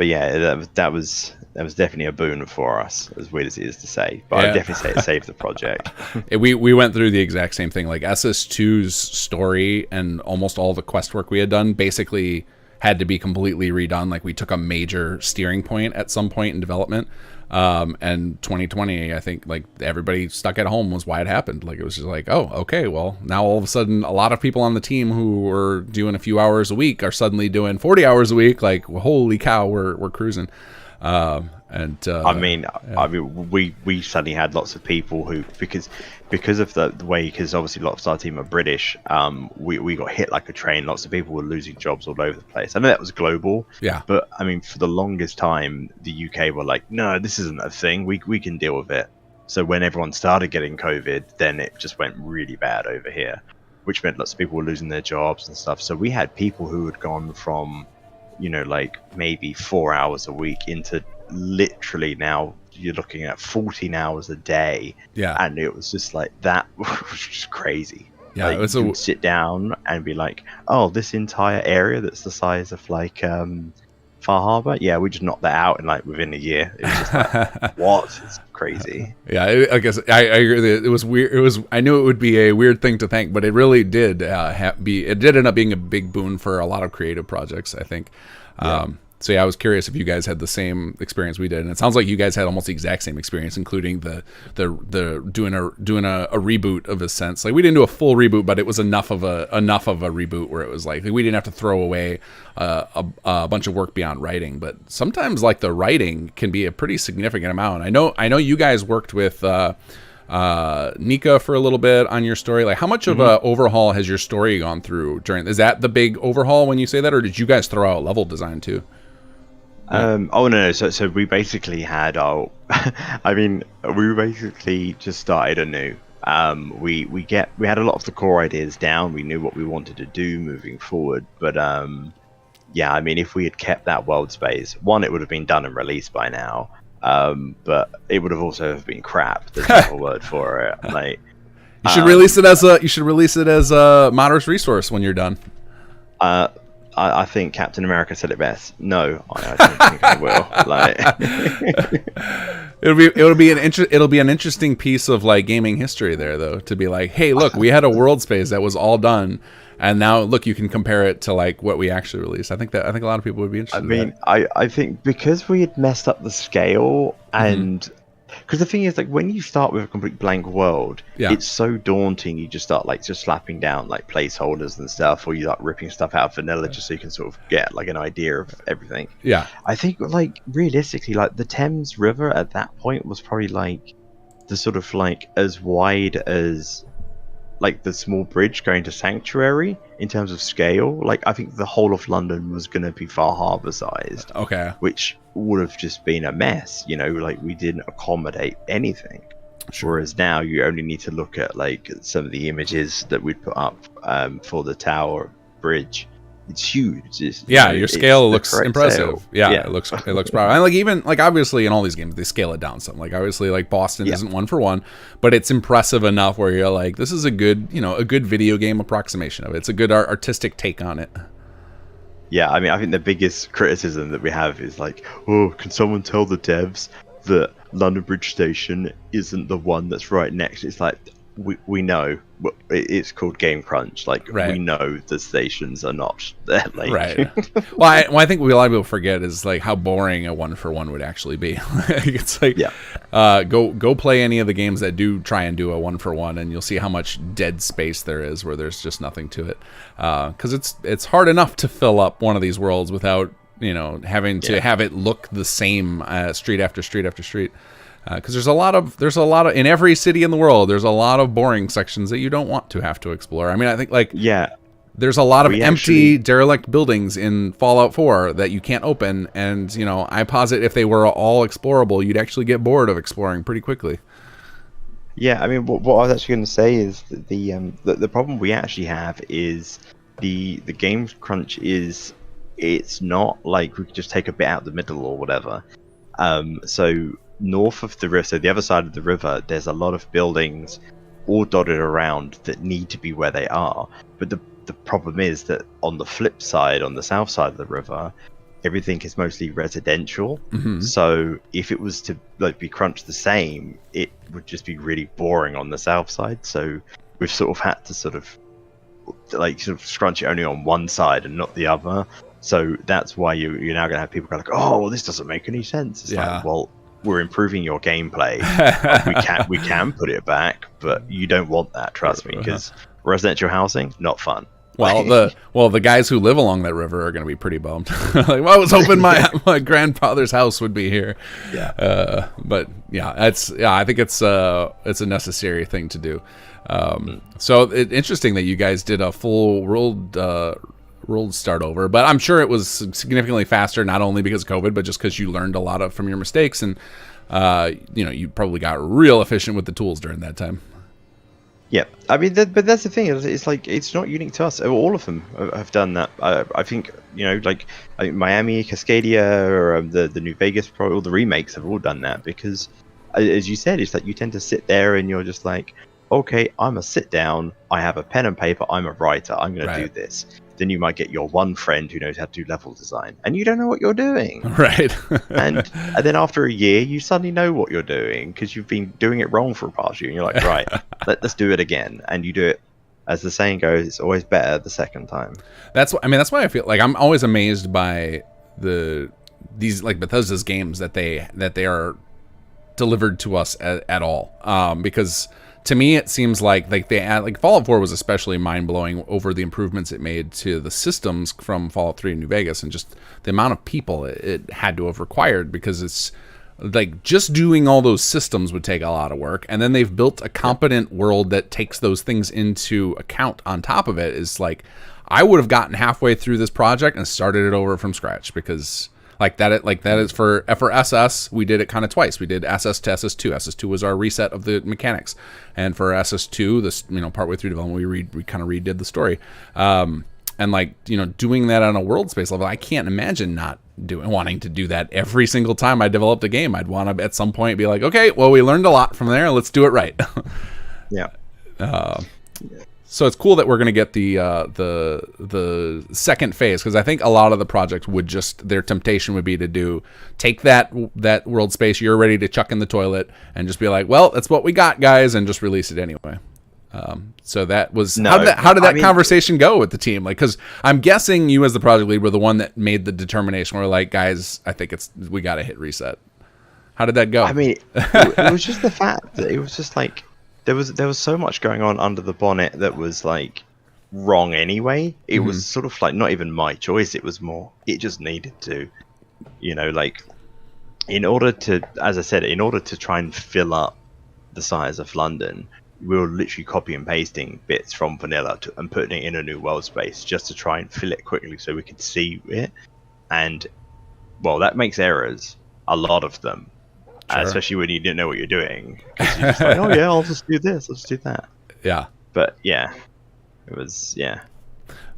yeah, that was definitely a boon for us, as weird as it is to say. But Yeah. I'd definitely say it saved the project. We went through the exact same thing. Like SS2's story and almost all the quest work we had done basically had to be completely redone. Like we took a major steering point at some point in development. And 2020, I think like everybody stuck at home was why it happened. Like it was just like, oh, okay, well now all of a sudden a lot of people on the team who were doing a few hours a week are suddenly doing 40 hours a week. Like, well, holy cow, we're cruising. I mean, we suddenly had lots of people who, because of the way, because obviously lots of our team are British, we got hit like a train. Lots of people were losing jobs all over the place. I know that was global, yeah, but I mean, for the longest time, the UK were like, no, this isn't a thing. We can deal with it. So when everyone started getting COVID, then it just went really bad over here, which meant lots of people were losing their jobs and stuff. So we had people who had gone from, you know, like maybe 4 hours a week into literally now you're looking at 14 hours a day. Yeah. And it was just like, that was just crazy. Yeah, like, it was you would sit down and be like, oh, this entire area that's the size of like Far Harbor, yeah, we just knocked that out in like within a year. It was just like, what? It's crazy. Yeah, I guess I agree that it was weird. I knew it would be a weird thing to thank, but it really did it did end up being a big boon for a lot of creative projects, I think. Yeah. So yeah, I was curious if you guys had the same experience we did, and it sounds like you guys had almost the exact same experience, including the doing a reboot of a sense. Like we didn't do a full reboot, but it was enough of a reboot where it was like we didn't have to throw away a bunch of work beyond writing. But sometimes like the writing can be a pretty significant amount. I know you guys worked with Nika for a little bit on your story. Like how much of a overhaul has your story gone through during? Is that the big overhaul when you say that, or did you guys throw out level design too? Oh no, so we basically had our I mean, we basically just started anew. We had a lot of the core ideas down. We knew what we wanted to do moving forward, but yeah, I mean, if we had kept that world space, one, it would have been done and released by now, but it would have also have been crap. There's no word for it. Like you should release it as a modder's resource when you're done. I think Captain America said it best. No, I don't think I will. Like, it'll be an interesting piece of like gaming history there, though, to be like, hey, look, we had a world space that was all done, and now look, you can compare it to like what we actually released. I think a lot of people would be interested. I mean, I think because we had messed up the scale and. Because the thing is, like, when you start with a complete blank world, it's so daunting. You just start like just slapping down like placeholders and stuff, or you start ripping stuff out of vanilla just so you can sort of get like an idea of everything. Yeah, I think like realistically, like the Thames River at that point was probably like the sort of like as wide as like the small bridge going to Sanctuary in terms of scale. Like I think the whole of London was going to be Far Harbor sized. Okay, which would have just been a mess, you know, like we didn't accommodate anything. Sure. Whereas now you only need to look at like some of the images that we'd put up for the Tower Bridge. It's huge. Your scale looks impressive. Scale. Yeah, it looks proud. And like even like obviously in all these games they scale it down some. Like obviously like Boston isn't 1-for-1, but it's impressive enough where you're like, this is a good video game approximation of it. It's a good artistic take on it. Yeah, I mean, I think the biggest criticism that we have is like, oh, can someone tell the devs that London Bridge Station isn't the one that's right next? It's like, we know it's called Game Crunch. Like we know the stations are not there. Like. Right. Well, I think a lot of people forget is like how boring a 1-for-1 would actually be. It's like go play any of the games that do try and do a 1-for-1, and you'll see how much dead space there is where there's just nothing to it. Because it's hard enough to fill up one of these worlds without having to have it look the same street after street after street. Because there's a lot of in every city in the world, there's a lot of boring sections that you don't want to have to explore. I mean, I think there's a lot of empty derelict buildings in Fallout 4 that you can't open, and I posit if they were all explorable, you'd actually get bored of exploring pretty quickly. Yeah, I mean, what I was actually going to say is that the problem we actually have is the game crunch is it's not like we could just take a bit out the middle or whatever. So north of the river, so the other side of the river, there's a lot of buildings all dotted around that need to be where they are. But the problem is that on the flip side, on the south side of the river, everything is mostly residential. Mm-hmm. So if it was to be crunched the same, it would just be really boring on the south side. So we've sort of had to sort of scrunch it only on one side and not the other. So that's why you're now going to have people go like, oh, well, this doesn't make any sense. It's like, well, we're improving your gameplay. we can put it back, but you don't want that, trust me, because residential housing, not fun. Well, the guys who live along that river are going to be pretty bummed. Like, well, I was hoping my grandfather's house would be here. Yeah. But I think it's a necessary thing to do. So it's interesting that you guys did a full world start over, but I'm sure it was significantly faster, not only because of COVID, but just because you learned a lot from your mistakes, and you probably got real efficient with the tools during that time. Yeah, I mean, but that's the thing. It's like it's not unique to us. All of them have done that. I think Miami, Cascadia, or the New Vegas, all the remakes have all done that because, as you said, it's like you tend to sit there and you're just like, okay, I'm a sit down. I have a pen and paper. I'm a writer. I'm going to do this. Then you might get your one friend who knows how to do level design, and you don't know what you're doing. Right. and then after a year, you suddenly know what you're doing because you've been doing it wrong for a past year, and you're like, right, let's do it again. And you do it, as the saying goes, it's always better the second time. That's why I feel like I'm always amazed by these like Bethesda's games that they are delivered to us at all, because to me it seems like they add, like Fallout 4 was especially mind-blowing over the improvements it made to the systems from Fallout 3 and New Vegas, and just the amount of people it had to have required, because it's like just doing all those systems would take a lot of work, and then they've built a competent world that takes those things into account on top of it. Is like, I would have gotten halfway through this project and started it over from scratch, because that is for SS, we did it kind of twice. We did SS to SS2. SS2 was our reset of the mechanics, and for SS2, this partway through development, we kind of redid the story. And doing that on a world space level, I can't imagine not wanting to do that every single time I developed a game. I'd want to at some point be like, okay, well, we learned a lot from there. Let's do it right. Yeah. So it's cool that we're going to get the second phase, because I think a lot of the projects would their temptation would be to take that world space you're ready to chuck in the toilet and just be like, well, that's what we got, guys, and just release it anyway. So that was how did that conversation go with the team? Like, because I'm guessing you as the project lead were the one that made the determination. We're like, guys, I think we got to hit reset. How did that go? I mean, it was just the fact that it was just like, there was so much going on under the bonnet that was like wrong anyway. It was sort of like not even my choice. It was more, it just needed to, like, in order to try and fill up the size of London, we were literally copy and pasting bits from vanilla and putting it in a new world space just to try and fill it quickly so we could see it. And well, that makes errors, a lot of them. Sure. Especially when you didn't know what you're doing. You're just like, oh yeah, I'll just do this, I'll just do that. Yeah. But yeah, it was All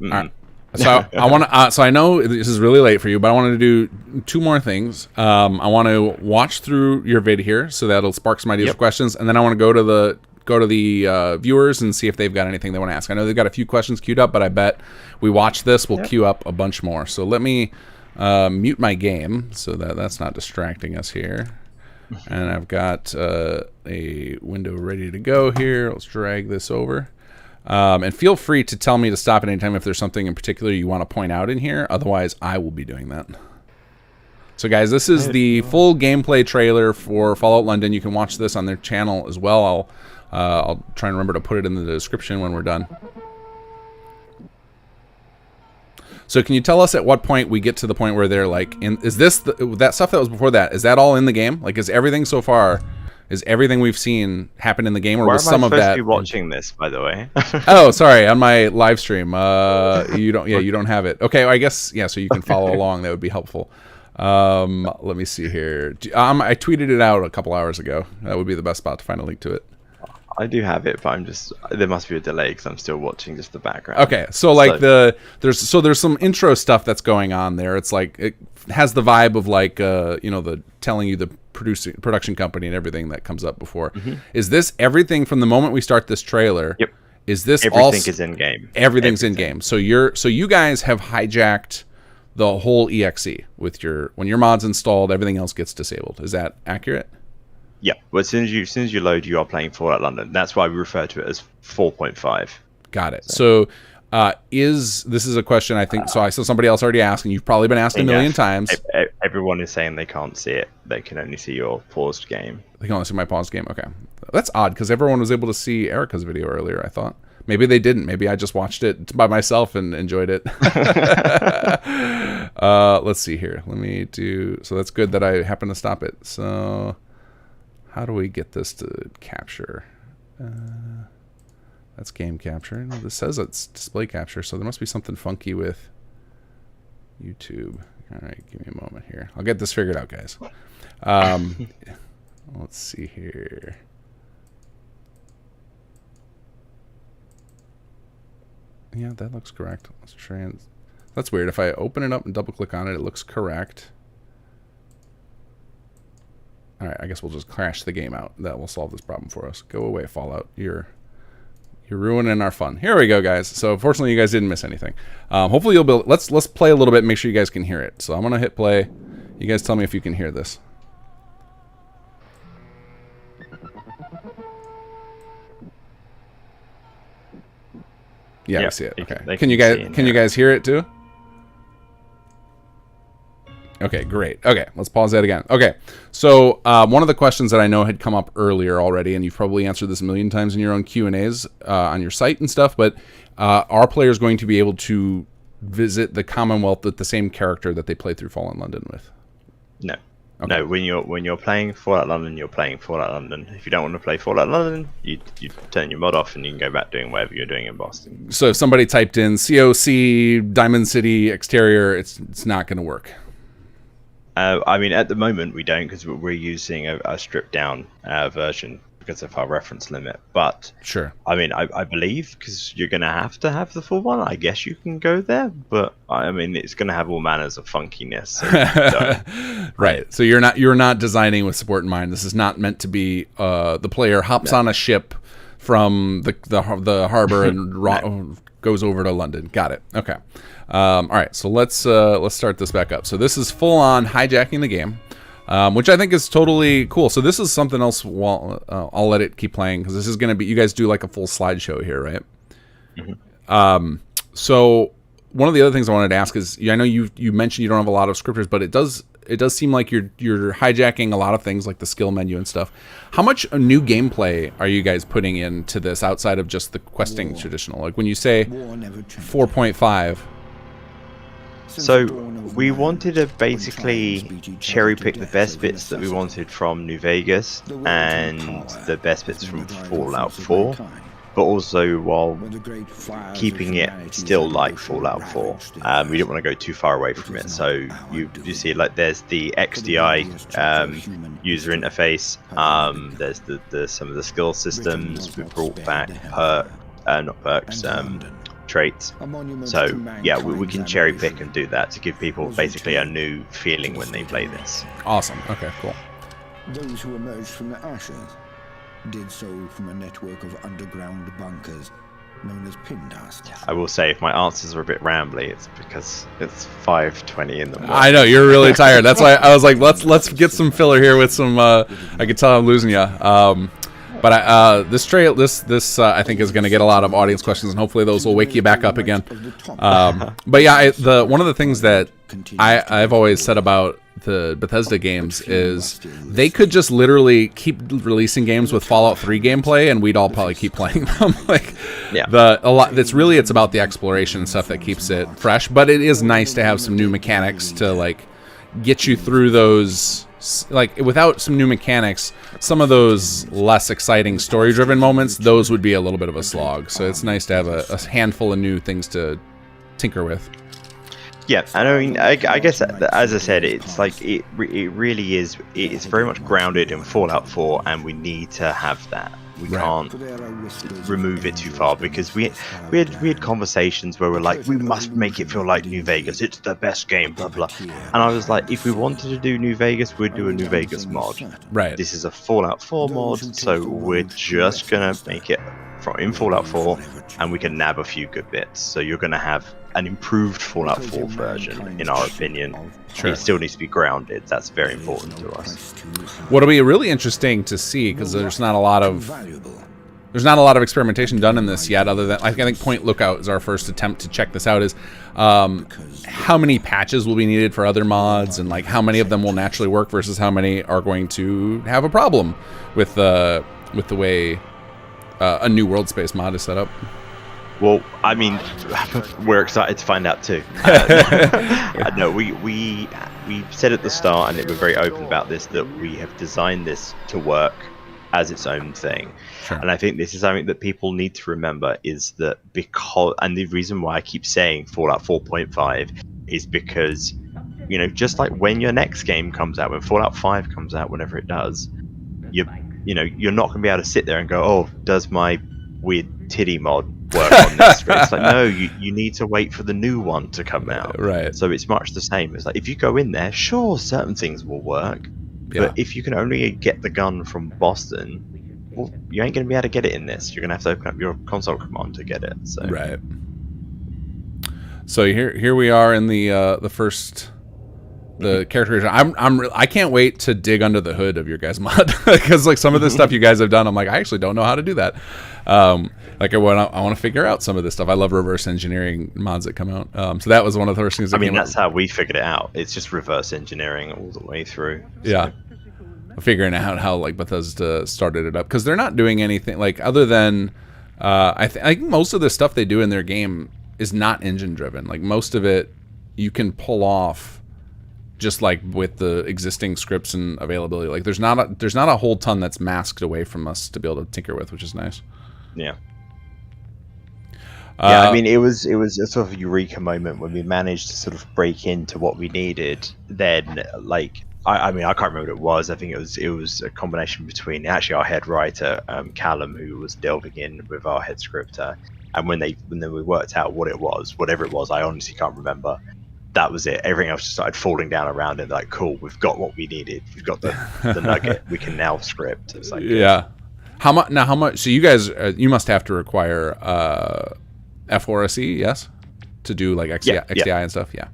right. So I want to. So I know this is really late for you, but I wanted to do two more things. I want to watch through your vid here, so that'll spark some ideas for questions, and then I want to go to the viewers and see if they've got anything they want to ask. I know they've got a few questions queued up, but I bet we watch this, we'll queue up a bunch more. So let me mute my game so that's not distracting us here. And I've got a window ready to go here. Let's drag this over. And feel free to tell me to stop at any time if there's something in particular you want to point out in here. Otherwise, I will be doing that. So, guys, this is the full gameplay trailer for Fallout London. You can watch this on their channel as well. I'll try and remember to put it in the description when we're done. So can you tell us at what point we get to the point where they're like, is this that stuff that was before that? Is that all in the game? Like, is everything so far? Is everything we've seen happen in the game, or was some of that? Where am I supposed to be watching this, by the way? Oh, sorry, on my live stream. You don't. Yeah, you don't have it. Okay, I guess yeah. So you can follow along. That would be helpful. Let me see here. I tweeted it out a couple hours ago. That would be the best spot to find a link to it. I do have it, but there must be a delay because I'm still watching just the background. Okay, so like there's some intro stuff that's going on there. It's like it has the vibe of like you know, the telling you the production company and everything that comes up before. Mm-hmm. Is this everything from the moment we start this trailer? Yep. Is this everything is in game? Everything's in game. So you guys have hijacked the whole EXE with when your mod's installed, everything else gets disabled. Is that accurate? Yeah, well, as soon as you load, you are playing Fallout London. That's why we refer to it as 4.5. Got it. So, this is a question I think. So I saw somebody else already asked, and you've probably been asked a million times. Everyone is saying they can't see it. They can only see your paused game. They can only see my paused game. Okay, that's odd because everyone was able to see Erica's video earlier. I thought maybe they didn't. Maybe I just watched it by myself and enjoyed it. Let's see here. Let me do. So that's good that I happened to stop it. So. How do we get this to capture? That's game capture. No, this says it's display capture, so there must be something funky with YouTube. All right, give me a moment here. I'll get this figured out, guys. Let's see here. Yeah, that looks correct. That's weird. If I open it up and double click on it, it looks correct. All right, I guess we'll just crash the game out. That will solve this problem for us. Go away, Fallout. You're ruining our fun. Here we go, guys. So fortunately, you guys didn't miss anything. Hopefully, you'll be. Let's play a little bit and make sure you guys can hear it. So I'm gonna hit play. You guys tell me if you can hear this. Yeah, I see it. Okay. Can you guys hear it too? Okay, great. Okay, let's pause that again. Okay, so one of the questions that I know had come up earlier already, and you've probably answered this a million times in your own Q&As on your site and stuff, but are players going to be able to visit the Commonwealth with the same character that they play through Fallout London with? No. Okay. No, when you're playing Fallout London, you're playing Fallout London. If you don't want to play Fallout London, you turn your mod off and you can go back doing whatever you're doing in Boston. So if somebody typed in COC Diamond City exterior, it's not going to work. I mean, at the moment we don't because we're using a stripped down version because of our reference limit. But sure, I mean, I believe because you're going to have the full one. I guess you can go there, but I mean, it's going to have all manners of funkiness. So right. So you're not designing with support in mind. This is not meant to be the player hops on a ship from the harbor and goes over to London. Got it. Okay. All right, so let's start this back up. So this is full on hijacking the game, which I think is totally cool. So this is something else. I'll let it keep playing because this is going to be. You guys do like a full slideshow here, right? Mm-hmm. So one of the other things I wanted to ask is, I know you mentioned you don't have a lot of scripters, but it does seem like you're hijacking a lot of things like the skill menu and stuff. How much new gameplay are you guys putting into this outside of just the questing traditional? Like when you say 4.5. So we wanted to basically cherry pick the best bits that we wanted from New Vegas and the best bits from Fallout 4, but also while keeping it still like Fallout 4. We didn't want to go too far away from it. So you see, like there's the XDI user interface. There's some of the skill systems we brought back, not perks. Traits. So yeah, we can cherry pick and do that to give people basically a new feeling when they play this. Awesome. Okay, cool. Those who emerged from the ashes did so from a network of underground bunkers known as pin dust. I will say, if my answers are a bit rambly, it's because it's 5:20 in the morning. I know you're really tired. That's why I was like, let's get some filler here with some. I could tell I'm losing you. But this trail, this I think is going to get a lot of audience questions, and hopefully those will wake you back up again. But yeah, one of the things that I've always said about the Bethesda games is they could just literally keep releasing games with Fallout 3 gameplay, and we'd all probably keep playing them. Like, it's about the exploration and stuff that keeps it fresh. But it is nice to have some new mechanics to like get you through those. Like, without some new mechanics, some of those less exciting story-driven moments, those would be a little bit of a slog. So it's nice to have a handful of new things to tinker with. Yeah, and I mean, I guess, as I said, it's like, it really is, it's very much grounded in Fallout 4, and we need to have that. We can't remove it too far, because we had conversations where we're like, we must make it feel like New Vegas, it's the best game, blah blah. And I was like, if we wanted to do New Vegas, we'd do a New Vegas mod. Right. This is a Fallout 4 mod, so we're just gonna make it in Fallout 4, and we can nab a few good bits. So you're gonna have an improved Fallout 4 version, in our opinion. Sure. It still needs to be grounded. That's very important to us. What'll be really interesting to see, because there's not a lot of experimentation done in this yet, other than I think Point Lookout is our first attempt to check this out, is how many patches will be needed for other mods, and like how many of them will naturally work versus how many are going to have a problem with the way a new world space mod is set up. Well, I mean, we're excited to find out too. No, we said at the start, and we're very open about this, that we have designed this to work as its own thing. Sure. And I think this is something that people need to remember, is that and the reason why I keep saying Fallout 4.5 is because, you know, just like when your next game comes out, when Fallout 5 comes out, whenever it does, you're not going to be able to sit there and go, oh, does my weird titty mod work on this? It's like, no, you need to wait for the new one to come out. Right. So it's much the same. It's like, if you go in there, sure, certain things will work, but if you can only get the gun from Boston, well, you ain't going to be able to get it in this. You're going to have to open up your console command to get it. So. Right. So here we are in the first. The character, I can't wait to dig under the hood of your guys' mod, because like some of the stuff you guys have done, I'm like, I actually don't know how to do that. Like I want to figure out some of this stuff. I love reverse engineering mods that come out. So that was one of the first things. That's how we figured it out. It's just reverse engineering all the way through. So. Yeah, figuring out how like Bethesda started it up, because they're not doing anything like other than I think most of the stuff they do in their game is not engine driven. Like most of it, you can pull off. Just like with the existing scripts and availability, like there's not a whole ton that's masked away from us to be able to tinker with, which is nice. Yeah. Yeah, I mean, it was a sort of eureka moment when we managed to sort of break into what we needed. Then, like, I mean, I can't remember what it was. I think it was a combination between actually our head writer, Callum, who was delving in with our head scripter, and when we worked out what it was, whatever it was, I honestly can't remember. That was it. Everything else just started falling down around it. Like, cool, we've got what we needed. We've got the nugget. We can now script. It's like, yeah. How much? So you guys, you must have to require F4SE, yes, to do like XDI and stuff. Yeah.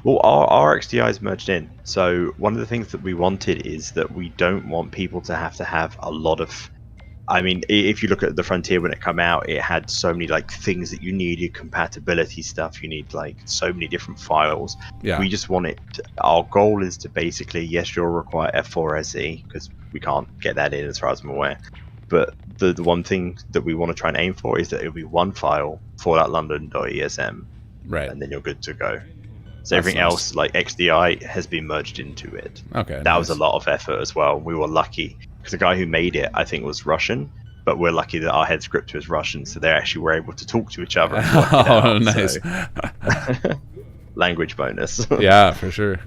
Well, our XDI is merged in. So one of the things that we wanted is that we don't want people to have a lot of. I mean, if you look at the Frontier when it came out, it had so many like things that you needed, compatibility stuff. You need like so many different files. Yeah. We just want it. Our goal is to basically, yes, you'll require F4SE because we can't get that in as far as I'm aware. But the one thing that we want to try and aim for is that it'll be one file, falloutlondon.esm, right, and then you're good to go. So everything else, like XDI, has been merged into it. Okay. That was a lot of effort as well. We were lucky. Because the guy who made it, I think, was Russian, but we're lucky that our head scripter is Russian, so they actually were able to talk to each other. Oh, nice. So. Language bonus. Yeah, for sure.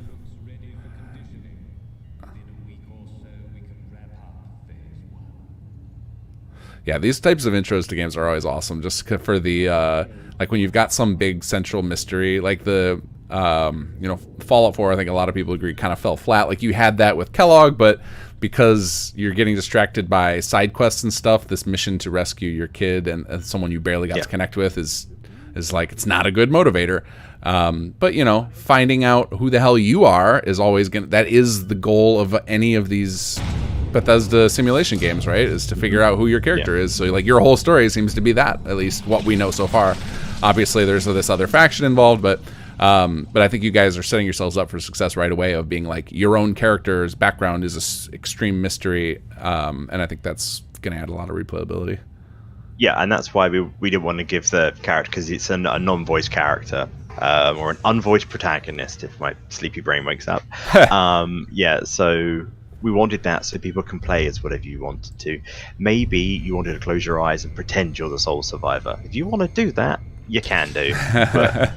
Yeah, these types of intros to games are always awesome, just for the like when you've got some big central mystery, like Fallout 4, I think a lot of people agree, kind of fell flat. Like, you had that with Kellogg, but because you're getting distracted by side quests and stuff, this mission to rescue your kid and someone you barely got to connect with is like, it's not a good motivator. But finding out who the hell you are is always that is the goal of any of these Bethesda simulation games, right? Is to figure out who your character is. So like, your whole story seems to be that, at least what we know so far. Obviously there's this other faction involved, but I think you guys are setting yourselves up for success right away of being like, your own character's background is an extreme mystery, and I think that's going to add a lot of replayability. Yeah, and that's why we didn't want to give the character, because it's a non-voiced character, or an unvoiced protagonist, if my sleepy brain wakes up. So we wanted that so people can play as whatever you wanted to. Maybe you wanted to close your eyes and pretend you're the sole survivor. If you want to do that, you can do, but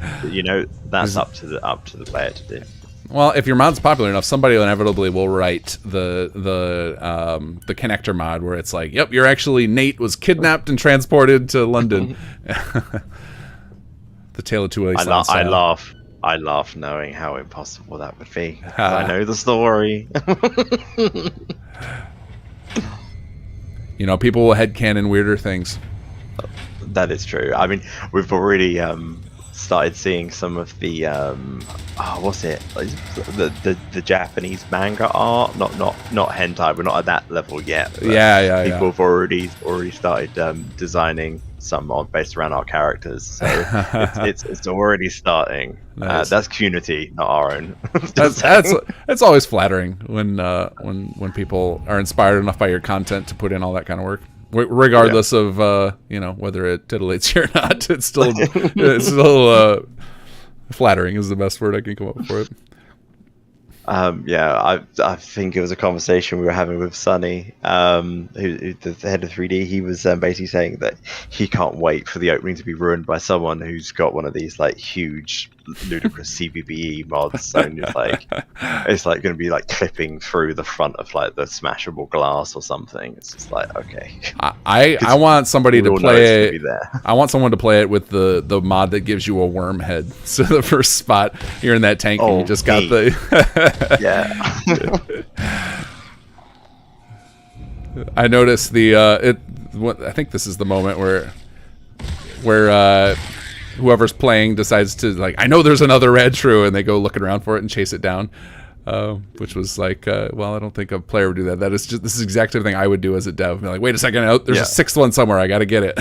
that's up to the player to do. Well, if your mod's popular enough, somebody inevitably will write the connector mod where it's like, yep, you're actually Nate was kidnapped and transported to London. The Tale of Two Wastelands. I laugh knowing how impossible that would be. I know the story. People will headcanon weirder things. That is true. I mean, we've already started seeing some of the what's it? The Japanese manga art. Not hentai. We're not at that level yet. Yeah. People have already started designing some mod based around our characters. So it's already starting. Nice. That's community, not our own. That's always flattering when people are inspired enough by your content to put in all that kind of work. Regardless of whether it titillates you or not, it's still flattering is the best word I can come up with for it. I think it was a conversation we were having with Sonny, who's the head of 3D. He was basically saying that he can't wait for the opening to be ruined by someone who's got one of these like huge, ludicrous CBBE mods. And it's like going to be like clipping through the front of like the smashable glass or something. It's just like, okay. I want somebody to play it. I want someone to play it with the mod that gives you a worm head. So the first spot you're in that tank and you just got the I noticed I think this is the moment where whoever's playing decides to like, I know there's another red shrew, and they go looking around for it and chase it down, which was like, well, I don't think a player would do that. This is the exact same thing I would do as a dev. Be like, wait a second, there's a sixth one somewhere. I got to get it.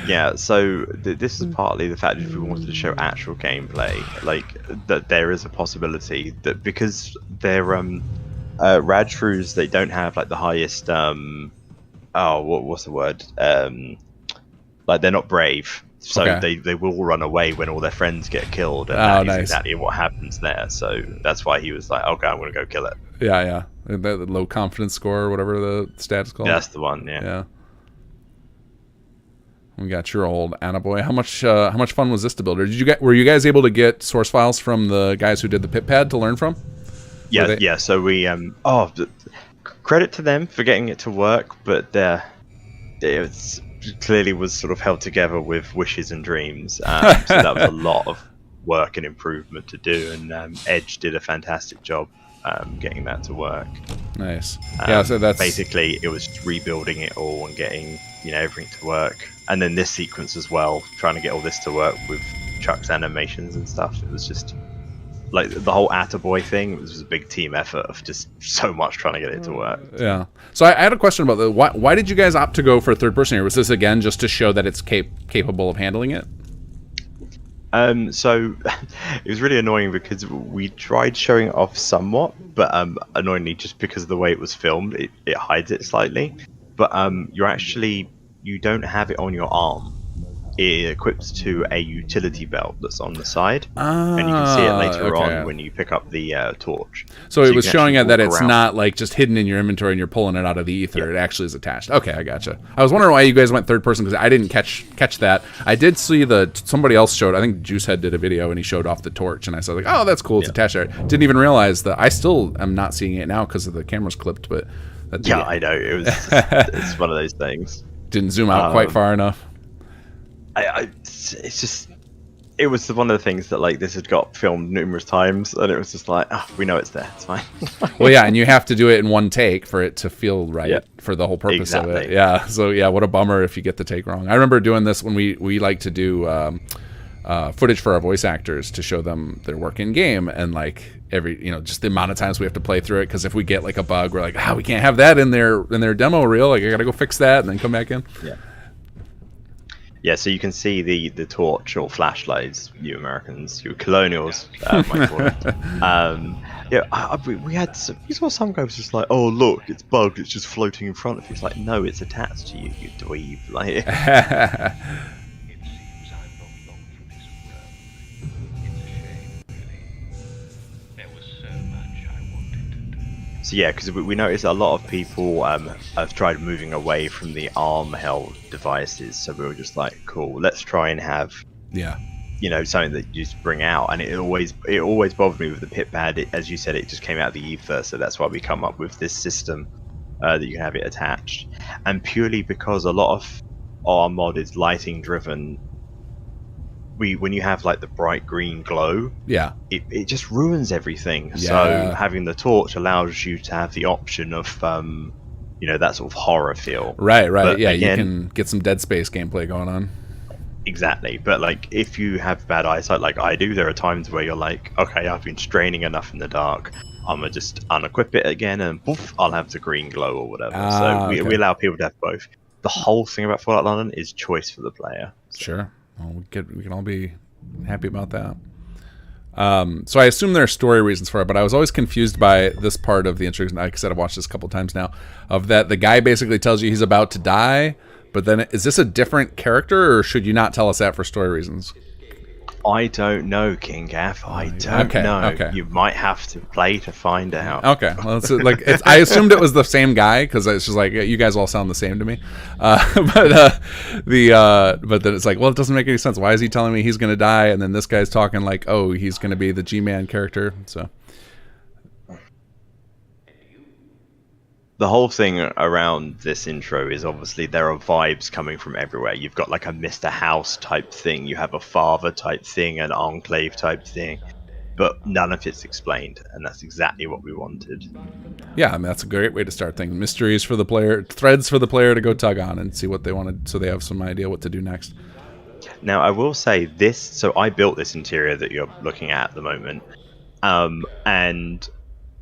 Yeah, so this is partly the fact that we wanted to show actual gameplay, like that there is a possibility that because they're rad shrews, they don't have like the highest what's the word, like they're not brave, so they will run away when all their friends get killed, and that is exactly what happens there. So that's why he was like, okay, I'm gonna go kill it. The low confidence score or whatever the stat is called. That's the one. Yeah. We got your old Attaboy. How much fun was this to build? Or were you guys able to get source files from the guys who did the pit pad to learn from? Yeah. So we credit to them for getting it to work, but it clearly was sort of held together with wishes and dreams. So that was a lot of work and improvement to do, and Edge did a fantastic job getting that to work. Nice. So that's basically it was just rebuilding it all and getting everything to work. And then this sequence as well, trying to get all this to work with Chuck's animations and stuff. It was just like the whole Attaboy thing. It was a big team effort of just so much trying to get it to work. Yeah. So I had a question about why did you guys opt to go for third person here? Was this again just to show that it's capable of handling it? So it was really annoying because we tried showing it off somewhat, but annoyingly, just because of the way it was filmed, it hides it slightly. But you don't have it on your arm. It equips to a utility belt that's on the side, and you can see it later on when you pick up the torch. So it was showing it that it's not like just hidden in your inventory and you're pulling it out of the ether. It actually is attached. Okay, I gotcha. I was wondering why you guys went third person because I didn't catch that. I did see somebody else showed. I think Juicehead did a video and he showed off the torch, and I said like, oh, that's cool. It's attached there. Didn't even realize that. I still am not seeing it now because the camera's clipped, but I know it was. It's one of those things. Didn't zoom out quite far enough. It's just it was one of the things that like this had got filmed numerous times, and it was just like, oh, we know it's there, it's fine. Well, yeah, and you have to do it in one take for it to feel right for the whole purpose of it. Yeah, so yeah, what a bummer if you get the take wrong. I remember doing this when we like to do footage for our voice actors to show them their work in game, and like just the amount of times we have to play through it, because if we get like a bug, we're like, we can't have that in their demo reel. Like I gotta go fix that and then come back in. Yeah, so you can see the torch or flashlights, you Americans, you colonials, might call it. We saw some guy was just like, oh look, it's bugged, it's just floating in front of you. It's like, no, it's attached to you, you dweeb. Like. So yeah, because we noticed a lot of people have tried moving away from the ARM-held devices. So we were just like, cool, let's try and have, something that you just bring out. And it always bothered me with the pit pad. As you said, it just came out of the ether, so that's why we come up with this system that you can have it attached. And purely because a lot of our mod is lighting driven. When you have like the bright green glow, it just ruins everything. So having the torch allows you to have the option of that sort of horror feel. Right. But again, you can get some Dead Space gameplay going on. Exactly. But like if you have bad eyesight like I do, there are times where you're like, okay, I've been straining enough in the dark, I'm gonna just unequip it again and poof, I'll have the green glow or whatever. We allow people to have both. The whole thing about Fallout London is choice for the player. Sure. Well, we can all be happy about that. So I assume there are story reasons for it, but I was always confused by this part of the intro. Like I said, I've watched this a couple times now. Of that, the guy basically tells you he's about to die, but then is this a different character, or should you not tell us that for story reasons? I don't know, King Gaff. I don't know. Okay. You might have to play to find out. Okay. Well, I assumed it was the same guy, because it's just like, you guys all sound the same to me. But then it's like, well, it doesn't make any sense. Why is he telling me he's going to die, and then this guy's talking like, oh, he's going to be the G-Man character? So the whole thing around this intro is obviously there are vibes coming from everywhere. You've got like a Mr. House type thing, you have a father type thing, an enclave type thing, but none of it's explained, and that's exactly what we wanted. Yeah, I mean, that's a great way to start things. Mysteries for the player, threads for the player to go tug on and see what they wanted, so they have some idea what to do next. Now, I will say this, so I built this interior that you're looking at the moment, and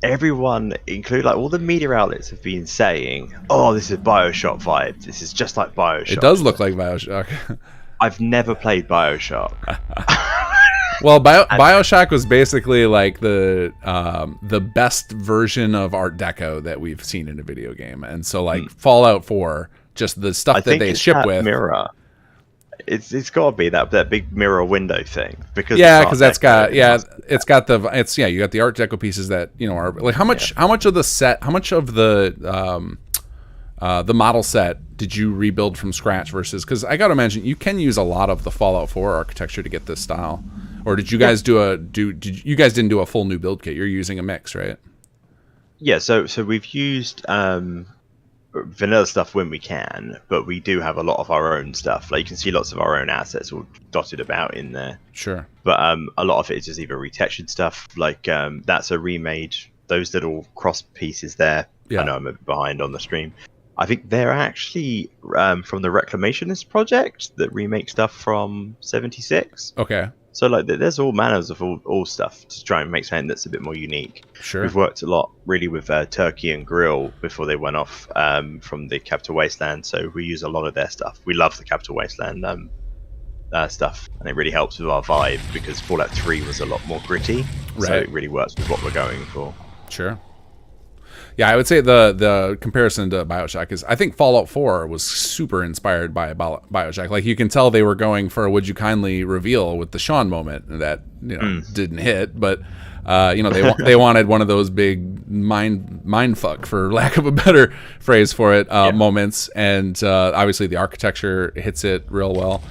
everyone, including like all the media outlets, have been saying, oh, this is BioShock vibes. This is just like BioShock. It does look like BioShock. I've never played BioShock. Well, BioShock was basically like the best version of Art Deco that we've seen in a video game. And so like Fallout 4, just the stuff that they ship with. Mirror. It's got to be that big mirror window thing, because you got the Art Deco pieces that are like how much of the set, how much of the model set did you rebuild from scratch versus, because I gotta imagine you can use a lot of the Fallout 4 architecture to get this style, or did you guys you guys didn't do a full new build kit? You're using a mix, right? Yeah, so we've used vanilla stuff when we can, but we do have a lot of our own stuff. Like you can see lots of our own assets all dotted about in there. Sure. But a lot of it is just either retextured stuff, like that's a remade, those little cross pieces there. Yeah. I know I'm a bit behind on the stream. I think they're actually from the Reclamationist project that remake stuff from 76. Okay. So like there's all manners of all stuff to try and make something that's a bit more unique. Sure. We've worked a lot really with Turkey and Grill before they went off from the Capital Wasteland, so we use a lot of their stuff. We love the Capital Wasteland stuff, and it really helps with our vibe, because Fallout 3 was a lot more gritty, so it really works with what we're going for. Sure. Yeah, I would say the comparison to BioShock is, I think Fallout 4 was super inspired by BioShock. Like you can tell they were going for a "Would you kindly reveal" with the Sean moment that didn't hit, but they wanted one of those big mind fuck, for lack of a better phrase for it, moments, and obviously the architecture hits it real well.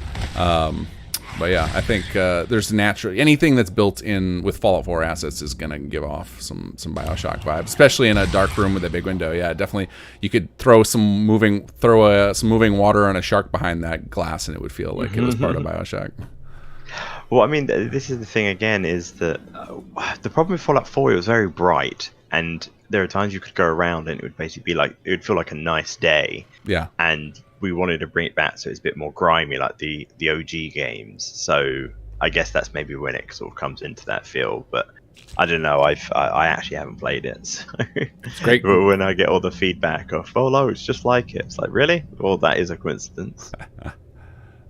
But yeah, I think there's naturally anything that's built in with Fallout 4 assets is gonna give off some BioShock vibes, especially in a dark room with a big window. Yeah, definitely. You could throw some moving water on a shark behind that glass, and it would feel like it was part of BioShock. Well, I mean, this is the thing again, is that the problem with Fallout 4, it was very bright, and there are times you could go around and it would basically be like, it would feel like a nice day. Yeah. And we wanted to bring it back so it's a bit more grimy, like the OG games. So I guess that's maybe when it sort of comes into that feel. But I don't know. I actually haven't played it. So it's great. But when I get all the feedback of, oh no, it's just like it. It's like, really? Well, that is a coincidence.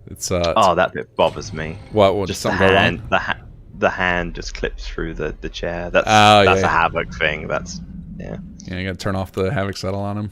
It's that bit bothers me. What just something go wrong? The hand just clips through the chair. That's a Havoc thing. That's yeah. Yeah, you gotta turn off the Havoc settle on him.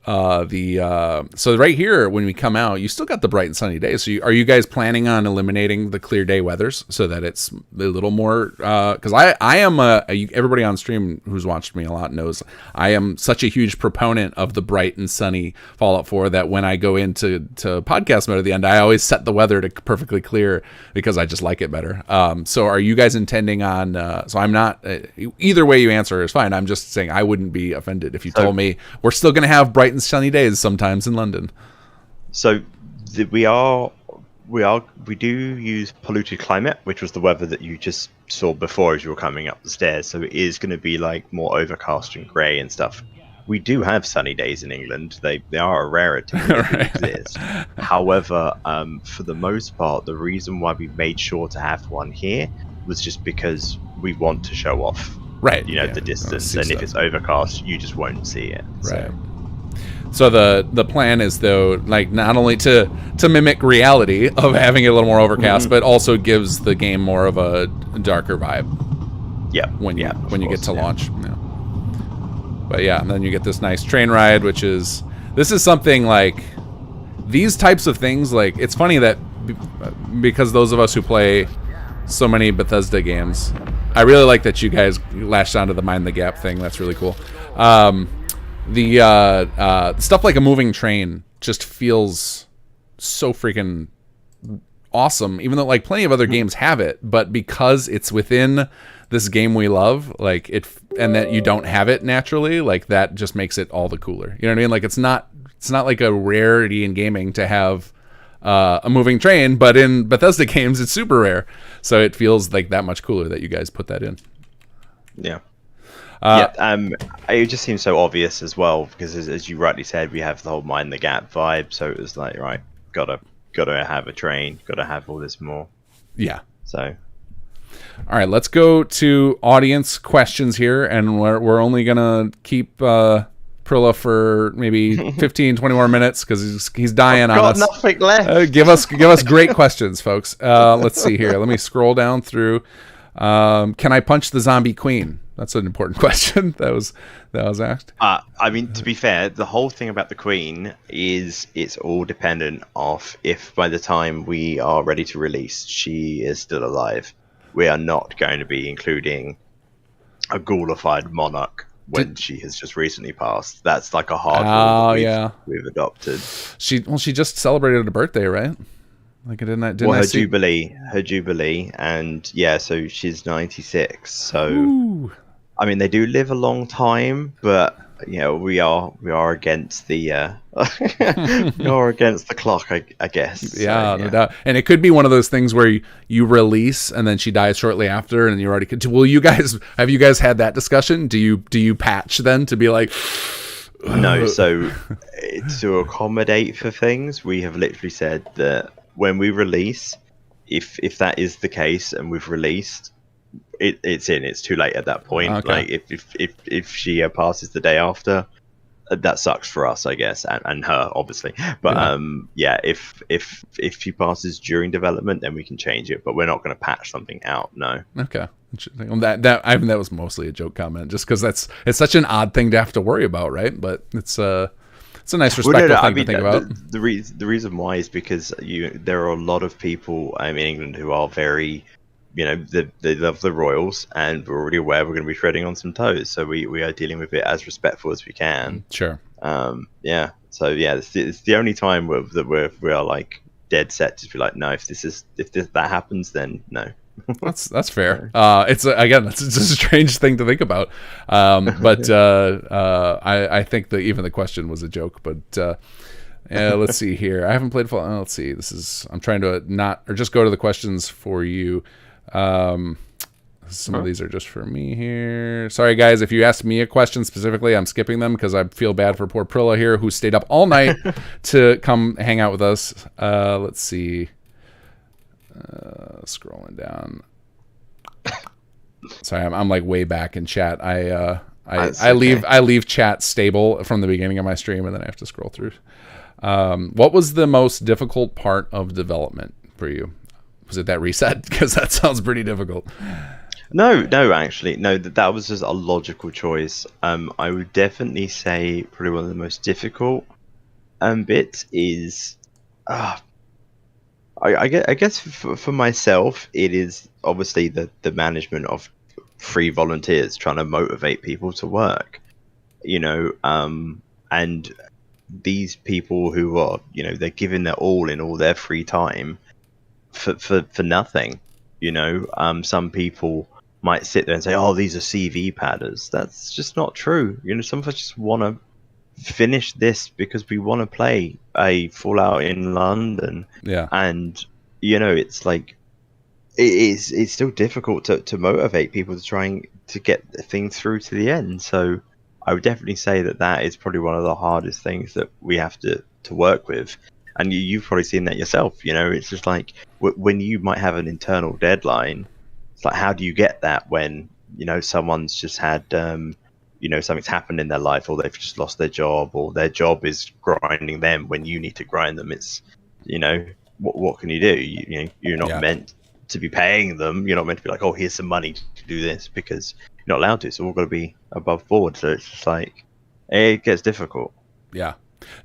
So right here, when we come out, you still got the bright and sunny days. So are you guys planning on eliminating the clear day weathers so that it's a little more? Because I am everybody on stream who's watched me a lot knows I am such a huge proponent of the bright and sunny Fallout 4 that when I go into podcast mode at the end, I always set the weather to perfectly clear because I just like it better. So are you guys intending on? So I'm not. Either way you answer is fine. I'm just saying I wouldn't be offended if you told me we're still going to have bright and sunny days sometimes in London. So we do use polluted climate, which was the weather that you just saw before as you were coming up the stairs. So it is going to be like more overcast and grey and stuff. We do have sunny days in England. They are a rarity. They exist. However, for the most part, the reason why we made sure to have one here was just because we want to show off, the distance. And if it's overcast, you just won't see it. Right. So the plan is, though, like not only to mimic reality of having it a little more overcast, but also gives the game more of a darker vibe. Yeah. When you get to launch. Yeah. But yeah, and then you get this nice train ride, this is something like these types of things. Like, it's funny that because those of us who play so many Bethesda games, I really like that you guys latched onto the Mind the Gap thing. That's really cool. The stuff like a moving train just feels so freaking awesome, even though like plenty of other games have it, but because it's within this game we love, like it, and that you don't have it naturally, like that just makes it all the cooler. You know what I mean? Like it's not like a rarity in gaming to have a moving train, but in Bethesda games it's super rare, so it feels like that much cooler that you guys put that in. Yeah. It just seems so obvious as well, because as you rightly said, we have the whole Mind the Gap vibe, so it was like, right, gotta have a train, gotta have all this more. Yeah. So all right, let's go to audience questions here, and we're only gonna keep Prilla for maybe 15-20 more minutes because he's dying on us. Nothing left. Give us great questions, folks. Let's see here. Let me scroll down through. Can I punch the zombie queen? That's an important question that was asked. I mean, to be fair, the whole thing about the queen is it's all dependent off if by the time we are ready to release, she is still alive. We are not going to be including a ghoulified monarch when she has just recently passed. That's like a hard rule we've adopted. She just celebrated a birthday, right? Like her jubilee, and yeah, so she's 96. So ooh. I mean, they do live a long time, but you know, we are against the we are against the clock, I guess. Yeah, so, no doubt. And it could be one of those things where you release and then she dies shortly after, and you already could. Have you guys had that discussion? Do you patch then to be like? No, so to accommodate for things, we have literally said that when we release, if that is the case and we've released, it's too late at that point. Okay. Like if she passes the day after, that sucks for us, I guess, and her obviously. But if she passes during development, then we can change it. But we're not going to patch something out. No. Okay. That was mostly a joke comment, just because it's such an odd thing to have to worry about, right? But it's a nice respectful thing to think about. The reason why is because there are a lot of people in England who are very, they love the royals, and we're already aware we're going to be treading on some toes. So we are dealing with it as respectful as we can. Sure. Yeah. So yeah, it's the only time that we are like dead set to be like, no, if that happens, then no. That's fair. It's just a strange thing to think about. But I think that even the question was a joke. But Let's see here. I haven't played Fallout. Let's see. I'm trying to not, or just go to the questions for you. Some of these are just for me here. Sorry, guys. If you asked me a question specifically, I'm skipping them because I feel bad for poor Prilla here, who stayed up all night to come hang out with us. Let's see. Scrolling down. Sorry, I'm like way back in chat. I leave chat stable from the beginning of my stream, and then I have to scroll through. What was the most difficult part of development for you? Was it that reset? Because that sounds pretty difficult. No, actually, no. That was just a logical choice. I would definitely say probably one of the most difficult bits is, I guess for myself, it is obviously the management of free volunteers, trying to motivate people to work, and these people who are, they're giving their all in all their free time for nothing. Some people might sit there and say, oh, these are CV padders. That's just not true. Some of us just want to finish this because we want to play a Fallout in London. Yeah. And it's like it's still difficult to motivate people to trying to get things through to the end. So I would definitely say that is probably one of the hardest things that we have to work with. And you've probably seen that yourself. It's just like when you might have an internal deadline, it's like, how do you get that when someone's just had something's happened in their life, or they've just lost their job, or their job is grinding them when you need to grind them? It's what can you do? You're not meant to be paying them. You're not meant to be like, oh, here's some money to do this, because you're not allowed to. So we've got to be above board. So it's just like it gets difficult. Yeah.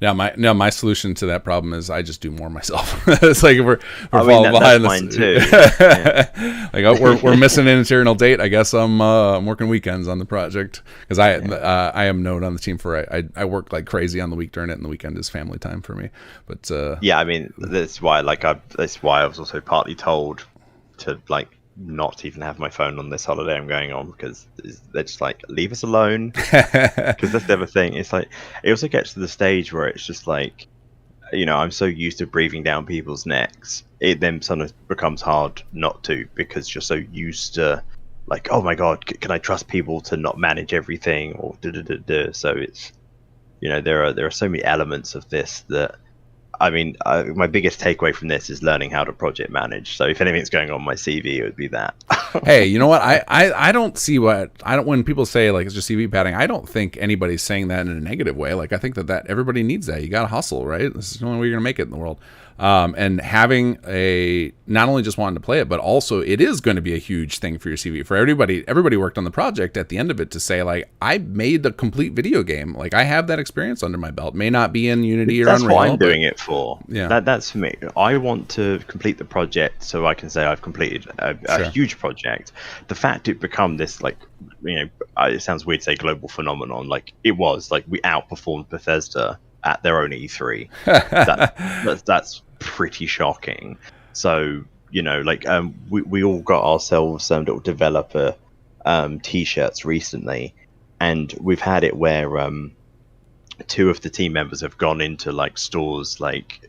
Now my solution to that problem is I just do more myself. It's like we're falling behind. That's mine too. Yeah. Like we're missing an internal date. I guess I'm working weekends on the project because I am known on the team for I work like crazy on the week during it, and the weekend is family time for me. But yeah, I mean that's why I was also partly told to like not even have my phone on this holiday I'm going on, because they're just like, leave us alone, because that's the other thing. It's like it also gets to the stage where it's just like, I'm so used to breathing down people's necks, it then sometimes becomes hard not to, because you're so used to like, oh my god, can I trust people to not manage everything, or so it's there are so many elements of this that I mean, my biggest takeaway from this is learning how to project manage. So if anything's going on my CV, it would be that. Hey, you know what? I don't see when people say like it's just CV padding, I don't think anybody's saying that in a negative way. Like I think that everybody needs that. You got to hustle, right? This is the only way you're going to make it in the world. And having not only just wanting to play it, but also it is going to be a huge thing for your CV. For everybody worked on the project at the end of it to say like, I made the complete video game. Like I have that experience under my belt. May not be in Unity or Unreal. That's what I'm doing it for. Yeah, that's for me. I want to complete the project so I can say I've completed a huge project. The fact it become this like, it sounds weird to say global phenomenon. Like it was like we outperformed Bethesda at their own E3. That's pretty shocking. So we all got ourselves some little developer t-shirts recently, and we've had it where two of the team members have gone into like stores like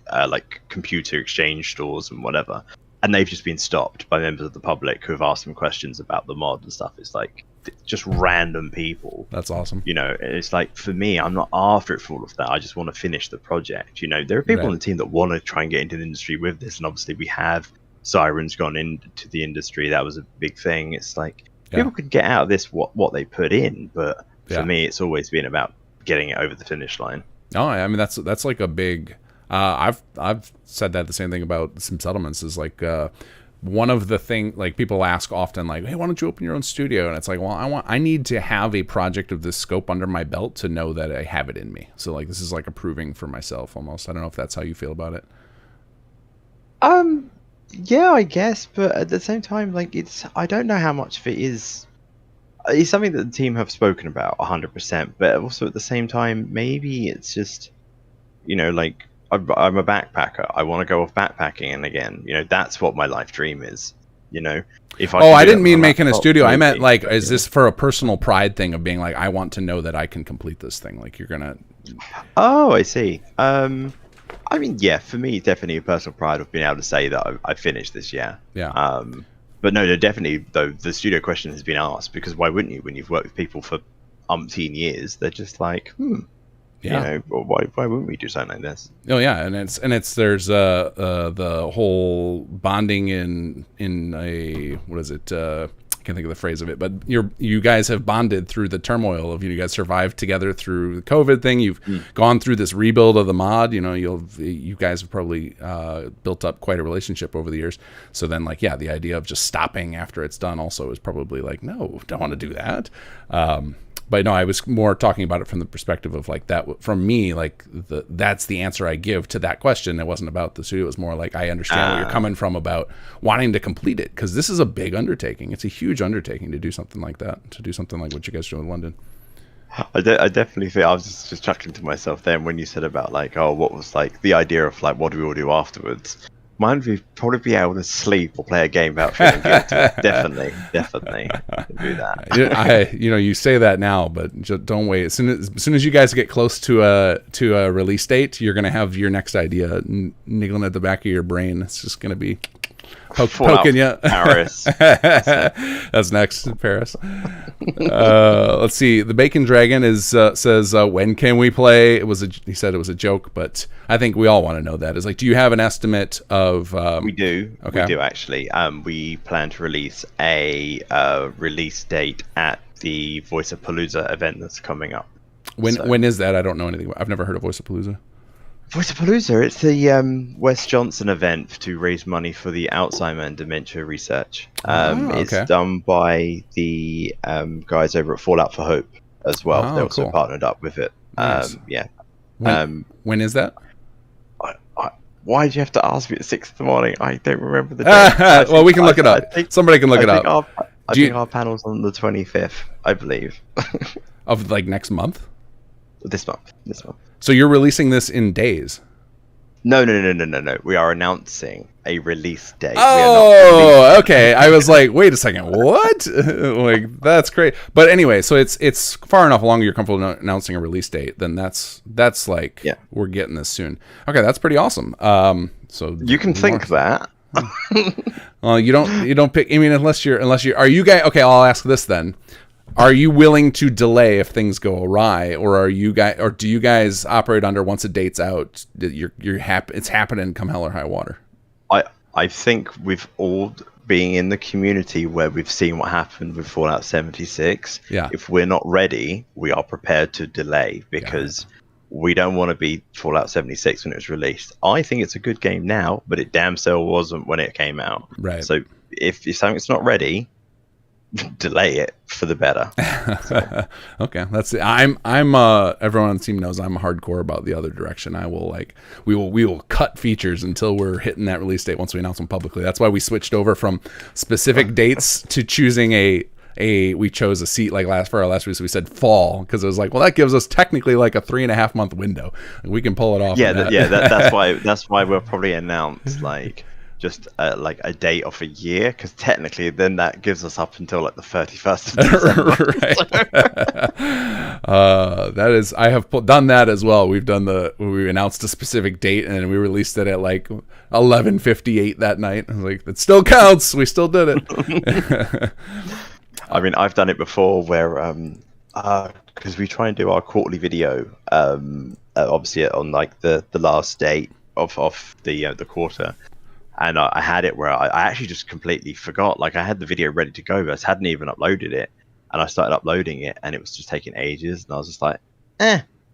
computer exchange stores and whatever, and they've just been stopped by members of the public who have asked them questions about the mod and stuff. It's like just random people. That's awesome. It's like, for me, I'm not after it for all of that. I just want to finish the project. There are people on the team that want to try and get into the industry with this, and obviously we have Sirens gone into the industry. That was a big thing. It's like people could get out of this what they put in, but for me, it's always been about getting it over the finish line. No, I mean that's like a big. I've said that the same thing about some settlements is like. One of the thing, like people ask often, like, "Hey, why don't you open your own studio?" And it's like, well, I need to have a project of this scope under my belt to know that I have it in me. So like, this is like a proving for myself almost. I don't know if that's how you feel about it. Yeah, I guess, but at the same time, like I don't know how much of it is. It's something that the team have spoken about 100%, but also at the same time, maybe it's just, like. I'm a backpacker. I want to go off backpacking, and again, that's what my life dream is. If I didn't mean making a studio. I meant like, is this for a personal pride thing of being like, I want to know that I can complete this thing? Like you're gonna. Oh, I see. I mean, yeah, for me, definitely a personal pride of being able to say that I finished this. Yeah. Yeah. But no, definitely though the studio question has been asked, because why wouldn't you when you've worked with people for umpteen years? They're just like, Yeah. well, why wouldn't we do something like this? Oh yeah, and there's the whole bonding in a, what is it? I can't think of the phrase of it, but you guys have bonded through the turmoil of, you guys survived together through the COVID thing. You've gone through this rebuild of the mod. You guys have probably built up quite a relationship over the years. So then, like, yeah, the idea of just stopping after it's done also is probably like, no, don't want to do that. But no, I was more talking about it from the perspective of like that. From me, like that's the answer I give to that question. It wasn't about the studio. It was more like, I understand where you're coming from about wanting to complete it, because this is a big undertaking. It's a huge undertaking to do something like that. To do something like what you guys do in London. I definitely think I was just chuckling to myself then when you said about like, oh, what was like the idea of like, what do we all do afterwards? Mine would probably be able to sleep or play a game without feeling guilty. Definitely do that. You say that now, but just don't wait. As soon as you guys get close to a release date, you're gonna have your next idea niggling at the back of your brain. It's just gonna be poking you. Paris. That's next. Paris. Let's see. The Bacon Dragon says when can we play? He said it was a joke, but I think we all want to know that. Is like, do you have an estimate of? We do. Okay. We do actually. We plan to release a release date at the Voice of Palooza event that's coming up. When is that? I don't know anything. I've never heard of Voice of Palooza. Voice of Palooza, it's the Wes Johnson event to raise money for the Alzheimer and dementia research. It's done by the guys over at Fallout for Hope as well. Oh, they also cool. partnered up with it. Nice. Yeah. When is that? Why do you have to ask me at 6 in the morning? I don't remember the date. Well, we can look it up. Somebody can look it up. I think our panel's on the 25th, I believe. Of like next month? This month. So you're releasing this in days? No. We are announcing a release date. Oh, okay. I was like, wait a second, what? Like, that's great. But anyway, so it's far enough along you're comfortable announcing a release date. Then that's like, yeah, we're getting this soon. Okay, that's pretty awesome. So you can think that. Well, you don't pick. I mean, unless you're. Are you guys? Okay, I'll ask this then. Are you willing to delay if things go awry, or do you guys operate under once a date's out, it's happening come hell or high water? I think we've all being in the community where we've seen what happened with Fallout 76. Yeah. If we're not ready, we are prepared to delay, because we don't want to be Fallout 76 when it was released. I think it's a good game now, but it damn so wasn't when it came out. Right. So if something's not ready, delay it for the better. So. Okay, I'm everyone on the team knows I'm hardcore about the other direction. We will cut features until we're hitting that release date once we announce them publicly. That's why we switched over from specific dates to choosing we chose a seat like for our last week, so we said fall, because it was like, well, that gives us technically like a 3.5 month window. We can pull it off. That's why we'll probably announce like just like a date of a year, because technically then that gives us up until like the 31st of December. That is, I have done that as well. We announced a specific date and then we released it at like 11:58 that night. I was like, it still counts. We still did it. I mean, I've done it before where because we try and do our quarterly video obviously on like the last date of the quarter. And I had it where I actually just completely forgot. Like, I had the video ready to go, but I hadn't even uploaded it. And I started uploading it, and it was just taking ages. And I was just like,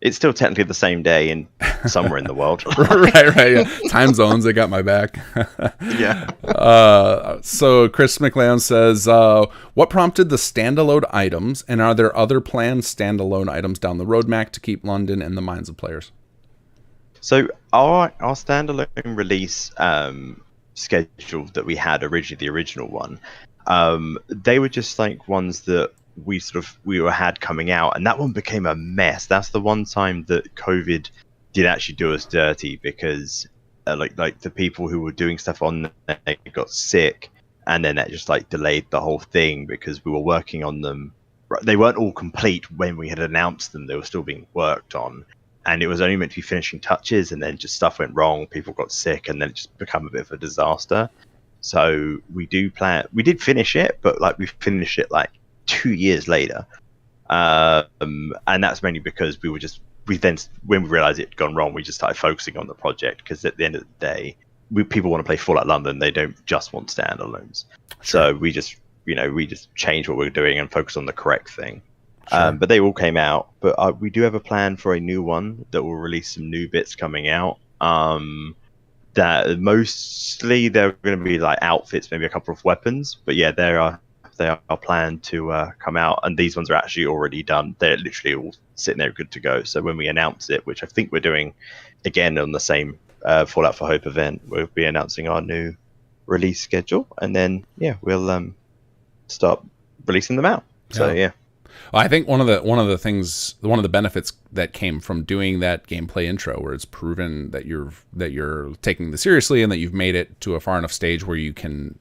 it's still technically the same day in somewhere in the world. right. Yeah. Time zones, they got my back. Yeah. So Chris McLeod says, what prompted the standalone items, and are there other planned standalone items down the roadmap to keep London in the minds of players? So our standalone release schedule that we had originally, the original one, they were just like ones that we had coming out, and that one became a mess. That's the one time that COVID did actually do us dirty, because like the people who were doing stuff on there got sick, and then that just like delayed the whole thing, because we were working on them. They weren't all complete when we had announced them. They were still being worked on. and it was only meant to be finishing touches, and then just stuff went wrong, people got sick, and then it just became a bit of a disaster. So we did finish it, but like we finished it like 2 years later, and that's mainly because when we realized it had gone wrong, we just started focusing on the project, because at the end of the day, people want to play Fallout London, they don't just want standalones. So we just changed what we were doing and focused on the correct thing. But they all came out. But we do have a plan for a new one that will release some new bits coming out. That mostly they're going to be like outfits, maybe a couple of weapons. But yeah, they are planned to come out, and these ones are actually already done. They're literally all sitting there good to go. So when we announce it, which I think we're doing again on the same Fallout for Hope event, we'll be announcing our new release schedule, and then we'll start releasing them out. So yeah. Well, I think one of the benefits that came from doing that gameplay intro, where it's proven that you're taking this seriously and that you've made it to a far enough stage where you can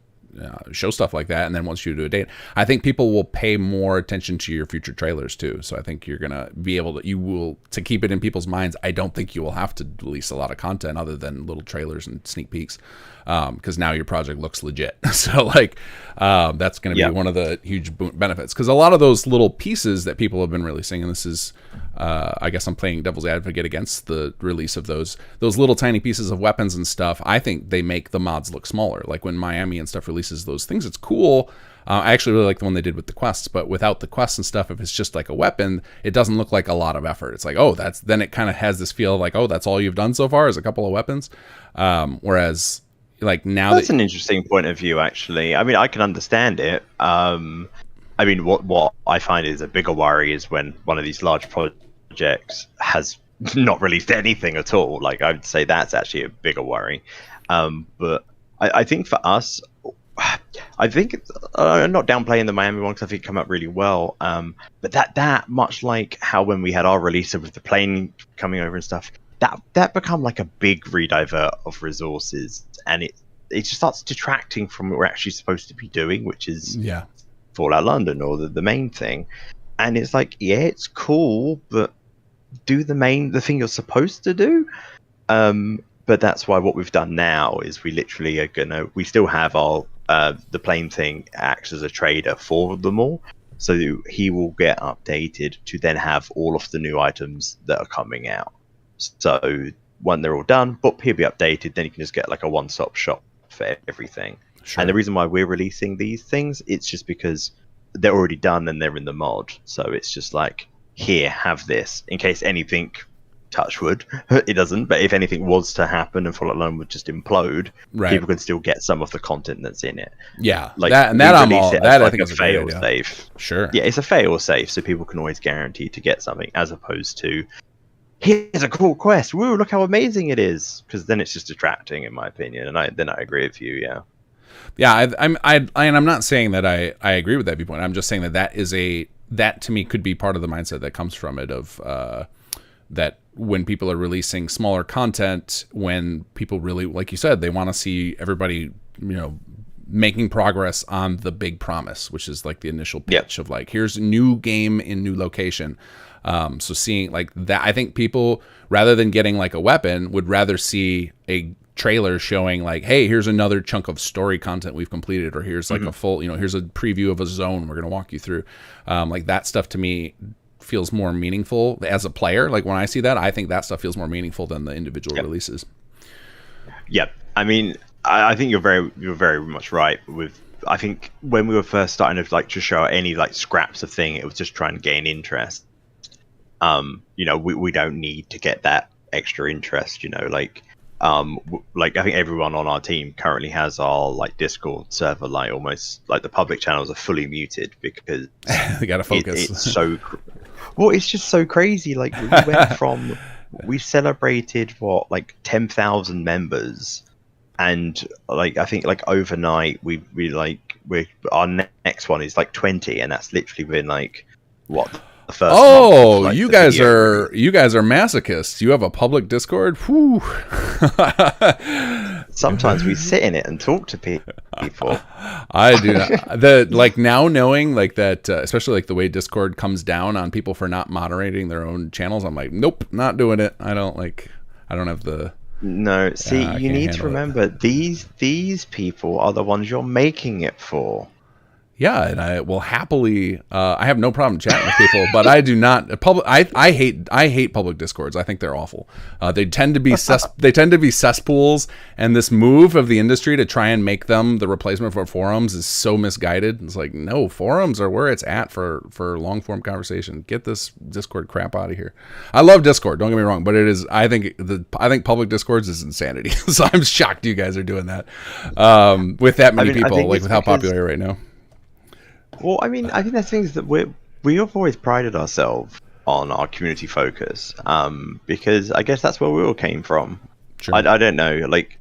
show stuff like that, and then once you do a date, I think people will pay more attention to your future trailers too. So I think you're gonna be able to keep it in people's minds. I don't think you will have to release a lot of content other than little trailers and sneak peeks, because now your project looks legit. So like that's going to be one of the huge benefits, because a lot of those little pieces that people have been releasing, and this is I guess I'm playing devil's advocate against the release of those little tiny pieces of weapons and stuff. I think they make the mods look smaller. Like when Miami and stuff releases those things, it's cool. I actually really like the one they did with the quests, but without the quests and stuff, if it's just like a weapon, it doesn't look like a lot of effort. It's like, then it kind of has this feel of like, that's all you've done so far is a couple of weapons. Whereas like now that's an interesting point of view, actually. I mean, I can understand it. I mean, what I find is a bigger worry is when one of these large projects has not released anything at all. Like, I would say that's actually a bigger worry. But I think for us, I think I'm not downplaying the Miami one, because I think it came out really well. But that much like how when we had our release with the plane coming over and stuff, that become like a big redivert of resources, and it just starts detracting from what we're actually supposed to be doing, which is Fallout London, or the main thing. And it's like, it's cool, but do the thing you're supposed to do. But that's why what we've done now is we literally are we still have our the plane thing acts as a trader for them all, so he will get updated to then have all of the new items that are coming out. So when they're all done, but he'll be updated, then you can just get like a one-stop shop for everything. Sure. And the reason why we're releasing these things, it's just because they're already done and they're in the mod. So it's just like, here, have this, in case anything, touch wood, it doesn't, but if anything was to happen and Fallout London would just implode, people can still get some of the content that's in it. Yeah, like that I'm all that, I think it's a fail safe. Sure. Yeah, it's a fail safe, so people can always guarantee to get something, as opposed to, here's a cool quest, woo, look how amazing it is, because then it's just distracting, in my opinion. And I agree with you. I'm not saying that I agree with that viewpoint. I'm just saying that to me could be part of the mindset that comes from it, of that when people are releasing smaller content, when people really, like you said, they want to see everybody making progress on the big promise, which is like the initial pitch of like, here's a new game in new location. So seeing like that, I think people, rather than getting like a weapon, would rather see a trailer showing like, hey, here's another chunk of story content we've completed, or here's like a full, here's a preview of a zone we're going to walk you through. Like that stuff to me feels more meaningful as a player. Like when I see that, I think that stuff feels more meaningful than the individual releases. Yep. I mean, I think you're very much right with, I think when we were first starting to like to show any like scraps of thing, it was just trying to gain interest. We don't need to get that extra interest, like I think everyone on our team currently has our like Discord server, like almost like the public channels are fully muted, because they gotta focus. It's so it's just so crazy. Like we went from, we celebrated like 10,000 members, and like I think like overnight we our next one is like 20, and that's literally been like what, the first month, like, you guys are masochists. You have a public Discord. Whew. sometimes we sit in it and talk to people. I do not. Like now knowing like that, especially like the way Discord comes down on people for not moderating their own channels. I'm like, nope, not doing it. I don't have the. No, see, you need to remember these people are the ones you're making it for. Yeah, and I will happily. I have no problem chatting with people, but I do not public. I hate public discords. I think they're awful. They tend to be cesspools, and this move of the industry to try and make them the replacement for forums is so misguided. It's like, no, forums are where it's at for long form conversation. Get this Discord crap out of here. I love Discord. Don't get me wrong, but it is. I think public discords is insanity. So I'm shocked you guys are doing that with that many people, like with how popular you are right now. Well, I mean, I think there's things that we have always prided ourselves on our community focus, because I guess that's where we all came from. Sure. I don't know, like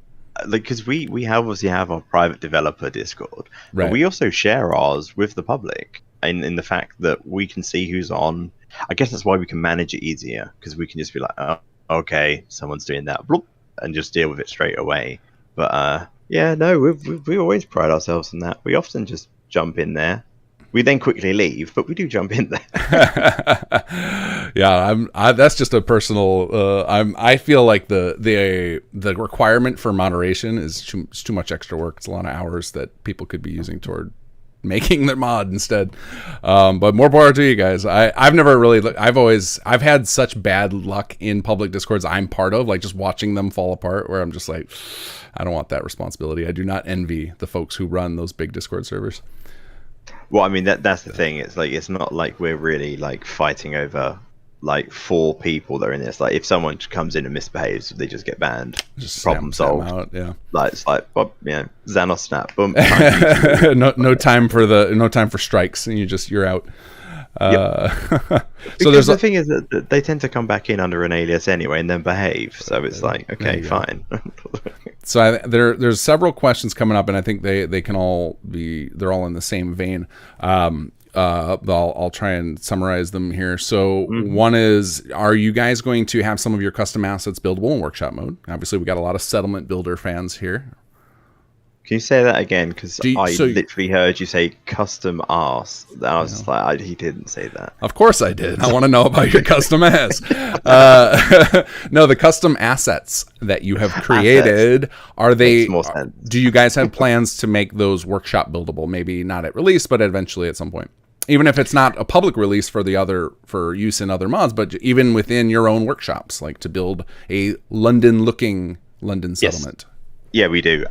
because we obviously have our private developer Discord, right. But we also share ours with the public, in the fact that we can see who's on. I guess that's why we can manage it easier, because we can just be like, oh, okay, someone's doing that, bloop, and just deal with it straight away. But yeah, no, we always pride ourselves on that. We often just jump in there. We then quickly leave, but we do jump in there. Yeah, that's just a personal. I feel like the requirement for moderation is too much extra work. It's a lot of hours that people could be using toward making their mod instead. But more power to you guys. I've never really. I've had such bad luck in public discords I'm part of, like just watching them fall apart, where I'm just like, I don't want that responsibility. I do not envy the folks who run those big Discord servers. Well, I mean, that's the thing. It's like, it's not like we're really like fighting over like 4 people that are in this. Like, if someone comes in and misbehaves, they just get banned. Just problem solved. Out, yeah. Like, it's like, Xanos snap, boom. no time for strikes, and you're out. So the thing is that they tend to come back in under an alias anyway and then behave. So it's like, okay, fine. So there's several questions coming up, and I think they can all be, they're all in the same vein. I'll try and summarize them here. So one is, are you guys going to have some of your custom assets buildable in workshop mode? Obviously, we got a lot of settlement builder fans here. Can you say that again? Because I literally heard you say custom ass. I was like, he didn't say that. Of course I did. I want to know about your custom ass. No, the custom assets that you have created, are they? Makes more sense. Do you guys have plans to make those workshop buildable? Maybe not at release, but eventually at some point. Even if it's not a public release for use in other mods, but even within your own workshops, like to build a London settlement. Yeah, we do.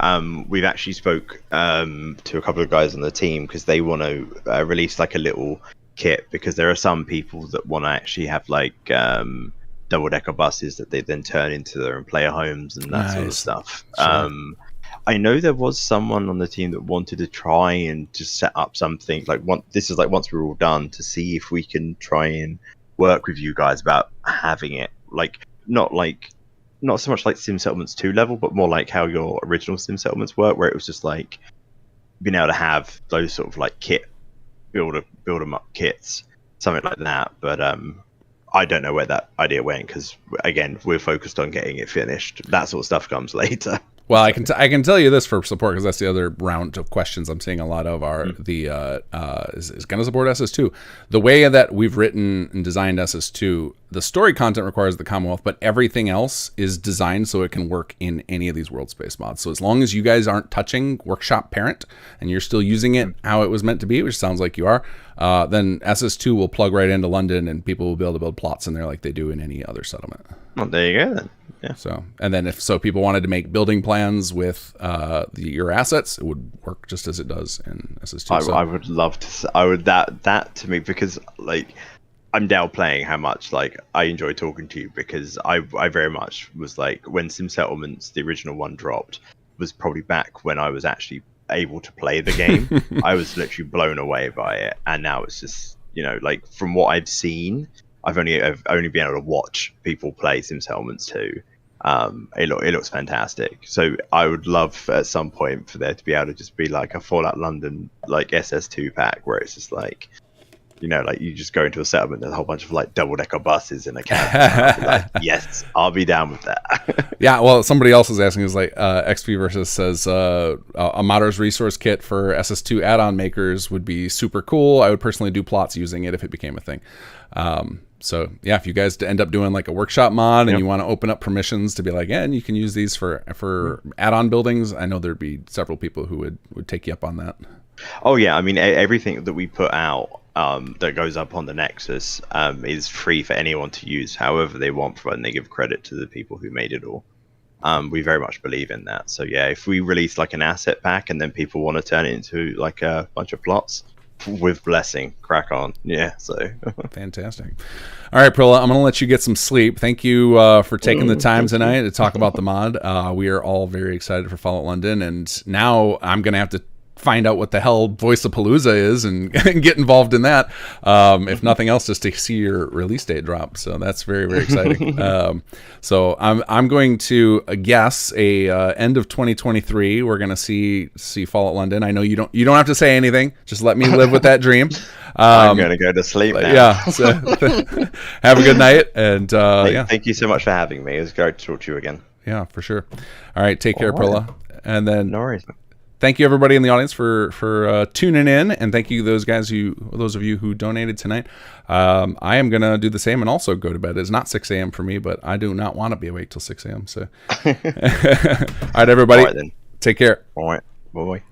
We've actually spoke to a couple of guys on the team, because they want to release like a little kit, because there are some people that want to actually have like double-decker buses that they then turn into their own player homes and that sort of stuff. Sure. I know there was someone on the team that wanted to try and just set up something like this is like once we're all done, to see if we can try and work with you guys about having it like not so much like Sim Settlements 2 level, but more like how your original Sim Settlements work, where it was just like being able to have those sort of like build 'em up kits, something like that. But I don't know where that idea went, because again, we're focused on getting it finished. That sort of stuff comes later. Well, I can tell you this for support, because that's the other round of questions I'm seeing a lot of are is going to support SS2. The way that we've written and designed SS2, the story content requires the Commonwealth, but everything else is designed so it can work in any of these world space mods. So as long as you guys aren't touching Workshop Parent and you're still using it how it was meant to be, which sounds like you are, then SS2 will plug right into London, and people will be able to build plots in there like they do in any other settlement. Well, there you go then. Yeah. So, and then if people wanted to make building plans with your assets, it would work just as it does in SS2. I would love to. I would that to me, because like I'm now playing how much like I enjoy talking to you, because I very much was like, when Sim Settlements, the original one, dropped, was probably back when I was actually able to play the game. I was literally blown away by it, and now it's just, like from what I've seen, I've only been able to watch people play Sim Settlements 2. It looks fantastic. So I would love at some point for there to be able to just be like a Fallout London like SS2 pack, where it's just like You know, like you just go into a settlement, there's a whole bunch of like double-decker buses in a cab. Like, yes, I'll be down with that. Yeah, well, somebody else is asking is like XP Versus says a modder's resource kit for SS2 add-on makers would be super cool. I would personally do plots using it if it became a thing. So yeah, if you guys end up doing like a workshop mod and you want to open up permissions to be like, yeah, and you can use these for add-on buildings, I know there'd be several people who would take you up on that. Oh yeah, I mean everything that we put out that goes up on the Nexus is free for anyone to use however they want, and they give credit to the people who made it all. We very much believe in that. So yeah, if we release like an asset pack and then people want to turn it into like a bunch of plots, with blessing, crack on. Yeah, so fantastic. All right, Prilla, I'm gonna let you get some sleep. Thank you for taking the time tonight to talk about the mod. We are all very excited for Fallout London, and now I'm gonna have to find out what the hell Voice of Palooza is and get involved in that. If nothing else, just to see your release date drop. So that's very, very exciting. So I'm going to guess a end of 2023. We're gonna see Fallout London. I know you don't have to say anything. Just let me live with that dream. I'm gonna go to sleep now. Yeah. So have a good night, and yeah. Thank you so much for having me. It was great to talk to you again. Yeah, for sure. All right, take care, Prilla. And then no worries. Thank you everybody in the audience for tuning in, and thank you those of you who donated tonight. I am gonna do the same and also go to bed. It's not 6 a.m. for me, but I do not want to be awake till 6 a.m. So, all right, everybody, all right, then. Take care. All right, bye.